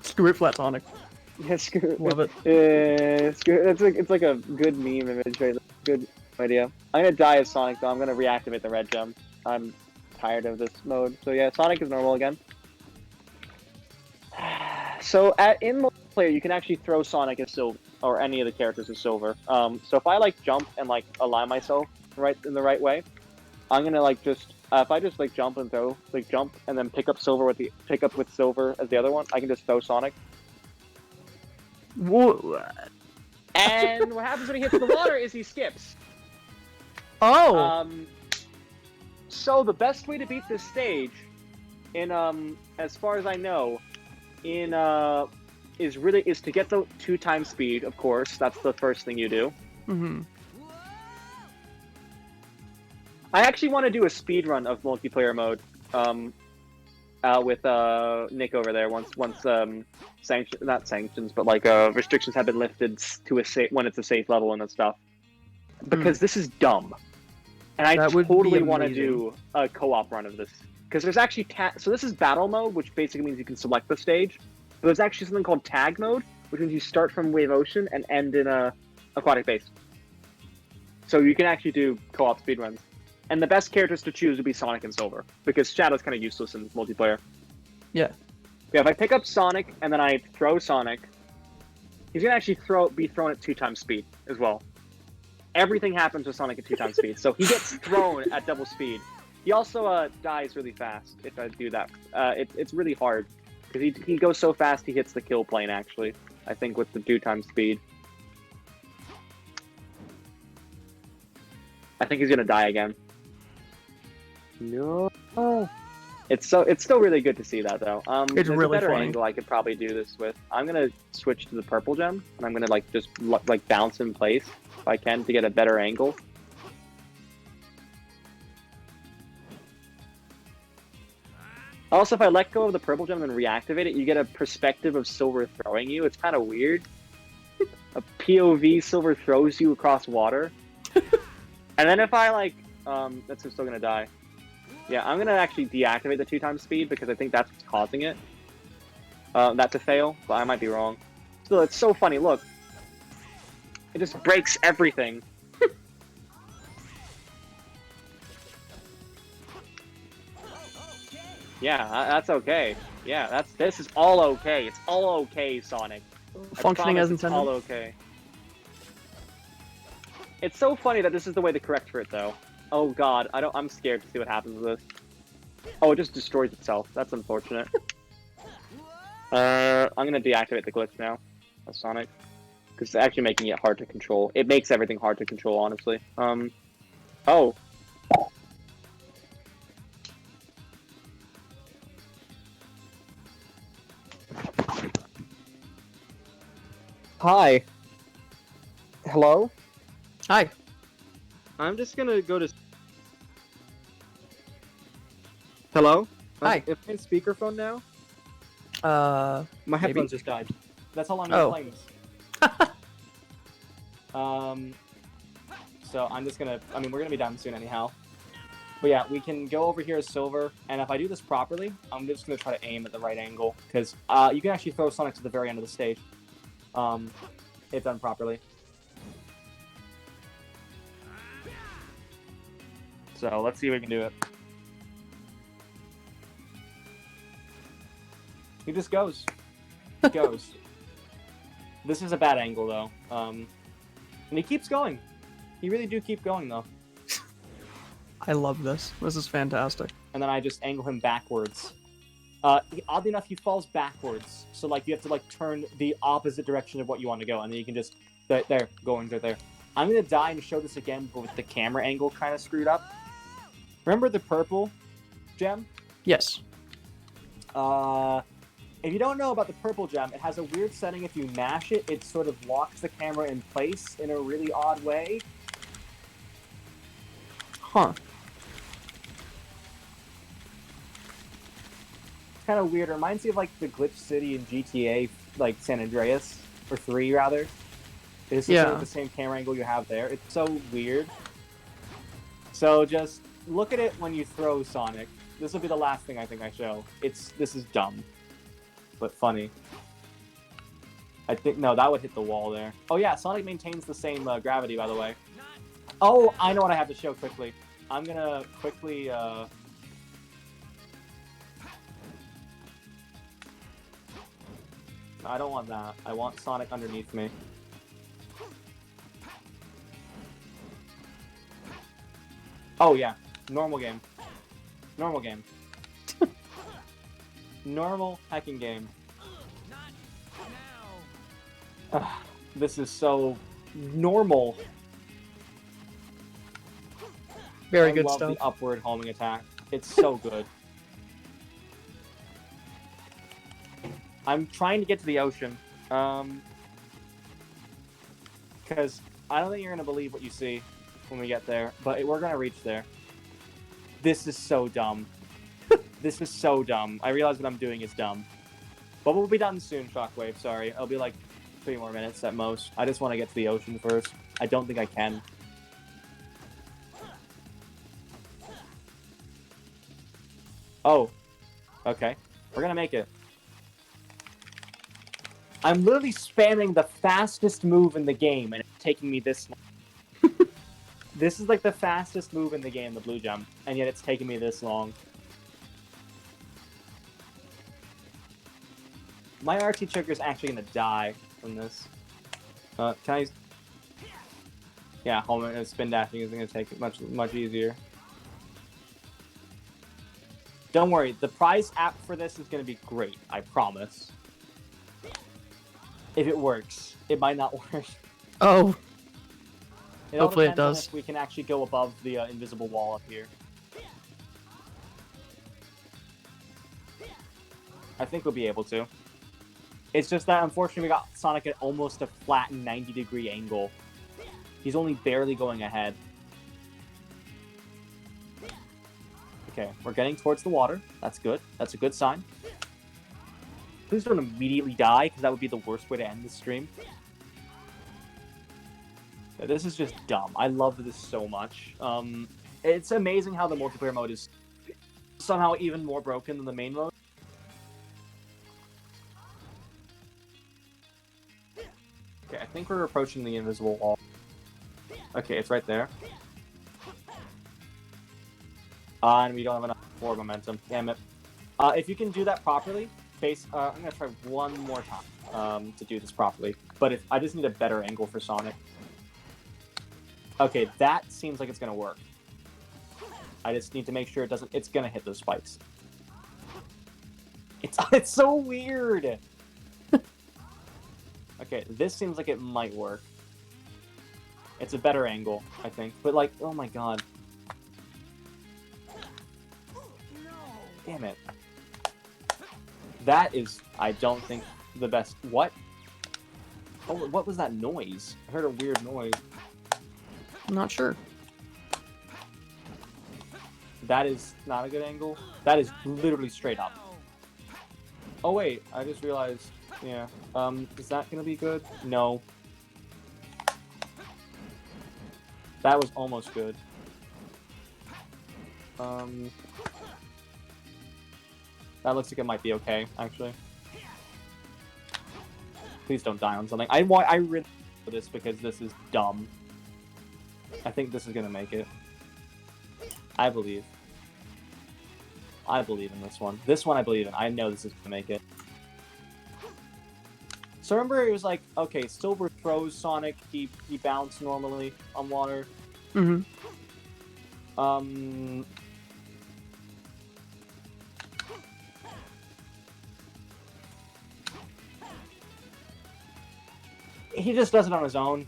Screw it, flat Sonic. Yeah, screw it. Love it. Yeah, screw it. It's like a good meme image, right? Good idea. I'm gonna die as Sonic though. I'm gonna reactivate the red gem. I'm tired of this mode. So yeah, Sonic is normal again. So in multiplayer, you can actually throw Sonic as silver, or any of the characters as silver. So if I like jump and like align myself in the right way, I'm gonna like just if I just like jump and throw, like jump and then pick up with silver as the other one, I can just throw Sonic. Whoa. And what happens when he hits the water is he skips. Oh. So the best way to beat this stage, in as far as I know, is to get the 2x speed. Of course, that's the first thing you do. Mm-hmm. I actually want to do a speed run of multiplayer mode. With Nick over there once not sanctions, but like restrictions have been lifted to when it's a safe level and stuff. Because this is dumb, and I That would be totally want to amazing. do a co-op run of this. Because there's actually so this is battle mode, which basically means you can select the stage. But there's actually something called tag mode, which means you start from wave ocean and end in a aquatic base. So you can actually do co-op speedruns. And the best characters to choose would be Sonic and Silver, because Shadow's kind of useless in multiplayer. Yeah. Yeah, if I pick up Sonic and then I throw Sonic, he's gonna actually be thrown at 2x speed as well. Everything happens with Sonic at 2x speed, so he gets thrown at double speed. He also dies really fast if I do that. It's really hard because he goes so fast he hits the kill plane. Actually, I think with the 2x speed. I think he's gonna die again. No. It's still really good to see that though. It's there's really a better funny. angle I could probably do this with. I'm gonna switch to the purple gem and I'm gonna like just like bounce in place if I can to get a better angle. Also, if I let go of the purple gem and then reactivate it, you get a perspective of Silver throwing you. It's kind of weird. A POV Silver throws you across water. And then if I like, that's still gonna die. Yeah, I'm gonna actually deactivate the 2x speed because I think that's what's causing it. That to fail, but I might be wrong. Still, it's so funny. Look, it just breaks everything. Yeah, that's okay. Yeah, this is all okay. It's all okay, Sonic. Functioning as It's intended. all okay. It's so funny that this is the way to correct for it, though. Oh god, I'm scared to see what happens with this. Oh, it just destroys itself. That's unfortunate. I'm gonna deactivate the glitch now of Sonic. Because it's actually making it hard to control. It makes everything hard to control, honestly. Oh. Hi. Hello? Hi. I'm just gonna go to... Hello? Hi. Am I in speakerphone now? My My Maybe. headphones just died. That's how long Oh. I'm playing this. So I'm just gonna... I mean, we're gonna be done soon anyhow. But yeah, we can go over here as Silver, and if I do this properly, I'm just gonna try to aim at the right angle, because you can actually throw Sonic to the very end of the stage. If done properly. So let's see if we can do it. He just goes. He goes. This is a bad angle though. And he keeps going. He really do keep going though. I love this. This is fantastic. And then I just angle him backwards. Oddly enough, he falls backwards. So like you have to like turn the opposite direction of what you want to go, and then you can just going there. I'm gonna die and show this again, but with the camera angle kind of screwed up. Remember the purple gem? Yes. If you don't know about the purple gem, it has a weird setting. If you mash it, it sort of locks the camera in place in a really odd way. Huh. It's kind of weird. It reminds me of like the glitch city in GTA, like San Andreas, or 3 rather. It's just sort of the same camera angle you have there. It's so weird. So just look at it when you throw Sonic. This will be the last thing I think I show. This is dumb, but funny. I think, no, that would hit the wall there. Oh yeah, Sonic maintains the same gravity, by the way. Oh, I know what I have to show quickly. I'm gonna quickly, I don't want that. I want Sonic underneath me. Oh yeah, normal game. Normal game. Normal hacking game. This is so normal. Very I good love stuff. the upward homing attack. It's so good. I'm trying to get to the ocean. Because I don't think you're going to believe what you see when we get there, but we're going to reach there. This is so dumb. This is so dumb. I realize what I'm doing is dumb. But we'll be done soon, Shockwave. Sorry. It'll be like 3 more minutes at most. I just want to get to the ocean first. I don't think I can. Oh. Okay. We're going to make it. I'm literally spamming the fastest move in the game, and it's taking me this long. This is like the fastest move in the game, the blue jump, and yet it's taking me this long. My RT trigger is actually going to die from this. Can I... Yeah, home and spin dashing is going to take it much easier. Don't worry, the prize app for this is going to be great, I promise. If it works. It might not work. Oh, It all hopefully it depends on does. if we can actually go above the invisible wall up here. I think we'll be able to. It's just that, unfortunately, we got Sonic at almost a flat 90-degree angle. He's only barely going ahead. Okay, we're getting towards the water. That's good. That's a good sign. Please don't immediately die, because that would be the worst way to end the stream. Yeah, this is just dumb. I love this so much. It's amazing how the multiplayer mode is somehow even more broken than the main mode. Okay, I think we're approaching the invisible wall. Okay, it's right there. And we don't have enough forward momentum. Damn it. If you can do that properly, I'm gonna try one more time to do this properly. But I just need a better angle for Sonic. Okay, that seems like it's gonna work. I just need to make sure it's gonna hit those spikes. It's so weird. Okay, this seems like it might work. It's a better angle, I think. But like, oh my god. Damn it. That is, I don't think, the best. What? Oh, what was that noise? I heard a weird noise. I'm not sure. That is not a good angle. That is literally straight up. Oh wait, I just realized. Yeah. Is that gonna be good? No. That was almost good. That looks like it might be okay, actually. Please don't die on something. I really for this because this is dumb. I think this is gonna make it. I believe. I believe in this one. This one I believe in. I know this is gonna make it. So remember, it was like, okay, Silver throws Sonic. He bounced normally on water. Mm-hmm. He just does it on his own.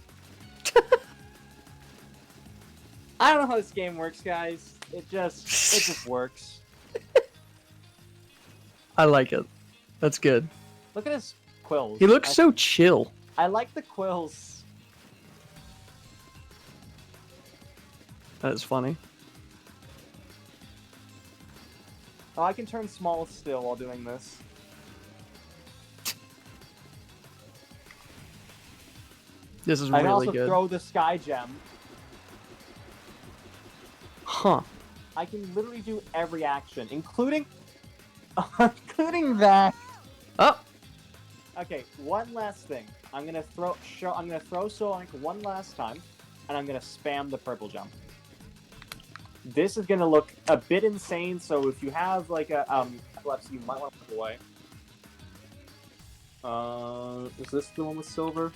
I don't know how this game works, guys. It just works. I like it. That's good. Look at his quills. He looks so chill. I like the quills. That is funny. Oh, I can turn small still while doing this. This is I can really also good. throw the sky gem. Huh. I can literally do every action, including including that. Oh. Okay, one last thing. I'm gonna throw Sonic one last time, and I'm gonna spam the purple jump. This is gonna look a bit insane, so if you have like a epilepsy, you might want to put it away. Is this the one with silver?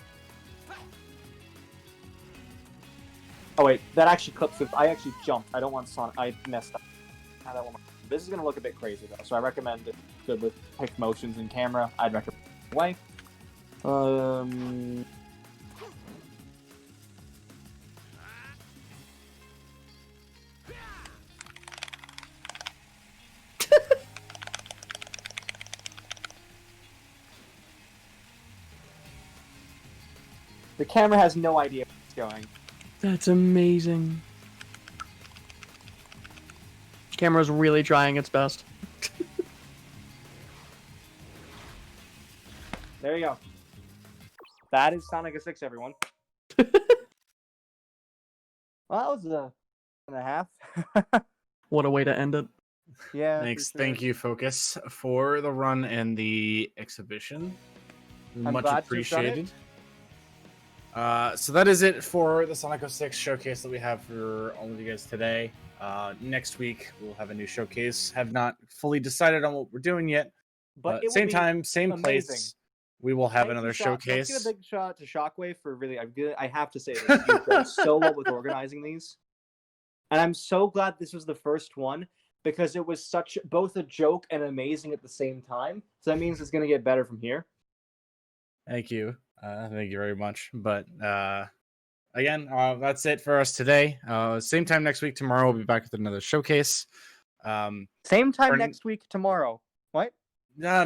Oh wait, that actually clips it. I actually jumped. I don't want Sonic. I messed up. I don't want This is gonna look a bit crazy though, so I recommend it. Good with quick motions in camera. I'd recommend it away. The camera has no idea where it's going. That's amazing. Camera's really trying its best. There you go. That is Sonic 06, everyone. Well, that was a and a half. What a way to end it. Yeah. Thanks. for sure. Thank you, Focus, for the run and the exhibition. I'm Much glad to have done appreciated. So that is it for the Sonic 06 showcase that we have for all of you guys today. Next week we'll have a new showcase. Have not fully decided on what we're doing yet, but it will same be time, same amazing. place. We will have Thank you, another Let's showcase. give a big shout out to Shockwave for really. I have to say this. You've done so well with organizing these, and I'm so glad this was the first one because it was such both a joke and amazing at the same time. So that means it's going to get better from here. Thank you. Thank you very much. But again, that's it for us today. Same time next week. Tomorrow we'll be back with another showcase. Same time for- next week tomorrow. What? No,